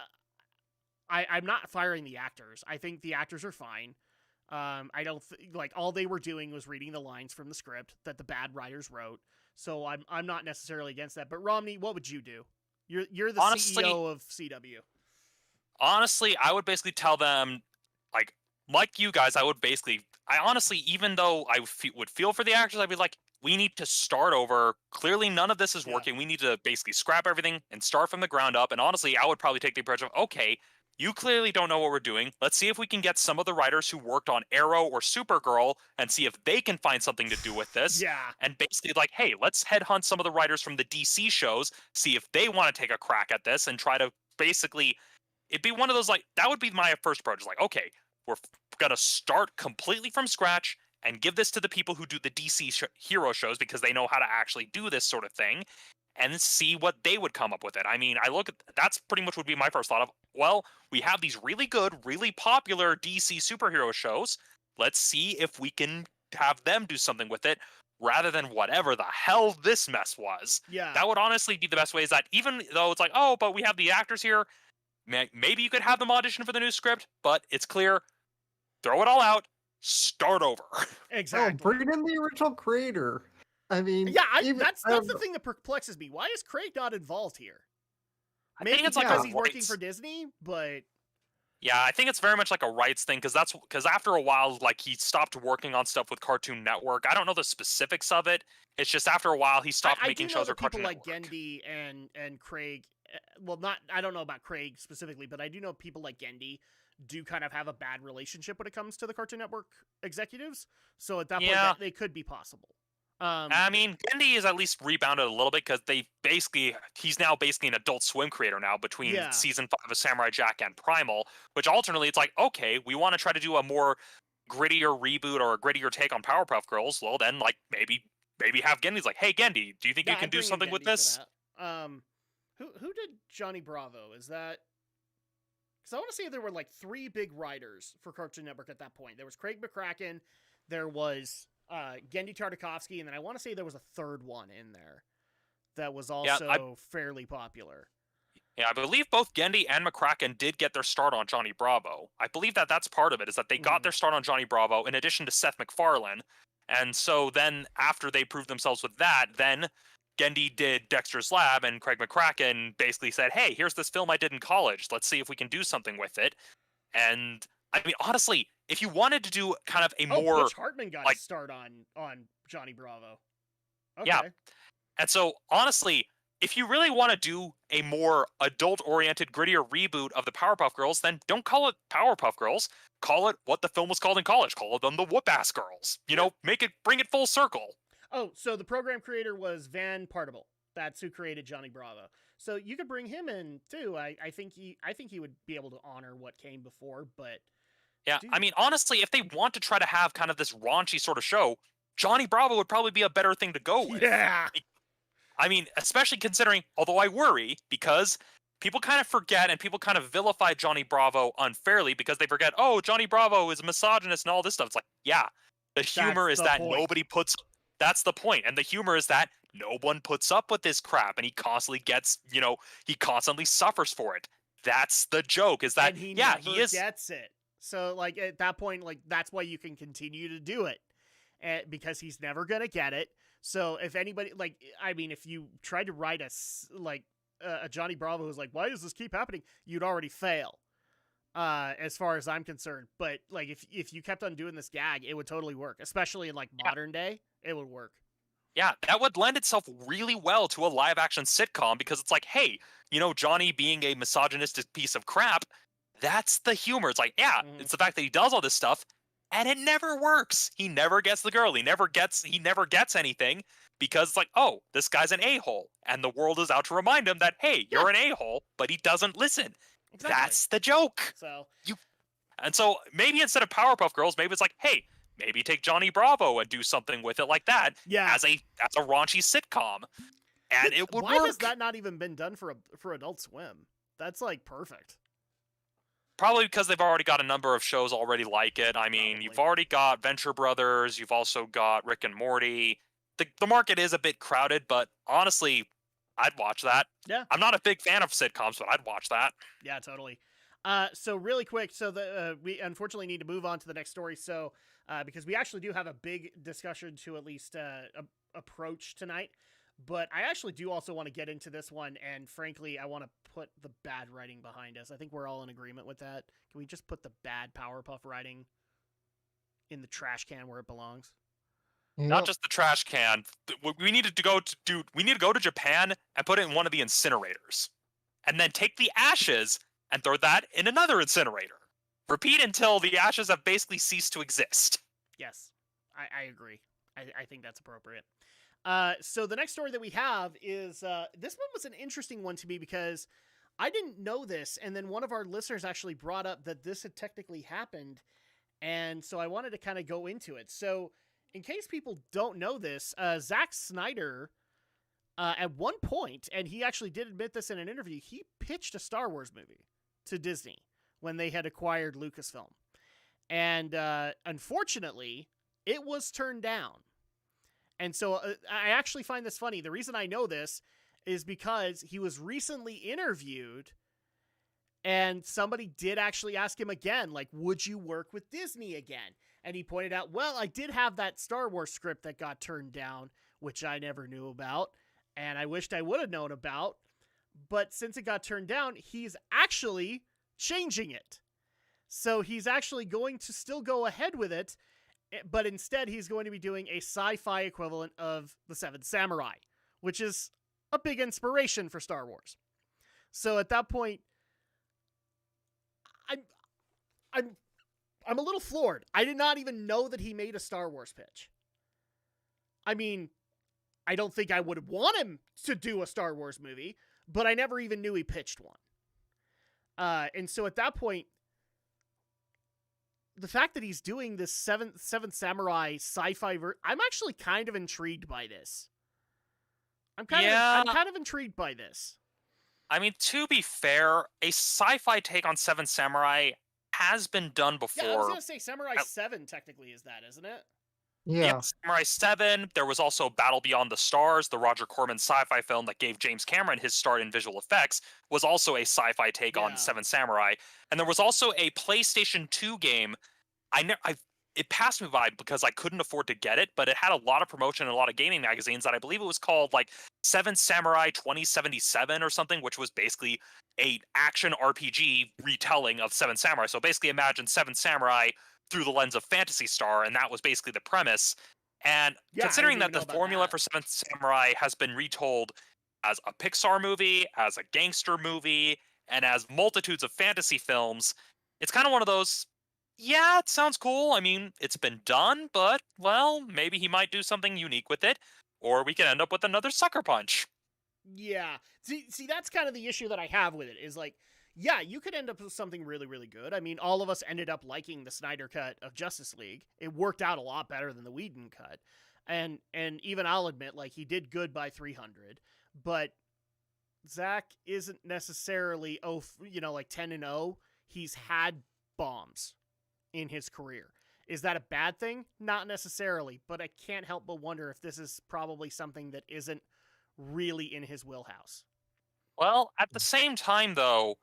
Speaker 2: I'm not firing the actors. I think the actors are fine. I don't like, all they were doing was reading the lines from the script that the bad writers wrote. So I'm not necessarily against that. But Romney, what would you do? You're the CEO of CW.
Speaker 1: Honestly, I would basically tell them, like you guys, I honestly, even though I would feel for the actors, I'd be like, we need to start over. Clearly, none of this is working. We need to basically scrap everything and start from the ground up. And honestly, I would probably take the approach of, okay, you clearly don't know what we're doing. Let's see if we can get some of the writers who worked on Arrow or Supergirl and see if they can find something to do with this.
Speaker 2: Yeah.
Speaker 1: And basically, like, hey, let's headhunt some of the writers from the DC shows, see if they want to take a crack at this and try to basically, it'd be one of those, like, that would be my first approach. Is like, okay, we're going to start completely from scratch and give this to the people who do the DC hero shows because they know how to actually do this sort of thing and see what they would come up with it. I mean, I look at that's pretty much would be my first thought of, well, we have these really good, really popular DC superhero shows. Let's see if we can have them do something with it rather than whatever the hell this mess was.
Speaker 2: Yeah.
Speaker 1: That would honestly be the best way, is that even though it's like, oh, but we have the actors here, maybe you could have them audition for the new script, but it's clear, throw it all out, start over.
Speaker 2: Exactly.
Speaker 3: Oh, bring in the original creator. I mean,
Speaker 2: Yeah,
Speaker 3: even,
Speaker 2: that's the thing that perplexes me. Why is Craig not involved here?
Speaker 1: I
Speaker 2: Maybe
Speaker 1: think it's like
Speaker 2: because
Speaker 1: a
Speaker 2: he's working
Speaker 1: rights-
Speaker 2: for Disney, but
Speaker 1: Yeah, I think it's very much like a rights thing, because after a while, like, he stopped working on stuff with Cartoon Network. I don't know the specifics of it. It's just after a while he stopped
Speaker 2: I
Speaker 1: making
Speaker 2: do know
Speaker 1: shows
Speaker 2: that
Speaker 1: for Cartoon
Speaker 2: people like
Speaker 1: Network.
Speaker 2: Gendy and Craig. Well, I don't know about Craig specifically, but I do know people like Gendy do kind of have a bad relationship when it comes to the Cartoon Network executives. So at that point,
Speaker 1: Yeah.
Speaker 2: they could be possible.
Speaker 1: I mean, Gendy is at least rebounded a little bit because he's now basically an Adult Swim creator now between
Speaker 2: Yeah.
Speaker 1: season 5 of Samurai Jack and Primal, which alternately it's like, okay, we want to try to do a more grittier reboot or a grittier take on Powerpuff Girls. Well, then, like, maybe have Gendy's like, hey, Gendy, do you think
Speaker 2: yeah,
Speaker 1: you can
Speaker 2: I'd
Speaker 1: do
Speaker 2: bring in
Speaker 1: something with
Speaker 2: Gendy for
Speaker 1: this?
Speaker 2: that. Who did Johnny Bravo? Is that? Because I want to say there were like 3 big writers for Cartoon Network at that point. There was Craig McCracken, there was Gendy Tartakovsky, and then I want to say there was a third one in there that was also fairly popular.
Speaker 1: Yeah, I believe both Gendy and McCracken did get their start on Johnny Bravo. I believe that that's part of it, is that they got their start on Johnny Bravo in addition to Seth MacFarlane. And so then after they proved themselves with that, then Gendy did Dexter's Lab, and Craig McCracken basically said, hey, here's this film I did in college. Let's see if we can do something with it. And I mean, honestly, if you wanted to do kind of a more...
Speaker 2: Butch Hartman got his start on Johnny Bravo. Okay.
Speaker 1: Yeah. And so, honestly, if you really want to do a more adult-oriented, grittier reboot of the Powerpuff Girls, then don't call it Powerpuff Girls. Call it what the film was called in college. Call them the Whoop-Ass Girls. You know, bring it full circle.
Speaker 2: Oh, so the program creator was Van Partible. That's who created Johnny Bravo. So you could bring him in too. I think he would be able to honor what came before, but
Speaker 1: yeah,
Speaker 2: dude.
Speaker 1: I mean, honestly, if they want to try to have kind of this raunchy sort of show, Johnny Bravo would probably be a better thing to go with.
Speaker 2: Yeah.
Speaker 1: I mean, especially considering, although I worry, because people kind of forget and people kind of vilify Johnny Bravo unfairly because they forget, oh, Johnny Bravo is a misogynist and all this stuff. It's like, yeah, the humor is that nobody puts... That's the point. And the humor is that no one puts up with this crap, and he constantly gets, he constantly suffers for it. That's the joke, is that,
Speaker 2: and he gets it. So, like, at that point, like, that's why you can continue to do it. Because he's never going to get it. So, if anybody, like, I mean, if you tried to write a Johnny Bravo who's like, why does this keep happening? You'd already fail. As far as I'm concerned. But, like, if you kept on doing this gag, it would totally work. Especially in, like, modern day, it would work.
Speaker 1: Yeah, that would lend itself really well to a live-action sitcom, because it's like, hey, Johnny being a misogynistic piece of crap, that's the humor. It's like, yeah, it's the fact that he does all this stuff, and it never works. He never gets the girl. He never gets anything, because it's like, oh, this guy's an a-hole, and the world is out to remind him that, hey, you're an a-hole, but he doesn't listen. Exactly. That's the joke. And so maybe instead of Powerpuff Girls, maybe it's like, hey, maybe take Johnny Bravo and do something with it like that.
Speaker 2: Yeah.
Speaker 1: As a raunchy sitcom, and it would work.
Speaker 2: Why has that not even been done for Adult Swim? That's like perfect.
Speaker 1: Probably because they've already got a number of shows already like it. I mean, you've already got Venture Brothers. You've also got Rick and Morty. The market is a bit crowded, but honestly, I'd watch that.
Speaker 2: Yeah.
Speaker 1: I'm not a big fan of sitcoms, but I'd watch that.
Speaker 2: Yeah, totally. So really quick, we unfortunately need to move on to the next story. So, because we actually do have a big discussion to at least approach tonight, but I actually do also want to get into this one, and frankly, I want to put the bad writing behind us. I think we're all in agreement with that. Can we just put the bad Powerpuff writing in the trash can where it belongs?
Speaker 3: Yep.
Speaker 1: Not just the trash can. We need to go to Japan and put it in one of the incinerators, and then take the ashes and throw that in another incinerator. Repeat until the ashes have basically ceased to exist.
Speaker 2: Yes, I agree. I think that's appropriate. So the next story that we have is this one was an interesting one to me because I didn't know this, and then one of our listeners actually brought up that this had technically happened, and so I wanted to kind of go into it. So, in case people don't know this, Zack Snyder, at one point, and he actually did admit this in an interview, he pitched a Star Wars movie to Disney when they had acquired Lucasfilm. And unfortunately, it was turned down. And so I actually find this funny. The reason I know this is because he was recently interviewed and somebody did actually ask him again, like, would you work with Disney again? And he pointed out, well, I did have that Star Wars script that got turned down, which I never knew about, and I wished I would have known about. But since it got turned down, he's actually changing it. So he's actually going to still go ahead with it, but instead he's going to be doing a sci-fi equivalent of The Seventh Samurai, which is a big inspiration for Star Wars. So at that point, I'm a little floored. I did not even know that he made a Star Wars pitch. I mean, I don't think I would want him to do a Star Wars movie, but I never even knew he pitched one. And so at that point, the fact that he's doing this Seventh Samurai sci-fi I'm actually kind of intrigued by this. I'm kind of intrigued by this.
Speaker 1: I mean, to be fair, a sci-fi take on Seven Samurai has been done before.
Speaker 2: Yeah, I was going to say Samurai 7 technically is that, isn't it?
Speaker 3: Yeah.
Speaker 1: Samurai 7. There was also Battle Beyond the Stars, the Roger Corman sci-fi film that gave James Cameron his start in visual effects, was also a sci-fi take on Seven Samurai. And there was also a PlayStation 2 game. It passed me by because I couldn't afford to get it, but it had a lot of promotion in a lot of gaming magazines, and I believe it was called like Seven Samurai 2077 or something, which was basically a action RPG retelling of Seven Samurai. So basically imagine Seven Samurai through the lens of Phantasy Star, and that was basically the premise. And considering that the formula for Seven Samurai has been retold as a Pixar movie, as a gangster movie, and as multitudes of fantasy films, it's kind of one of those, yeah, it sounds cool. I mean, it's been done, but, well, maybe he might do something unique with it, or we can end up with another Sucker Punch.
Speaker 2: Yeah. See, that's kind of the issue that I have with it, is like, yeah, you could end up with something really, really good. I mean, all of us ended up liking the Snyder cut of Justice League. It worked out a lot better than the Whedon cut. And even I'll admit, like, he did good by 300, but Zach isn't necessarily, like 10-0. He's had bombs in his career. Is that a bad thing? Not necessarily, but I can't help but wonder if this is probably something that isn't really in his wheelhouse.
Speaker 1: Well, at the same time, though,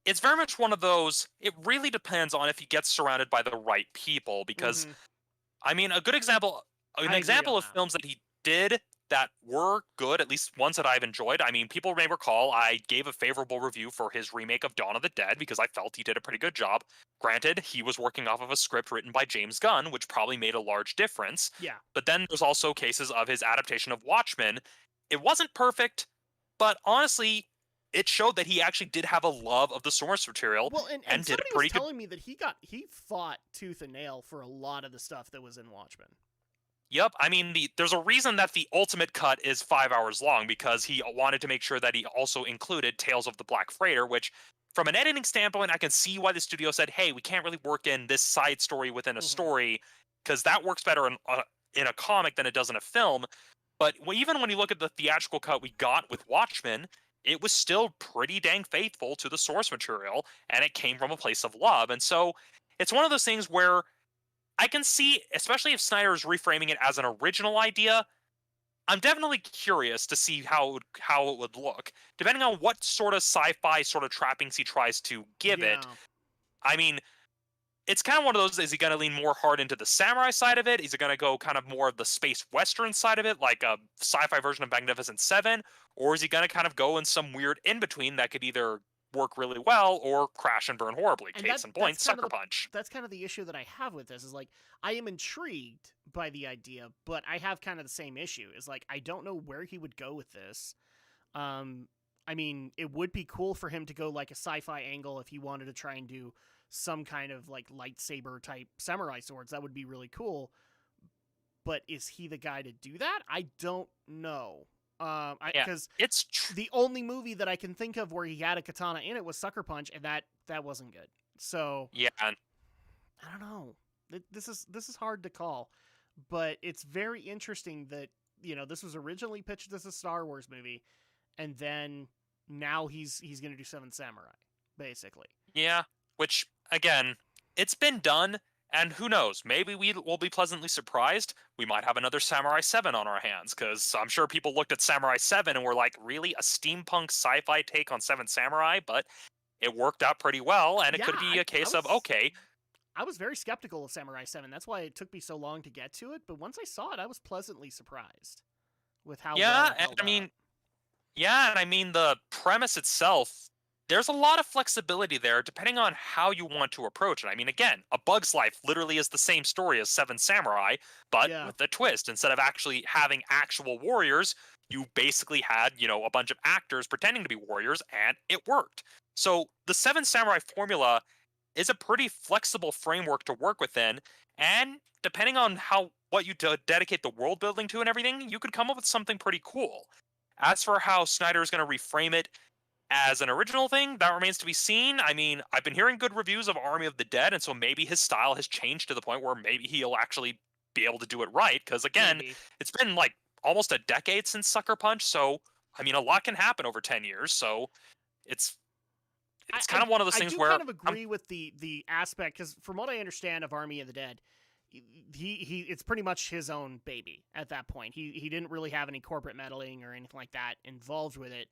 Speaker 1: it's very much one of those, it really depends on if he gets surrounded by the right people, because, I mean, an example of films that he did that were good, at least ones that I've enjoyed. I mean, people may recall I gave a favorable review for his remake of Dawn of the Dead because I felt he did a pretty good job. Granted, he was working off of a script written by James Gunn, which probably made a large difference.
Speaker 2: Yeah.
Speaker 1: But then there's also cases of his adaptation of Watchmen. It wasn't perfect, but honestly, it showed that he actually did have a love of the source material.
Speaker 2: Well, and
Speaker 1: did
Speaker 2: somebody
Speaker 1: a pretty
Speaker 2: was telling me that he fought tooth and nail for a lot of the stuff that was in Watchmen.
Speaker 1: Yep, I mean, there's a reason that the ultimate cut is 5 hours long, because he wanted to make sure that he also included Tales of the Black Freighter, which, from an editing standpoint, I can see why the studio said, hey, we can't really work in this side story within a story, because that works better in a comic than it does in a film. But even when you look at the theatrical cut we got with Watchmen, it was still pretty dang faithful to the source material, and it came from a place of love. And so it's one of those things where I can see, especially if Snyder is reframing it as an original idea, I'm definitely curious to see how it would look, depending on what sort of sci-fi sort of trappings he tries to give it. I mean, it's kind of one of those, is he going to lean more hard into the samurai side of it? Is he going to go kind of more of the space western side of it, like a sci-fi version of Magnificent Seven? Or is he going to kind of go in some weird in-between that could either work really well or crash and burn horribly? Case in point, Sucker Punch.
Speaker 2: That's kind of the issue that I have with this, is like, I am intrigued by the idea, but I have kind of the same issue. Is like, I don't know where he would go with this. I mean, it would be cool for him to go like a sci-fi angle if he wanted to try and do some kind of like lightsaber type samurai swords. That would be really cool. But is he the guy to do that? I don't know. Because
Speaker 1: it's
Speaker 2: the only movie that I can think of where he had a katana in it was Sucker Punch, and that wasn't good. So
Speaker 1: yeah.
Speaker 2: I don't know. This is hard to call, but it's very interesting that this was originally pitched as a Star Wars movie, and then now he's going to do Seven Samurai, basically.
Speaker 1: Yeah, which again, it's been done. And who knows? Maybe we will be pleasantly surprised. We might have another Samurai 7 on our hands, because I'm sure people looked at Samurai 7 and were like, really? A steampunk sci-fi take on Seven Samurai? But it worked out pretty well, and it could be a case of, okay.
Speaker 2: I was very skeptical of Samurai 7. That's why it took me so long to get to it. But once I saw it, I was pleasantly surprised with how well it held up.
Speaker 1: And I mean, the premise itself, there's a lot of flexibility there depending on how you want to approach it. I mean, again, A Bug's Life literally is the same story as Seven Samurai, but with a twist. Instead of actually having actual warriors, you basically had, a bunch of actors pretending to be warriors, and it worked. So the Seven Samurai formula is a pretty flexible framework to work within, and depending on what you dedicate the world building to and everything, you could come up with something pretty cool. As for how Snyder is going to reframe it as an original thing, that remains to be seen. I mean, I've been hearing good reviews of Army of the Dead, and so maybe his style has changed to the point where maybe he'll actually be able to do it right, because again, it's been like almost a decade since Sucker Punch, so I mean, a lot can happen over 10 years, so it's kind of one of those things where
Speaker 2: I kind of agree with the aspect, because from what I understand of Army of the Dead, he it's pretty much his own baby at that point. He didn't really have any corporate meddling or anything like that involved with it.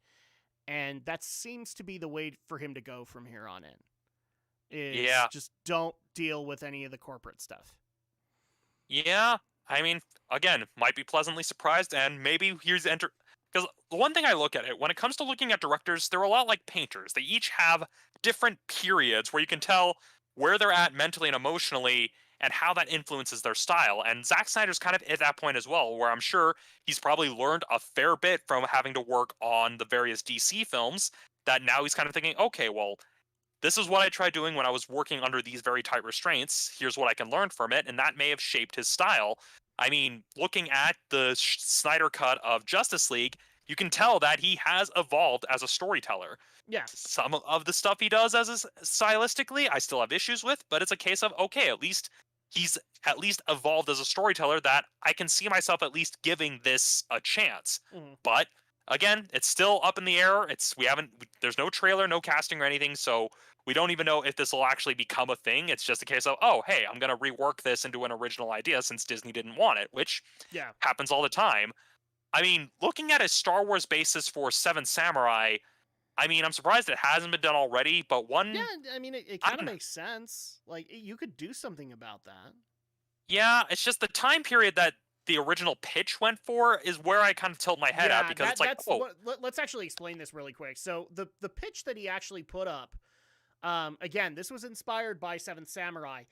Speaker 2: And that seems to be the way for him to go from here on in. Just don't deal with any of the corporate stuff.
Speaker 1: Yeah, I mean, again, might be pleasantly surprised, and maybe here's because the one thing I look at it, when it comes to looking at directors, they're a lot like painters. They each have different periods where you can tell where they're at mentally and emotionally, and how that influences their style. And Zack Snyder's kind of at that point as well, where I'm sure he's probably learned a fair bit from having to work on the various DC films, that now he's kind of thinking, okay, well, this is what I tried doing when I was working under these very tight restraints. Here's what I can learn from it, and that may have shaped his style. I mean, looking at the Snyder cut of Justice League, you can tell that he has evolved as a storyteller.
Speaker 2: Yeah.
Speaker 1: Some of the stuff he does stylistically, I still have issues with, but it's a case of, okay, at least he's at least evolved as a storyteller, that I can see myself at least giving this a chance. But again, it's still up in the air. There's no trailer, no casting or anything, so we don't even know if this will actually become a thing. It's just a case of, oh, hey, I'm going to rework this into an original idea since Disney didn't want it, which happens all the time. I mean, looking at a Star Wars basis for Seven Samurai, I mean, I'm surprised it hasn't been done already, but
Speaker 2: Yeah, I mean, it kind of makes sense. Like, you could do something about that.
Speaker 1: Yeah, it's just the time period that the original pitch went for is where I kind of tilt my head at, because
Speaker 2: let's actually explain this really quick. So the pitch that he actually put up, again, this was inspired by Seven Samurai.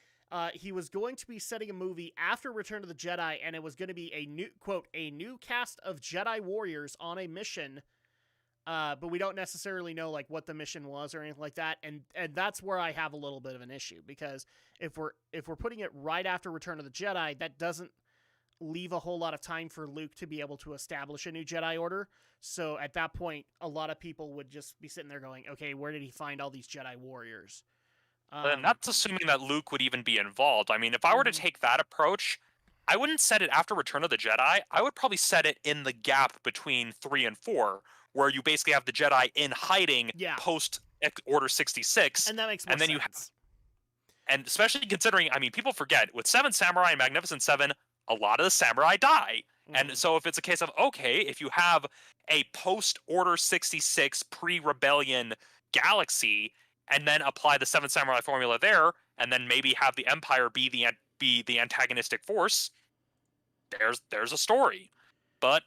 Speaker 2: He was going to be setting a movie after Return of the Jedi, and it was going to be a new cast of Jedi warriors on a mission. But we don't necessarily know like what the mission was or anything like that, and that's where I have a little bit of an issue, because if we're putting it right after Return of the Jedi, that doesn't leave a whole lot of time for Luke to be able to establish a new Jedi Order. So at that point, a lot of people would just be sitting there going, "Okay, where did he find all these Jedi warriors?"
Speaker 1: And that's assuming that Luke would even be involved. I mean, if I were to take that approach, I wouldn't set it after Return of the Jedi. I would probably set it in the gap between 3 and 4, where you basically have the Jedi in hiding post Order 66.
Speaker 2: And that makes more sense.
Speaker 1: And especially considering, I mean, people forget, with Seven Samurai and Magnificent Seven, a lot of the samurai die. And so if it's a case of, okay, if you have a post-Order 66 pre-rebellion galaxy, and then apply the Seven Samurai formula there, and then maybe have the Empire be the antagonistic force, there's a story. But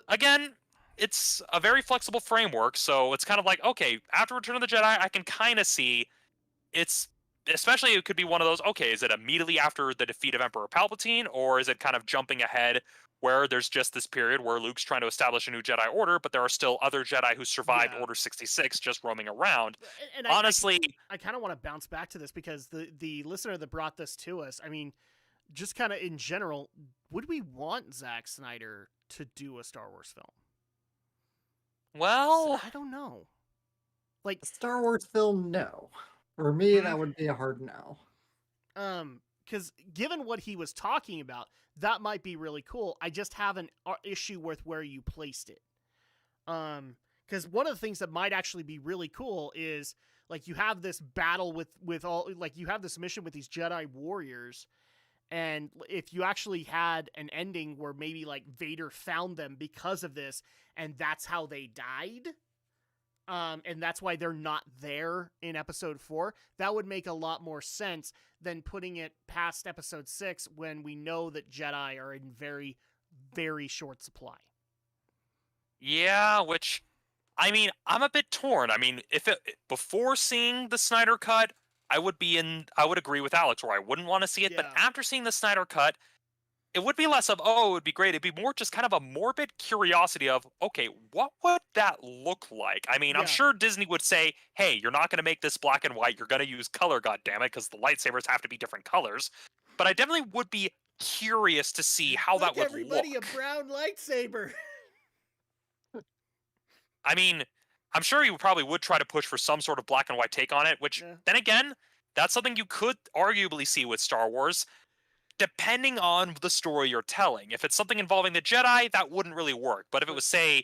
Speaker 1: again, it's a very flexible framework, so it's kind of like, okay, after Return of the Jedi, I can kind of see it's especially it could be one of those, okay, is it immediately after the defeat of Emperor Palpatine, or is it kind of jumping ahead where there's just this period where Luke's trying to establish a new Jedi Order, but there are still other Jedi who survived
Speaker 2: Yeah.
Speaker 1: Order 66 just roaming around.
Speaker 2: And
Speaker 1: Honestly,
Speaker 2: I kind of want to bounce back to this because the listener that brought this to us, I mean, just kind of in general, would we want Zack Snyder to do a Star Wars film?
Speaker 1: well,
Speaker 2: I don't know. Like
Speaker 3: A Star Wars film, no. For me, that would be a hard no.
Speaker 2: because given what he was talking about, that might be really cool. I just have an issue with where you placed it. Because one of the things that might actually be really cool is like you have this battle with all, like you have this mission with these Jedi warriors, and if you actually had an ending where maybe like Vader found them because of this, and that's how they died. And that's why they're not there in episode 4. That would make a lot more sense than putting it past episode 6 when we know that Jedi are in very, very short supply.
Speaker 1: yeah, which, I mean, I'm a bit torn. I mean, before seeing the Snyder Cut, I would agree with Alex where I wouldn't want to see it, but
Speaker 2: Yeah.
Speaker 1: after seeing the Snyder Cut, it would be less of, oh, it would be great. It'd be more just kind of a morbid curiosity of, okay, what would that look like? I mean,
Speaker 2: Yeah.
Speaker 1: I'm sure Disney would say, hey, you're not going to make this black and white. You're going to use color, goddammit, because the lightsabers have to be different colors. But I definitely would be curious to see how that would look.
Speaker 2: a brown lightsaber.
Speaker 1: I mean, I'm sure you probably would try to push for some sort of black and white take on it, which,
Speaker 2: Yeah.
Speaker 1: then again, that's something you could arguably see with Star Wars, depending on the story you're telling. If it's something involving the Jedi, that wouldn't really work. But if it was, say,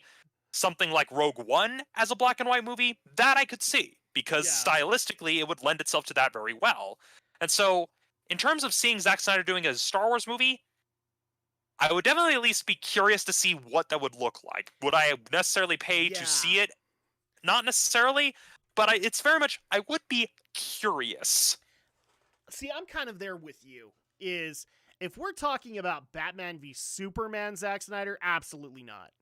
Speaker 1: something like Rogue One as a black and white movie, that I could see, because
Speaker 2: Yeah.
Speaker 1: stylistically it would lend itself to that very well. And so, in terms of seeing Zack Snyder doing a Star Wars movie, I would definitely at least be curious to see what that would look like. Would I necessarily pay to see
Speaker 2: Yeah.
Speaker 1: it? Not necessarily, but it's very much, I would be curious.
Speaker 2: See, I'm kind of there with you. Is if we're talking about Batman v Superman, Zack Snyder, absolutely not.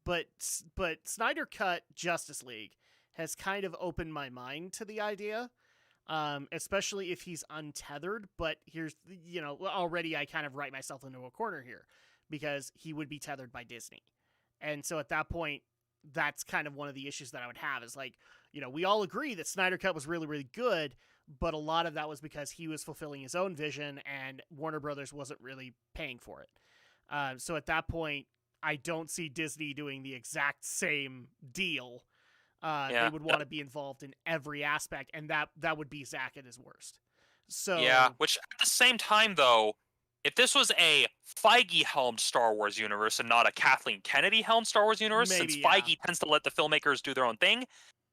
Speaker 2: But Snyder Cut Justice League has kind of opened my mind to the idea, especially if he's untethered. But here's, already I kind of write myself into a corner here because he would be tethered by Disney. And so at that point, that's kind of one of the issues that I would have is like, we all agree that Snyder Cut was really, really good, but a lot of that was because he was fulfilling his own vision and Warner Brothers wasn't really paying for it. So at that point, I don't see Disney doing the exact same deal. They would want to be involved in every aspect, and that would be Zack at his worst. So
Speaker 1: Yeah, which at the same time, though, if this was a Feige-helmed Star Wars universe and not a Kathleen Kennedy-helmed Star Wars universe,
Speaker 2: Maybe,
Speaker 1: since
Speaker 2: yeah.
Speaker 1: Feige tends to let the filmmakers do their own thing,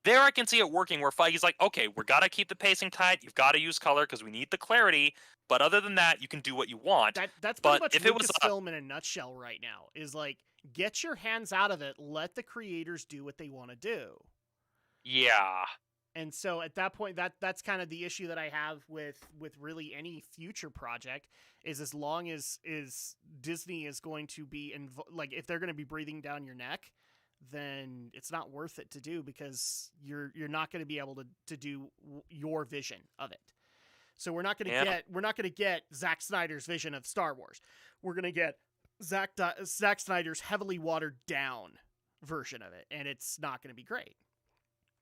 Speaker 1: there I can see it working where Feige's like, okay, we got to keep the pacing tight, you've got to use color because we need the clarity, but other than that, you can do what you want.
Speaker 2: that's
Speaker 1: But
Speaker 2: pretty much
Speaker 1: if it was
Speaker 2: Lucasfilm in a nutshell right now, is like, get your hands out of it, let the creators do what they want to do.
Speaker 1: Yeah.
Speaker 2: And so at that point, that's kind of the issue that I have with really any future project is as long as Disney is going to be like if they're going to be breathing down your neck, then it's not worth it to do because you're not going to be able to do your vision of it. So we're not going to get Zack Snyder's vision of Star Wars. We're going to get Zack Snyder's heavily watered down version of it, and it's not going to be great.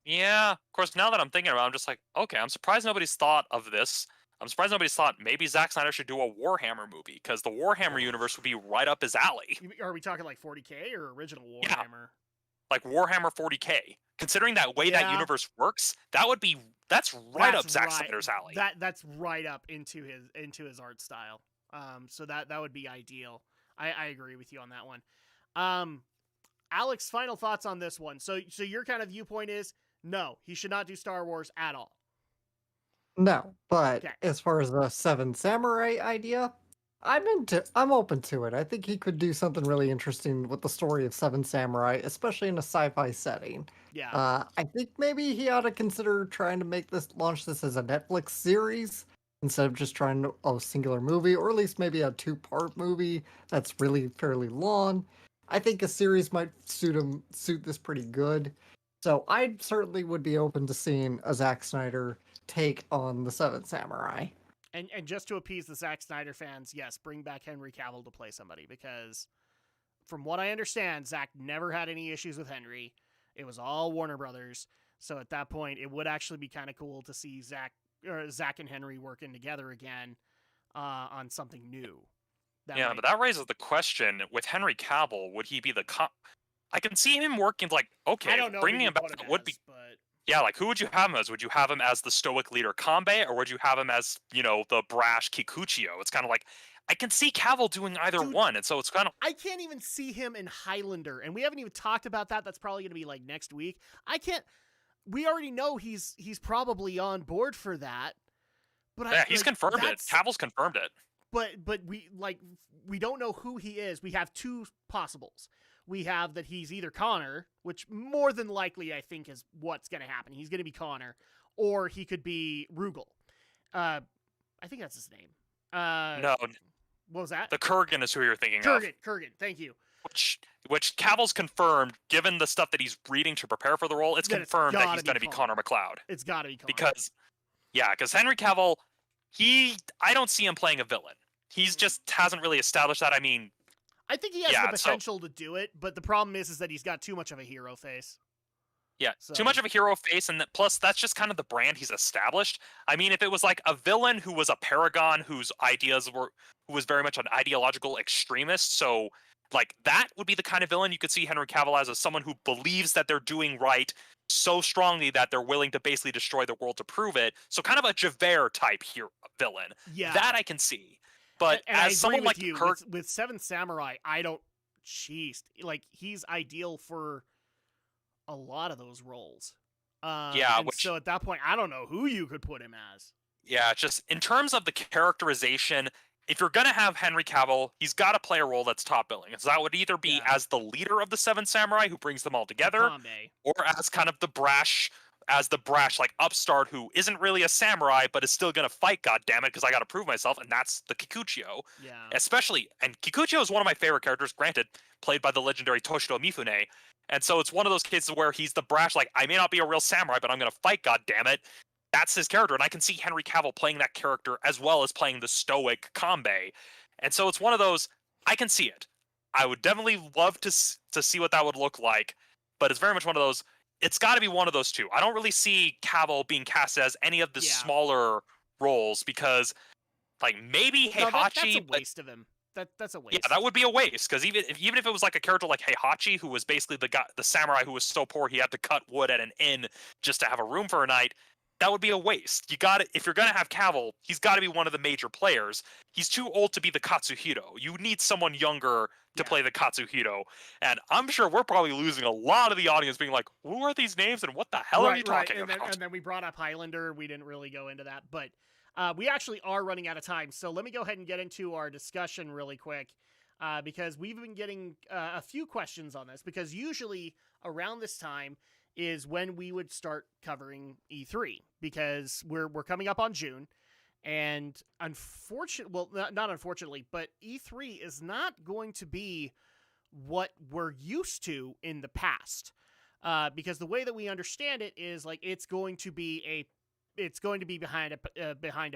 Speaker 1: Yeah, of course, now that I'm thinking about it, I'm just like, okay, I'm surprised nobody's thought of this. I'm surprised nobody's thought maybe Zack Snyder should do a Warhammer movie, because the Warhammer universe would be right up his alley.
Speaker 2: Are we talking like 40K or original Warhammer?
Speaker 1: Like Warhammer 40K. Considering that way that universe works, that's right up Zack Snyder's alley.
Speaker 2: That's right up into his art style. So that would be ideal. I agree with you on that one. Alex, final thoughts on this one. So your kind of viewpoint is no, he should not do Star Wars at all.
Speaker 3: No, but
Speaker 2: Okay.
Speaker 3: as far as the Seven Samurai idea, I'm open to it. I think he could do something really interesting with the story of Seven Samurai, especially in a sci-fi setting.
Speaker 2: Yeah.
Speaker 3: I think maybe he ought to consider trying to launch this as a Netflix series instead of just trying a singular movie, or at least maybe a 2-part movie that's really fairly long. I think a series might suit this pretty good. So I certainly would be open to seeing a Zack Snyder take on the Seventh Samurai.
Speaker 2: And just to appease the Zack Snyder fans, yes, bring back Henry Cavill to play somebody, because from what I understand, Zack never had any issues with Henry. It was all Warner Brothers. So at that point, it would actually be kind of cool to see Zack and Henry working together again on something new.
Speaker 1: But that raises the question, with Henry Cavill, would he be the I can see him working, like, okay,
Speaker 2: I don't know
Speaker 1: bringing him back would be...
Speaker 2: but...
Speaker 1: Yeah, like, who would you have him as? Would you have him as the stoic leader Kanbei, or would you have him as, the brash Kikuchiyo? It's kind of like, I can see Cavill doing either one, and so it's kind of...
Speaker 2: I can't even see him in Highlander, and we haven't even talked about that. That's probably going to be, like, next week. We already know he's probably on board for that. But
Speaker 1: he's confirmed it. Cavill's confirmed it.
Speaker 2: But we don't know who he is. We have two possibles. We have that he's either Connor, which more than likely I think is what's going to happen. He's going to be Connor, or he could be Rugal. I think that's his name.
Speaker 1: No.
Speaker 2: What was that?
Speaker 1: The Kurgan is who you're thinking
Speaker 2: of.
Speaker 1: of.
Speaker 2: Kurgan, thank you.
Speaker 1: Which Cavill's confirmed, given the stuff that he's reading to prepare for the role, it's confirmed that he's going to be Connor McLeod.
Speaker 2: It's got to be Connor.
Speaker 1: Because Henry Cavill, I don't see him playing a villain. He's just hasn't really established that. I mean,
Speaker 2: I think he has the potential to do it, but the problem is that he's got too much of a hero face.
Speaker 1: Yeah, too much of a hero face, and plus that's just kind of the brand he's established. I mean, if it was like a villain who was a paragon, who was very much an ideological extremist, so like that would be the kind of villain you could see Henry Cavill as someone who believes that they're doing right so strongly that they're willing to basically destroy the world to prove it. So kind of a Javert type villain.
Speaker 2: Yeah,
Speaker 1: that I can see. But
Speaker 2: and
Speaker 1: as someone like
Speaker 2: you, with Seventh Samurai, he's ideal for a lot of those roles. So at that point, I don't know who you could put him as.
Speaker 1: Yeah, just in terms of the characterization, if you're going to have Henry Cavill, he's got to play a role that's top billing. So that would either be as the leader of the Seven Samurai who brings them all together, or as kind of the brash like upstart who isn't really a samurai but is still going to fight, goddammit, because I got to prove myself, and that's the Kikuchiyo.
Speaker 2: Yeah.
Speaker 1: And Kikuchiyo is one of my favorite characters, granted, played by the legendary Toshiro Mifune. And so it's one of those cases where he's the brash, like, I may not be a real samurai, but I'm going to fight, goddammit. That's his character, and I can see Henry Cavill playing that character as well as playing the stoic Kanbei. And so it's one of those, I can see it. I would definitely love to see what that would look like, but it's very much one of those, it's got to be one of those two. I don't really see Cavill being cast as any of the smaller roles, because, like, maybe Heihachi...
Speaker 2: That's a waste of him. That's a waste.
Speaker 1: Yeah, that would be a waste, because even if it was like a character like Heihachi, who was basically the samurai who was so poor he had to cut wood at an inn just to have a room for a night, that would be a waste. If you're gonna have Cavill, he's got to be one of the major players. He's too old to be the Katsuhiro. You need someone younger to play the Katsuhiro. And I'm sure we're probably losing a lot of the audience being like, who are these names and what the hell are you talking about?
Speaker 2: And then we brought up Highlander. We didn't really go into that, but we actually are running out of time. So let me go ahead and get into our discussion really quick, because we've been getting a few questions on this, because usually around this time is when we would start covering E3, because we're coming up on June, and not unfortunately, but E3 is not going to be what we're used to in the past, because the way that we understand it is like it's going to be behind a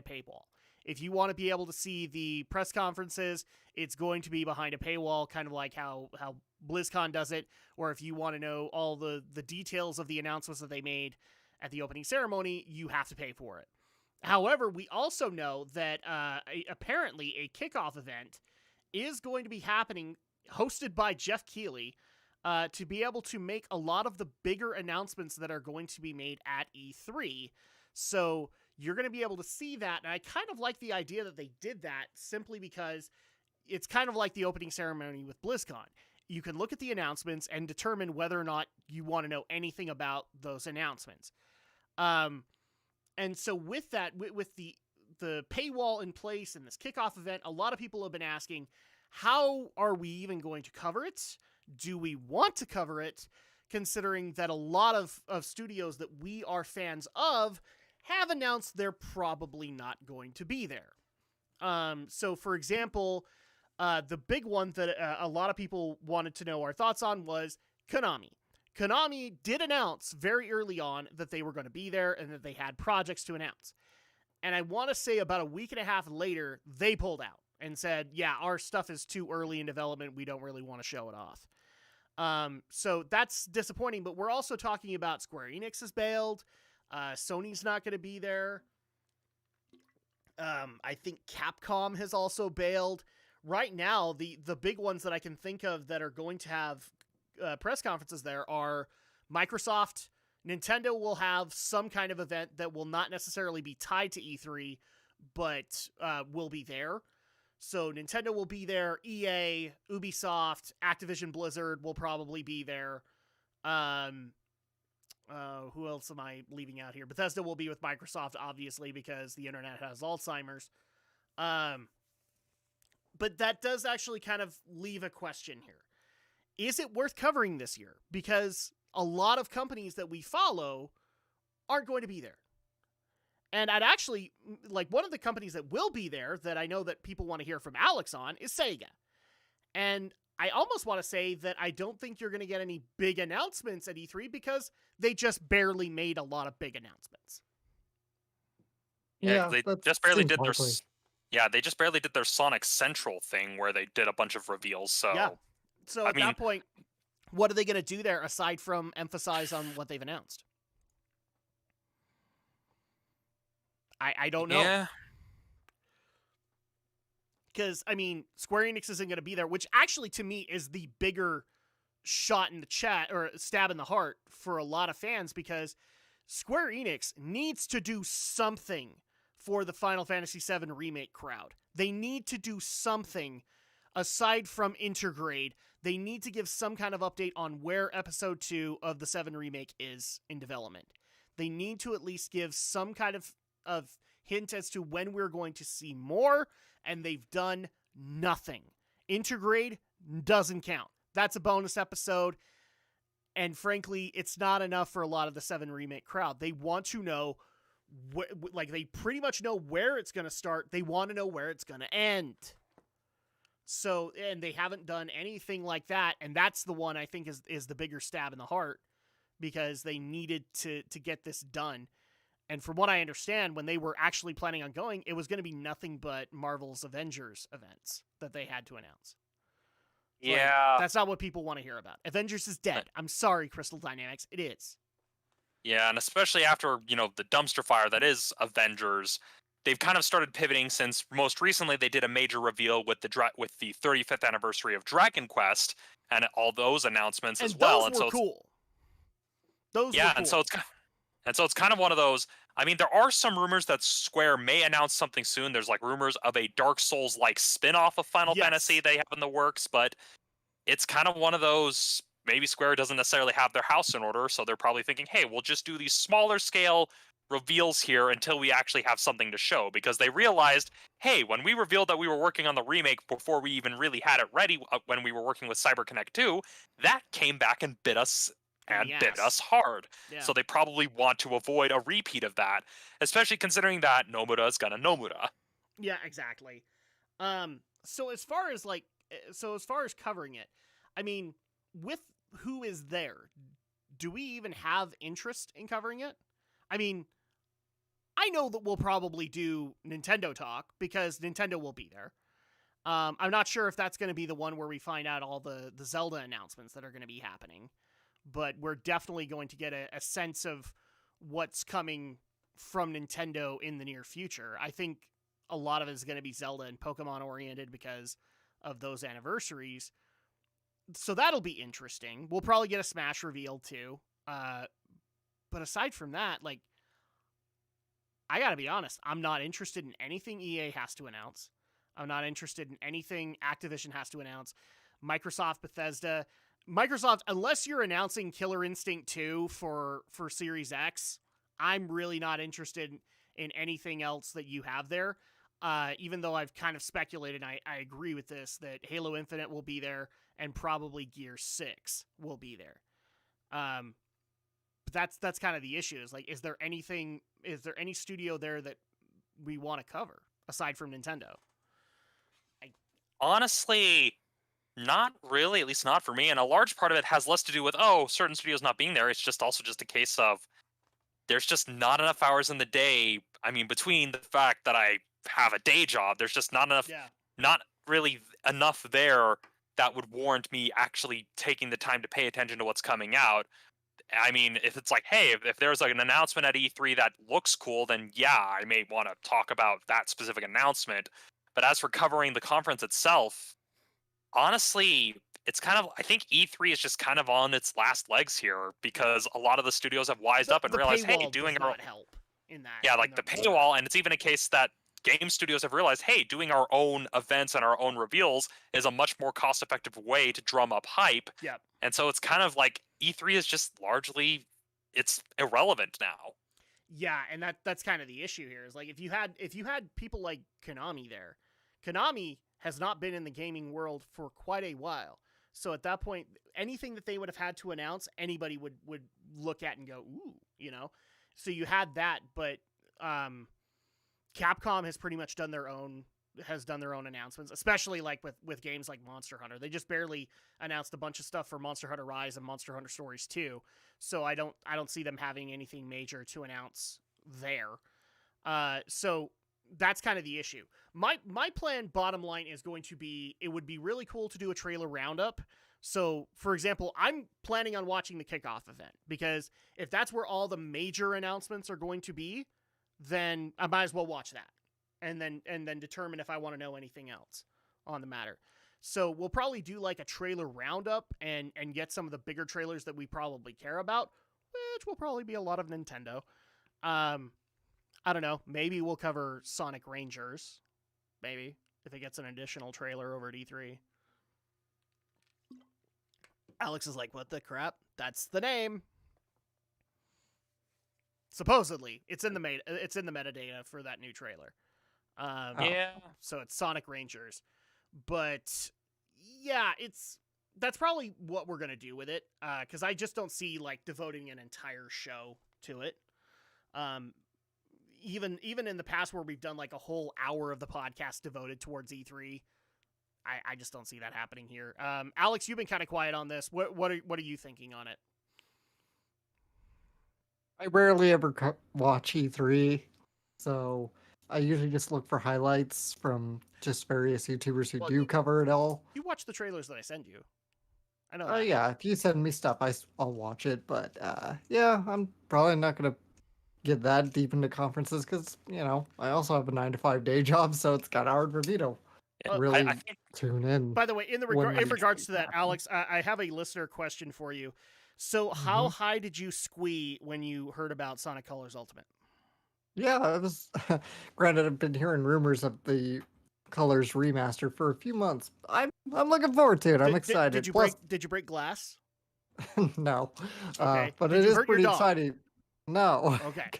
Speaker 2: paywall. If you want to be able to see the press conferences, it's going to be behind a paywall, kind of like how BlizzCon does it, or if you want to know all the details of the announcements that they made at the opening ceremony, you have to pay for it. However, we also know that apparently a kickoff event is going to be happening, hosted by Jeff Keighley, to be able to make a lot of the bigger announcements that are going to be made at E3. So you're going to be able to see that, and I kind of like the idea that they did that, simply because it's kind of like the opening ceremony with BlizzCon. You can look at the announcements and determine whether or not you want to know anything about those announcements. And so with that, with the paywall in place and this kickoff event, a lot of people have been asking, how are we even going to cover it? Do we want to cover it, considering that a lot of studios that we are fans of have announced they're probably not going to be there. So, for example, the big one that a lot of people wanted to know our thoughts on was Konami. Konami did announce very early on that they were going to be there and that they had projects to announce. And I want to say about a week and a half later, they pulled out and said, yeah, our stuff is too early in development. We don't really want to show it off. So that's disappointing, but we're also talking about Square Enix has bailed. Sony's not going to be there. I think Capcom has also bailed. Right now, the big ones that I can think of that are going to have press conferences there are Microsoft. Nintendo will have some kind of event that will not necessarily be tied to E3, but will be there. So Nintendo will be there. EA, Ubisoft, Activision Blizzard will probably be there. Who else am I leaving out here? Bethesda will be with Microsoft, obviously, because the internet has Alzheimer's. But that does actually kind of leave a question here. Is it worth covering this year? Because a lot of companies that we follow aren't going to be there. And I'd actually, like, one of the companies that will be there that I know that people want to hear from Alex on is Sega. And I almost want to say that I don't think you're going to get any big announcements at E3 because they just barely made a lot of big announcements.
Speaker 1: Yeah, they just barely did
Speaker 3: likely.
Speaker 1: they just barely did their Sonic Central thing where they did a bunch of reveals. So
Speaker 2: Yeah. So at
Speaker 1: I mean,
Speaker 2: that point, what are they going to do there aside from emphasize on what they've announced? I don't know.
Speaker 1: Yeah.
Speaker 2: Because, I mean, Square Enix isn't going to be there, which actually, to me, is the bigger shot in the chat, or stab in the heart for a lot of fans, because Square Enix needs to do something for the Final Fantasy VII Remake crowd. They need to do something aside from Intergrade. They need to give some kind of update on where Episode 2 of the 7 Remake is in development. They need to at least give some kind of hint as to when we're going to see more, and they've done nothing. Intergrade doesn't count. That's a bonus episode, and frankly, it's not enough for a lot of the 7 Remake crowd. They want to know, they pretty much know where it's going to start. They want to know where it's going to end. So, and they haven't done anything like that, and that's the one I think is the bigger stab in the heart, because they needed to get this done. And from what I understand, when they were actually planning on going, it was going to be nothing but Marvel's Avengers events that they had to announce.
Speaker 1: Yeah.
Speaker 2: That's not what people want to hear about. Avengers is dead. I'm sorry, Crystal Dynamics. It is.
Speaker 1: Yeah, and especially after, the dumpster fire that is Avengers, they've kind of started pivoting, since most recently they did a major reveal with the 35th anniversary of Dragon Quest and all those announcements
Speaker 2: and
Speaker 1: as well.
Speaker 2: Those were cool. Those were cool.
Speaker 1: And so it's kind of one of those. I mean, there are some rumors that Square may announce something soon. There's rumors of a Dark Souls-like spin-off of Final Fantasy they have in the works, but it's kind of one of those. Maybe Square doesn't necessarily have their house in order, so they're probably thinking, hey, we'll just do these smaller scale reveals here until we actually have something to show, because they realized, hey, when we revealed that we were working on the remake before we even really had it ready, when we were working with CyberConnect 2, that came back and bit us hard.
Speaker 2: Yeah.
Speaker 1: So they probably want to avoid a repeat of that, especially considering that Nomura is gonna Nomura.
Speaker 2: Yeah, exactly. So as far as covering it, I mean, with who is there, do we even have interest in covering it? I mean, I know that we'll probably do Nintendo Talk because Nintendo will be there. I'm not sure if that's going to be the one where we find out all the Zelda announcements that are going to be happening, but we're definitely going to get a sense of what's coming from Nintendo in the near future. I think a lot of it is going to be Zelda and Pokemon oriented because of those anniversaries. So that'll be interesting. We'll probably get a Smash reveal too. But aside from that, I gotta be honest, I'm not interested in anything EA has to announce. I'm not interested in anything Activision has to announce. Microsoft, Bethesda. Microsoft, unless you're announcing Killer Instinct 2 for Series X, I'm really not interested in anything else that you have there. Even though I've kind of speculated, I agree with this, that Halo Infinite will be there and probably Gear 6 will be there. But that's kind of the issue. Is there any studio there that we want to cover aside from Nintendo?
Speaker 1: Honestly, Not really, at least not for me. And a large part of it has less to do with certain studios not being there. It's just also just a case of there's just not enough hours in the day. I mean, between the fact that I have a day job, there's just not enough,
Speaker 2: Yeah.
Speaker 1: not really enough there that would warrant me actually taking the time to pay attention to what's coming out. I mean, if it's like, hey, if there's like an announcement at E3 that looks cool, then yeah, I may want to talk about that specific announcement. But as for covering the conference itself, honestly, it's kind of, I think E3 is just kind of on its last legs here because a lot of the studios have wised up and
Speaker 2: The
Speaker 1: realized, hey,
Speaker 2: paywall
Speaker 1: doing
Speaker 2: does
Speaker 1: our
Speaker 2: not help in that.
Speaker 1: yeah,
Speaker 2: in
Speaker 1: like the
Speaker 2: that
Speaker 1: paywall, and it's even a case that game studios have realized, hey, doing our own events and our own reveals is a much more cost-effective way to drum up hype.
Speaker 2: Yep.
Speaker 1: And so it's kind of like E3 is just largely it's irrelevant now.
Speaker 2: Yeah, and that's kind of the issue here. Is like if you had people like Konami there, Konami has not been in the gaming world for quite a while. So at that point, anything that they would have had to announce, anybody would look at and go, ooh, you know. So you had that, but Capcom has pretty much done their own announcements, especially like with games like Monster Hunter. They just barely announced a bunch of stuff for Monster Hunter Rise and Monster Hunter Stories 2. So I don't see them having anything major to announce there. So that's kind of the issue. My plan, bottom line, is going to be, it would be really cool to do a trailer roundup. So, for example, I'm planning on watching the kickoff event because if that's where all the major announcements are going to be, then I might as well watch that and then determine if I want to know anything else on the matter. So we'll probably do like a trailer roundup and get some of the bigger trailers that we probably care about, which will probably be a lot of Nintendo. I don't know. Maybe we'll cover Sonic Rangers. Maybe if it gets an additional trailer over at E3. Alex is like, what the crap? That's the name. Supposedly, it's in the metadata for that new trailer.
Speaker 1: Yeah.
Speaker 2: So it's Sonic Rangers, but yeah, that's probably what we're gonna do with it. Because I just don't see like devoting an entire show to it. Even in the past where we've done like a whole hour of the podcast devoted towards E3, I just don't see that happening here. Alex, you've been kind of quiet on this. What are you thinking on it?
Speaker 3: I rarely ever watch E3, so I usually just look for highlights from just various YouTubers who do cover it all.
Speaker 2: You watch the trailers that I send you. I know.
Speaker 3: Oh yeah, if you send me stuff, I'll watch it. But yeah, I'm probably not gonna get that deep into conferences because I also have a 9 to 5 day job, so it's kind of hard for me to really tune in.
Speaker 2: By the way, in regards to that, Alex, I have a listener question for you. So, how high did you squee when you heard about Sonic Colors Ultimate?
Speaker 3: Yeah, it was. Granted, I've been hearing rumors of the Colors remaster for a few months. I'm looking forward to it. I'm excited.
Speaker 2: Did you break glass?
Speaker 3: No.
Speaker 2: Okay.
Speaker 3: But
Speaker 2: did
Speaker 3: it
Speaker 2: you
Speaker 3: is
Speaker 2: hurt
Speaker 3: pretty
Speaker 2: your dog?
Speaker 3: exciting. No.
Speaker 2: Okay.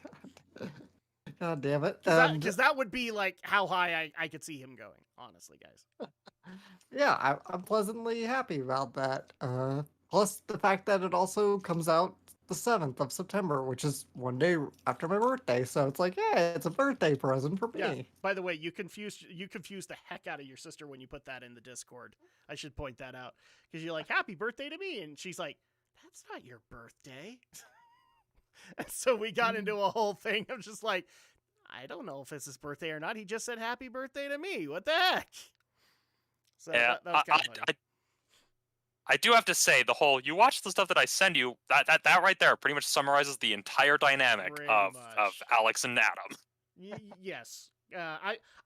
Speaker 3: God damn it.
Speaker 2: Because that would be like how high I could see him going, honestly, guys.
Speaker 3: Yeah, I'm pleasantly happy about that. Plus the fact that it also comes out the 7th of September, which is one day after my birthday. So it's like, yeah, it's a birthday present for me.
Speaker 2: Yeah. By the way, you confused the heck out of your sister when you put that in the Discord. I should point that out. Because you're like, happy birthday to me. And she's like, that's not your birthday. And so we got into a whole thing of just like, I don't know if it's his birthday or not. He just said happy birthday to me. What the heck? So
Speaker 1: yeah,
Speaker 2: that was kind of funny.
Speaker 1: I do have to say, the whole, you watch the stuff that I send you, that right there pretty much summarizes the entire dynamic of Alex and Adam.
Speaker 2: Yes.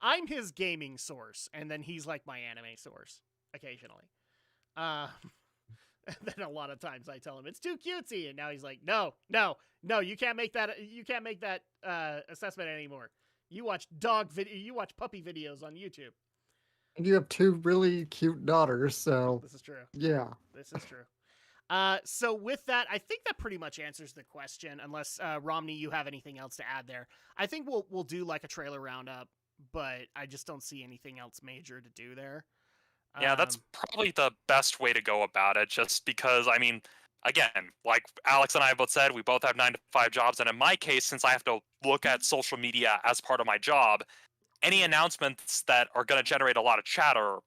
Speaker 2: I'm his gaming source, and then he's like my anime source, occasionally. And then a lot of times I tell him, it's too cutesy, and now he's like, no, you can't make that assessment anymore. You watch puppy videos on YouTube.
Speaker 3: And you have 2 really cute daughters, so...
Speaker 2: This is true.
Speaker 3: Yeah.
Speaker 2: This is true. So with that, I think that pretty much answers the question, unless, Romney, you have anything else to add there. I think we'll do, like, a trailer roundup, but I just don't see anything else major to do there.
Speaker 1: Yeah, that's probably the best way to go about it, just because, I mean, again, like Alex and I both said, we both have 9 to 5 jobs, and in my case, since I have to look at social media as part of my job, any announcements that are going to generate a lot of chatter,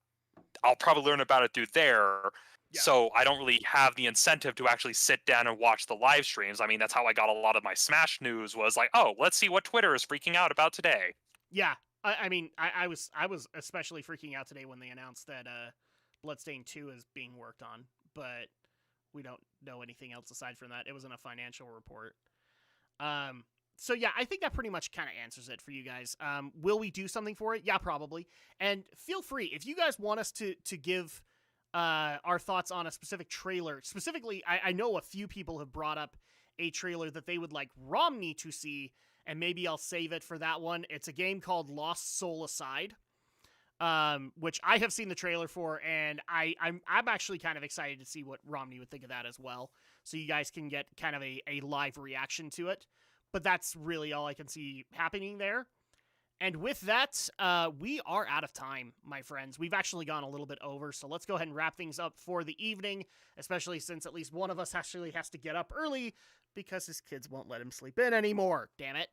Speaker 1: I'll probably learn about it through there.
Speaker 2: Yeah.
Speaker 1: So I don't really have the incentive to actually sit down and watch the live streams. I mean, that's how I got a lot of my Smash news was like, oh, let's see what Twitter is freaking out about today.
Speaker 2: Yeah, I mean, I was especially freaking out today when they announced that Bloodstained 2 is being worked on, but we don't know anything else aside from that. It was in a financial report. So yeah, I think that pretty much kind of answers it for you guys. Will we do something for it? Yeah, probably. And feel free if you guys want us to give our thoughts on a specific trailer. Specifically, I know a few people have brought up a trailer that they would like Romney to see, and maybe I'll save it for that one. It's a game called Lost Soul Aside, which I have seen the trailer for, and I'm actually kind of excited to see what Romney would think of that as well. So you guys can get kind of a live reaction to it. But that's really all I can see happening there. And with that, we are out of time, my friends. We've actually gone a little bit over, so let's go ahead and wrap things up for the evening, especially since at least one of us actually has to get up early because his kids won't let him sleep in anymore. Damn it.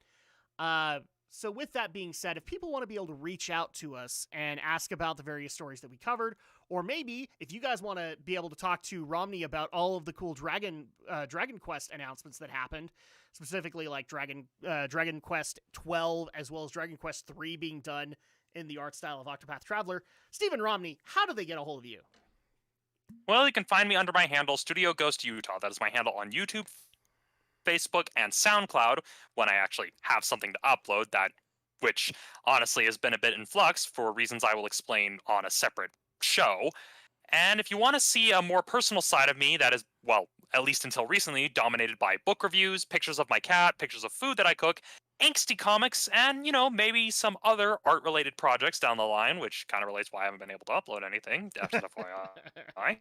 Speaker 2: So with that being said, if people want to be able to reach out to us and ask about the various stories that we covered, or maybe if you guys want to be able to talk to Romney about all of the cool Dragon Quest announcements that happened, specifically like Dragon Quest 12 as well as Dragon Quest 3 being done in the art style of Octopath Traveler, Stephen Romney, how do they get a hold of you?
Speaker 1: Well, you can find me under my handle, Studio Ghost Utah. That is my handle on YouTube, Facebook, and SoundCloud when I actually have something to upload, which honestly has been a bit in flux for reasons I will explain on a separate show. And if you want to see a more personal side of me that is, well, at least until recently, dominated by book reviews, pictures of my cat, pictures of food that I cook, angsty comics, and, maybe some other art-related projects down the line, which kind of relates why I haven't been able to upload anything, just FYI.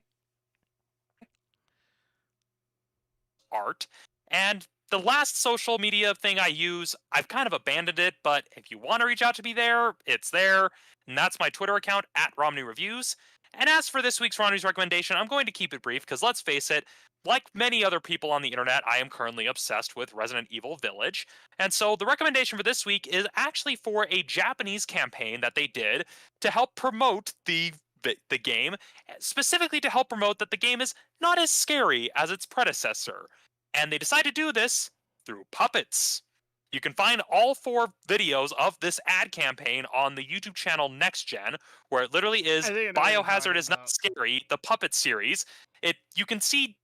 Speaker 1: Art. And the last social media thing I use, I've kind of abandoned it, but if you want to reach out to me there, it's there. And that's my Twitter account, @RomneyReviews. And as for this week's Romney's recommendation, I'm going to keep it brief, because let's face it, like many other people on the internet, I am currently obsessed with Resident Evil Village. And so the recommendation for this week is actually for a Japanese campaign that they did to help promote the game, specifically to help promote that the game is not as scary as its predecessor. And they decided to do this through puppets. You can find all 4 videos of this ad campaign on the YouTube channel Next Gen, where it literally is Biohazard is Not Scary, the puppet series. You can see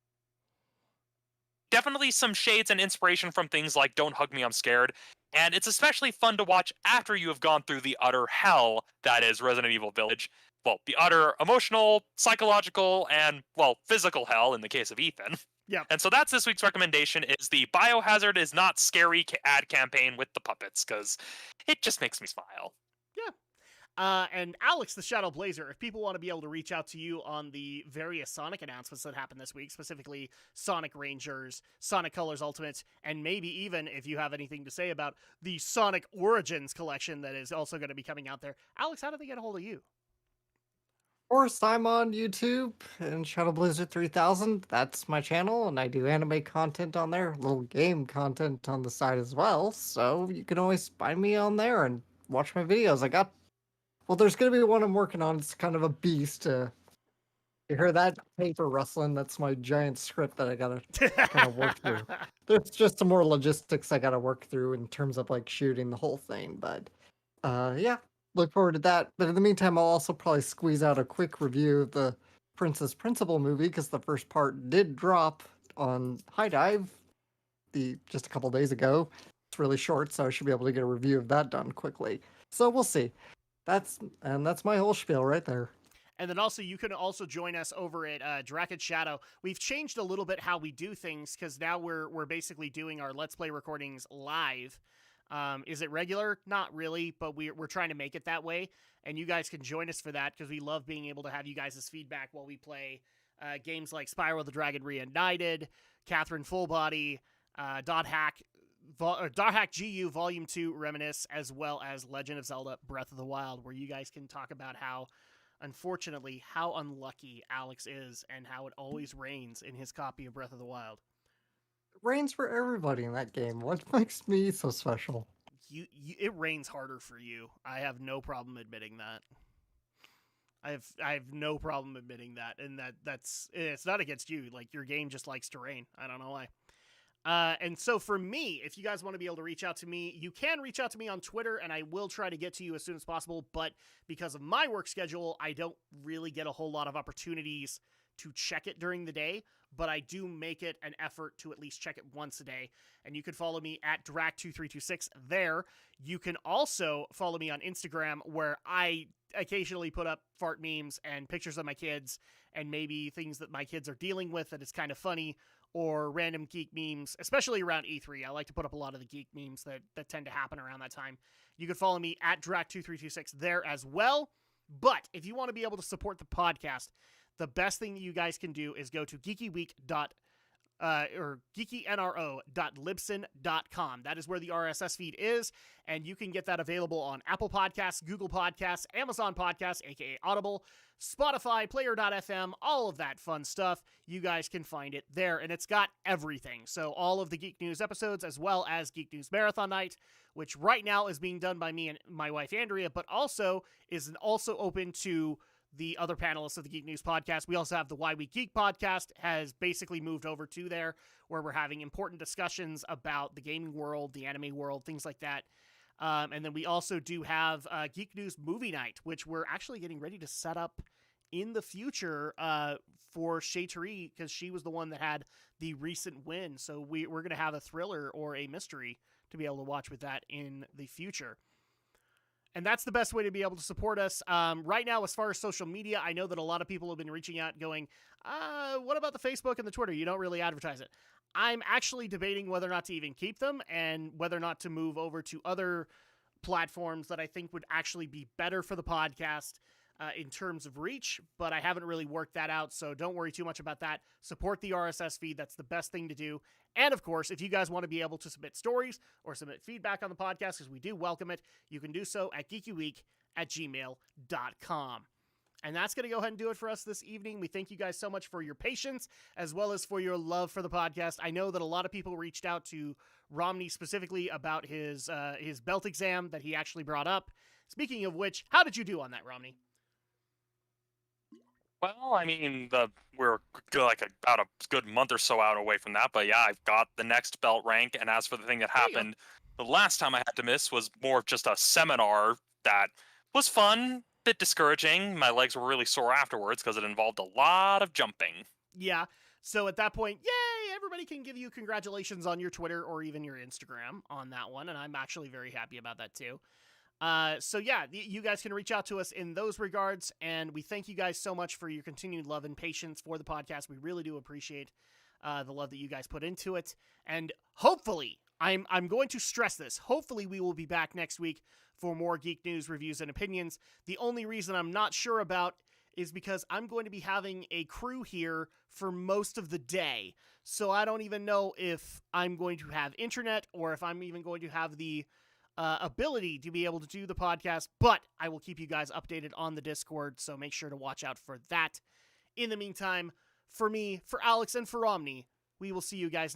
Speaker 1: definitely some shades and inspiration from things like Don't Hug Me, I'm Scared. And it's especially fun to watch after you have gone through the utter hell that is Resident Evil Village. Well, the utter emotional, psychological, and, well, physical hell in the case of Ethan.
Speaker 2: Yeah.
Speaker 1: And so that's this week's recommendation is the Biohazard is Not Scary ad campaign with the puppets, because it just makes me smile.
Speaker 2: Yeah. And Alex, the Shadow Blazer, if people want to be able to reach out to you on the various Sonic announcements that happened this week, specifically Sonic Rangers, Sonic Colors Ultimate, and maybe even if you have anything to say about the Sonic Origins collection that is also going to be coming out there, Alex, how do they get a hold of you?
Speaker 3: Of course, I'm on YouTube and Shadow Blizzard 3000. That's my channel, and I do anime content on there, little game content on the side as well. So you can always find me on there and watch my videos. There's gonna be one I'm working on. It's kind of a beast. You hear that paper rustling? That's my giant script that I gotta kind of work through. There's just some more logistics I gotta work through in terms of like shooting the whole thing. But yeah. Look forward to that. But in the meantime, I'll also probably squeeze out a quick review of the Princess Principal movie, because the first part did drop on High Dive just a couple days ago. It's really short, so I should be able to get a review of that done quickly. So we'll see. That's my whole spiel right there.
Speaker 2: And then also, you can also join us over at Draken Shadow. We've changed a little bit how we do things, because now we're basically doing our Let's Play recordings live. Is it regular? Not really, but we're trying to make it that way. And you guys can join us for that, because we love being able to have you guys' feedback while we play games like Spyro the Dragon Reunited, Catherine Fullbody, Dot Hack GU Volume 2 Reminisce, as well as Legend of Zelda Breath of the Wild, where you guys can talk about how, unfortunately, how unlucky Alex is and how it always rains in his copy of Breath of the Wild.
Speaker 3: Rains for everybody in that game. What makes me so special?
Speaker 2: It rains harder for you. I have no problem admitting that. I have no problem admitting that, and it's not against you. Like, your game just likes to rain. I don't know why. And so for me, if you guys want to be able to reach out to me, you can reach out to me on Twitter, and I will try to get to you as soon as possible. But because of my work schedule, I don't really get a whole lot of opportunities to check it during the day, but I do make it an effort to at least check it once a day. And you can follow me at Drac2326 there. You can also follow me on Instagram, where I occasionally put up fart memes and pictures of my kids and maybe things that my kids are dealing with that is kind of funny, or random geek memes, especially around E3. I like to put up a lot of the geek memes that tend to happen around that time. You can follow me at Drac2326 there as well. But if you want to be able to support the podcast, the best thing that you guys can do is go to geekynro.libsyn.com. That is where the RSS feed is, and you can get that available on Apple Podcasts, Google Podcasts, Amazon Podcasts, aka Audible, Spotify, Player.fm, all of that fun stuff. You guys can find it there, and it's got everything. So all of the Geek News episodes, as well as Geek News Marathon Night, which right now is being done by me and my wife Andrea, but also is also open to the other panelists of the Geek News podcast. We also have the Why We Geek podcast, has basically moved over to there, where we're having important discussions about the gaming world, the anime world, things like that. And then we also do have Geek News Movie Night, which we're actually getting ready to set up in the future for Shaytari, because she was the one that had the recent win. So we're going to have a thriller or a mystery to be able to watch with that in the future. And that's the best way to be able to support us. Right now, as far as social media, I know that a lot of people have been reaching out going, what about the Facebook and the Twitter? You don't really advertise it. I'm actually debating whether or not to even keep them, and whether or not to move over to other platforms that I think would actually be better for the podcast in terms of reach, but I haven't really worked that out, so don't worry too much about that. Support the RSS feed. That's the best thing to do. And of course, if you guys want to be able to submit stories or submit feedback on the podcast, because we do welcome it, you can do so at geekyweek@gmail.com. And that's going to go ahead and do it for us this evening. We thank you guys so much for your patience, as well as for your love for the podcast. I know that a lot of people reached out to Romney specifically about his belt exam that he actually brought up. Speaking of which, how did you do on that, Romney?
Speaker 1: Well, I mean, we're like about a good month or so out away from that, but yeah, I've got the next belt rank. And as for the thing that happened, the last time I had to miss was more of just a seminar that was fun, bit discouraging. My legs were really sore afterwards because it involved a lot of jumping.
Speaker 2: Yeah. So at that point, yay, everybody can give you congratulations on your Twitter or even your Instagram on that one, and I'm actually very happy about that too. So yeah, you guys can reach out to us in those regards, and we thank you guys so much for your continued love and patience for the podcast. We really do appreciate the love that you guys put into it, and hopefully, I'm going to stress this, hopefully we will be back next week for more Geek News reviews and opinions. The only reason I'm not sure about is because I'm going to be having a crew here for most of the day, so I don't even know if I'm going to have internet or if I'm even going to have the ability to be able to do the podcast, but I will keep you guys updated on the Discord, so make sure to watch out for that. In the meantime, for me, for Alex, and for Romney, we will see you guys